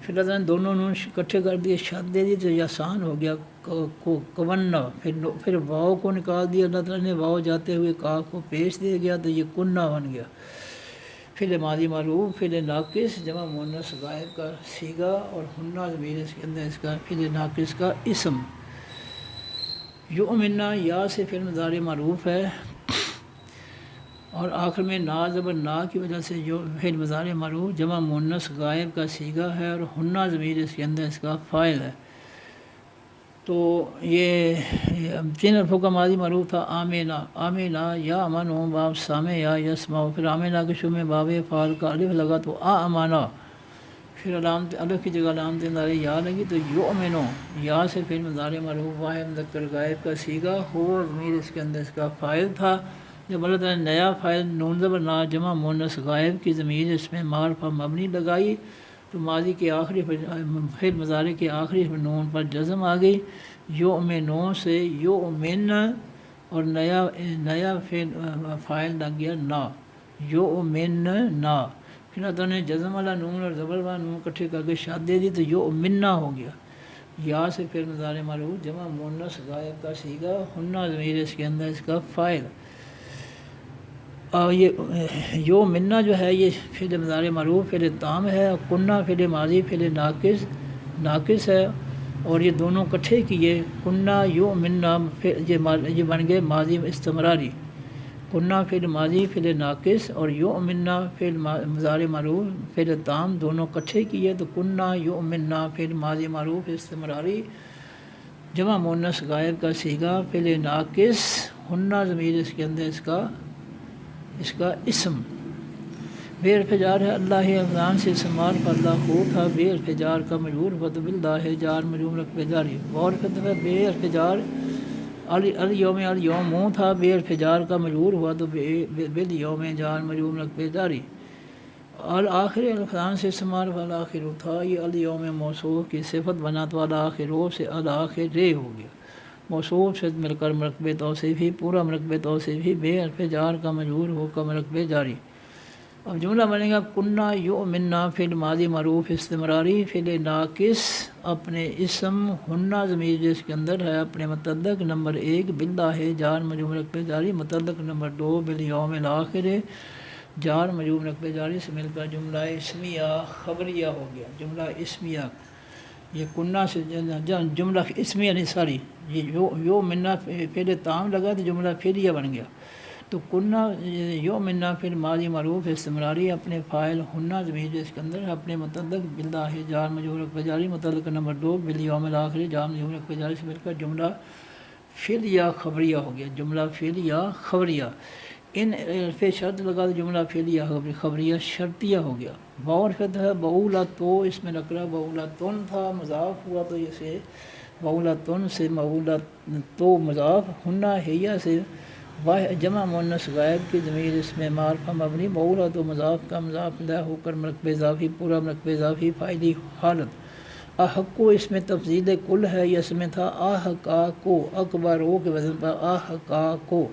پھر اللہ تعالیٰ نے دونوں نون اکٹھے کر دیے، شد دے دی تو یہ آسان ہو گیا کونّا، پھر واؤ کو نکال دیا اللہ تعالیٰ نے، واؤ جاتے ہوئے کاف کو پیش دے گیا تو یہ کنّا بن گیا، فعل ماضی معروف فعل ناقص جمع مؤنث غائب کا صیغہ اور ہنہ ضمیر اس کے اندر اس کا فعل ناقص کا اسم، یؤمنہ یا سے فعل مضارع معروف ہے اور آخر میں نا زبر نا کی وجہ سے جو فعل مضارع معروف جمع مؤنث غائب کا صیغہ ہے اور ہنہ ضمیر اس کے اندر اس کا فاعل ہے، تو یہ تین حرفوں کا ماضی معروف تھا آمینہ یا امن ہوں باب سامع یا یسمع، پھر آمینہ کے شروع میں باب فعال کا الف لگا تو امانہ، پھر علامت الف کی جگہ علامت اندارے یا لگی تو یؤمنو، یا سے فعل مضارع معروف واحد مذکر غائب کا صیغہ ہو ضمیر اس کے اندر اس کا فاعل تھا، جب اللہ تعالیٰ نے نیا فاعل نون زبر نا جمع مؤنث غائب کی ضمیر اس میں معرفہ مبنی لگائی تو ماضی کے آخری فعل مضارع کے آخری نون پر جزم آ گئی، یؤمنو سے یؤمن اور نیا فاعل لگ گیا نا، یؤمن نا، پھر اللہ تعالیٰ نے جزم والا نون اور زبر والا نون اکٹھے کر کے شاد دے دی تو یؤمنہ ہو گیا، یا سے فعل مضارع معروف جمع مؤنث غائب کا صیغہ ہنہ ضمیر اس کے اندر اس کا فاعل، یہ یؤمنہ جو ہے یہ فعل مضارع معروف فعل تام ہے، اور کنہ فعل ماضی فعل ناقص ہے، اور یہ دونوں اکٹھے کیے کنہ یؤمنہ یہ بن گئے ماضی استمراری، کنہ فعل ماضی فعل ناقص اور یؤمنہ فعل مضارع معروف فعل تام دونوں اکٹھے کیے تو کنہ یؤمنہ فعل ماضی معروف استمراری جمع مؤنث غائب کا صیغہ فعل ناقص ہنہ ضمیر اس کے اندر اس کا اسم، بے حرف جار ہے اللہ افغان سے استعمال پر اللہ خوب تھا، بے حرف جار کا مجرور ہوا تو باللہ جار مجرور رقب جاری، غور کرتے ہوئے بے حرف جار الیوم تھا، بے حرف جار کا مجرور ہوا تو بالیوم جار مجرور رقب جاری، الآخر الفلان سے استعمال الآخر تھا، یہ الیوم موصوف کی صفت بنا تو الآخر سے الآخر ہو گیا، موصوف سے مل کر مرکب توصیفی، پورا مرکب توصیفی بے حرف جار کا مجرور ہو کر مرکب جاری۔ اب جملہ بنے گا کنہ یؤمننا فعل ماضی معروف استمراری، فعل ناقص اپنے اسم ہنہ ضمیر جس کے اندر ہے اپنے متعلق نمبر 1 باللہ ہے جار مجرور مرکب جاری، متعلق نمبر 2 بالیوم الآخر جار مجرور مرکب جاری سے مل کر جملہ اسمیہ خبریہ ہو گیا۔ جملہ اسمیہ یہ کنہ سے جملہ اسمیہ نہیں ساری، یہ یؤمننا فعل تام لگا تو جملہ فعلیہ بن گیا۔ تو کنہ یؤمننا فعل ماضی معروف استمراری اپنے فاعل ہنہ ضمیر جس کے اندر اپنے متعلق باللہ جار مجرور مرکب جاری، متعلق نمبر 2 بالیوم الآخر جار مجرور مرکب جاری سے مل کر جملہ فعلیہ خبریہ ہو گیا۔ جملہ فعلیہ خبریہ، ان حرف شرط لگا تو جملہ فعلیہ خبریہ شرطیہ ہو گیا۔ باورفت ہے بولۃ، اس میں نکرہ بولۃن تھا، مضاف ہوا تو اسے بولۃن سے مولۃ مضاف، ہنہ ہیہ سے جمع مؤنث غائب کی ضمیر اس میں معرفہ مبنی، بولۃ مضاف کا مضاف الیہ ہو کر مرکب اضافی، پورا مرکب اضافی فاعلی حالت۔ احقو اس میں تفضیل کل ہے، یہ اس میں تھا احقاقو، اکبرو کے وزن پر احقاقو۔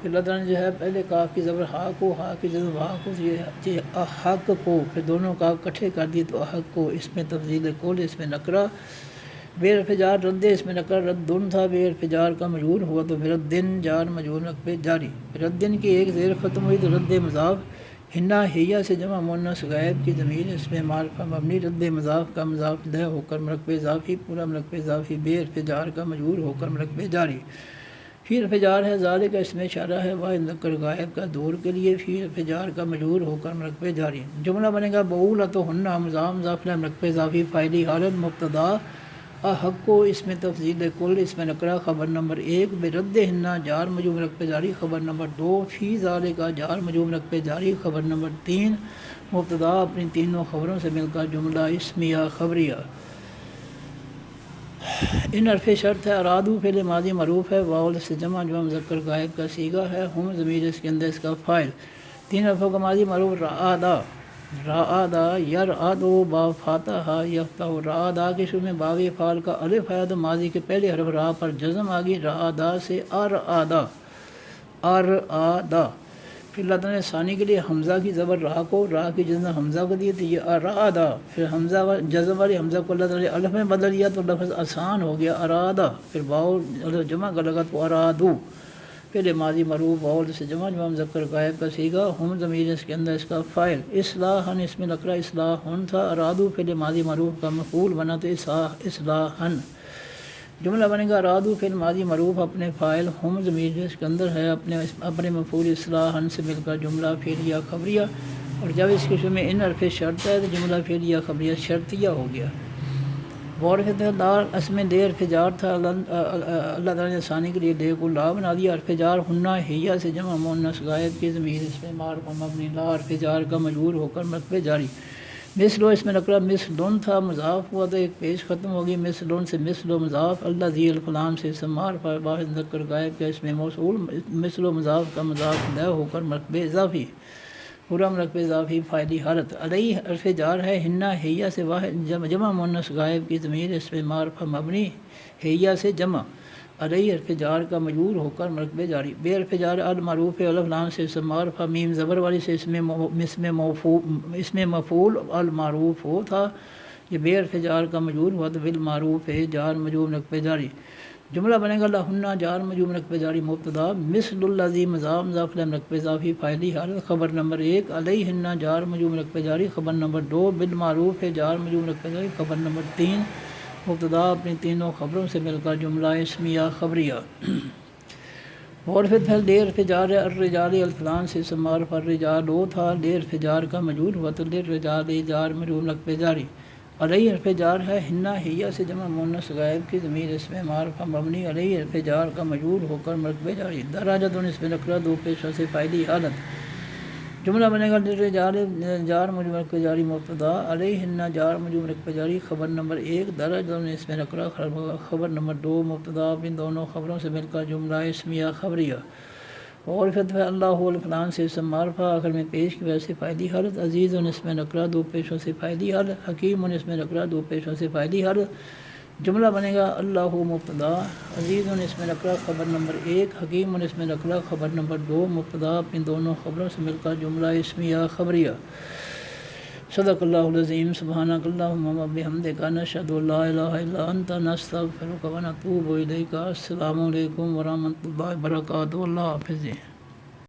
پھر اللہ تعالیٰ نے جو ہے پہلے کاف کی زبر ہا کو، ہا کی جزم ہا کو، یہ احق کو، پھر دونوں کاف کٹھے کر دیے تو احق کو، اس میں تفضیل کل، اس میں نکرہ بے حرف جار رد، اس میں نکرہ ردن تھا، بے حرف جار کا مجرور ہوا تو بردن جار مجرور مرکب جاری۔ ردن کی ایک زیر ختم ہوئی تو رد مضاف، ہنہ ہیہ سے جمع مؤنث غائب کی ضمیر اس میں معرفہ مبنی، رد مضاف کا مضاف الیہ ہو کر مرکب اضافی، پورا مرکب اضافی بے حرف جار کا مجرور ہو کر مرکب جاری۔ فی حرف جار ہے ذالک کا اس میں اشارہ ہے واحد مذکر غائب کا دور کے لیے، فی حرف جار کا مجرور ہو کر مرکب جاری۔ جملہ بنے گا بولۃ ہنہ مضاف مضاف الیہ مرکب اضافی فاعلی حالت مبتدا احق کو، اس میں تفضیل کل، اس میں نکرہ خبر نمبر 1 برد ہنہ جار مجرور مرکب جاری، خبر نمبر 2 فی ذالک جار مجرور مرکب جاری، خبر نمبر 3 مبتدا اپنی تینوں خبروں سے مل کر جملہ اسمیہ خبریہ۔ ان حرف شرط ہے ارادو فعل ماضی معروف ہے، واو سے جمع مذکر غائب کا صیغہ ہے، ہم ضمیر اس کے اندر اس کا فاعل، 3 حرفوں کا ماضی معروف رعادا، رعادا یرعدو با فاتحہ یفتح، رعادا کے شروع میں باو فعل کا الف ہے تو ماضی کے پہلے حرف را پر جزم آ گئی، رعادا سے ارعادا، ارعادا۔ پھر اللہ تعالیٰ نے ثانی کے لیے حمزہ کی زبر را کو، را کی جزم حمزہ کو دی تو یہ ارعادا، پھر حمزہ جزم والی حمزہ کو اللہ تعالیٰ نے الف میں بدل دیا تو لفظ آسان ہو گیا ارادا، پھر باؤ جمع کا لگا تو ارادو، پہلے ماضی معروف واو سے جمع مذکر غائب کا صیغہ، ہم ضمیر اس کے اندر اس کا فاعل، اصلاحاً اس میں نکرہ اصلاحن تھا، ارادو پہلے ماضی معروف کا مفعول بنا تو اصلاحاً۔ جملہ بنے گا ارادو فعل ماضی معروف اپنے فاعل، ہم ضمیر اس کے اندر ہے اپنے مفعول اصلاحاً سے مل کر جملہ فعلیہ خبریہ، اور جب اس کے شروع میں ان حرف شرط ہے تو جملہ فعلیہ خبریہ شرطیہ ہو گیا۔ غورفت دار اس میں دے حرف جار تھا، اللہ تعالیٰ نے ثانی کے لیے دے کو لا بنا دیا، حرف جار ہنہ ہیہ سے جمع مؤنث غائب کی ضمیر اس میں معرفہ مبنی، لا حرف جار کا مجرور ہو کر مرکب جاری۔ مثلو اس میں نکرہ مثلن تھا، مضاف ہوا تو ایک پیش ختم ہوگی، مثلن سے مثلو مضاف، اللہ ذی الفلام سے اسم معرفہ واحد مذکر غائب کا اس میں موصول، مثلو مضاف کا مضاف الیہ ہو کر مرکب اضافی، پورا مرکب اضافی فاعلی حالت۔ علیہ حرف جار ہے، ہنہ ہیہ سے واحد جمع مؤنث غائب کی ضمیر اس میں معرفہ مبنی، ہیہ سے جمع، علیہ حرف جار کا مجرور ہو کر مرکب جاری۔ بے حرف جار المعروف الف لام سے اسم معرفہ میم زبر والی سے اس میں مفعول المعروف ہو تھا، یہ بے حرف جار کا مجرور ہوا تو بالمعروف ہے جار مجرور مرکب جاری۔ جملہ بنے گا لہنہ جار مجرور مرکب جاری مبتدا، مثل الذی مضاف مضاف الیہ مرکب اضافی فاعلی حالت، خبر نمبر 1 علیہن جار مجرور مرکب جاری، خبر نمبر 2 بالمعروف ہے جار مجرور مرکب جاری، خبر نمبر 3 مبتدا اپنی تینوں خبروں سے مل کر جملہ اسمیہ خبریہ۔ غورفت ہے دے حرف جار ہے، الرجال الفلان سے اسم معرفہ الرجال تھا، دے حرف جار کا مجرور ہوا تو للرجال جار مجرور مرکب جاری۔ علیہ حرف جار ہے، ہنہ ہیہ سے جمع مؤنث غائب کی ضمیر اس میں معرفہ مبنی، علیہ حرف جار کا مجرور ہو کر مرکب جاری۔ درجۃ اس میں نکرہ دو پیشہ سے فاعلی حالت۔ جملہ بنے گا للرجال جار مجرور مرکب جاری مبتدا، علیہن جار مجرور مرکب جاری، خبر نمبر 1 درجۃ اس میں نکرہ خبر نمبر 2 مبتدا، ان دونوں خبروں سے مل کر جملہ اسمیہ خبریہ۔ اور فتح اللہ الفلان سے اسم معرفہ آخر میں پیش کی وجہ سے فائدی حرف، عزیز اس میں نکرہ دو پیشوں سے فائدی حرف، حکیم اس میں نکرہ دو پیشوں سے فائدی حرف۔ جملہ بنے گا اللہ مبتدا، عزیز اس میں نکرہ خبر نمبر 1، حکیم اس میں نکرہ خبر نمبر 2، مبتدا اپنی دونوں خبروں سے مل کر جملہ اسمیہ خبریہ۔ صدق اللہ العظیم۔ سبحانک اللہم و بحمدک، نشہد ان لا الہ الا انت، نستغفرک و نتوب الیک۔ السلام علیکم ورحمۃ اللہ وبرکاتہ۔ اللہ حافظ۔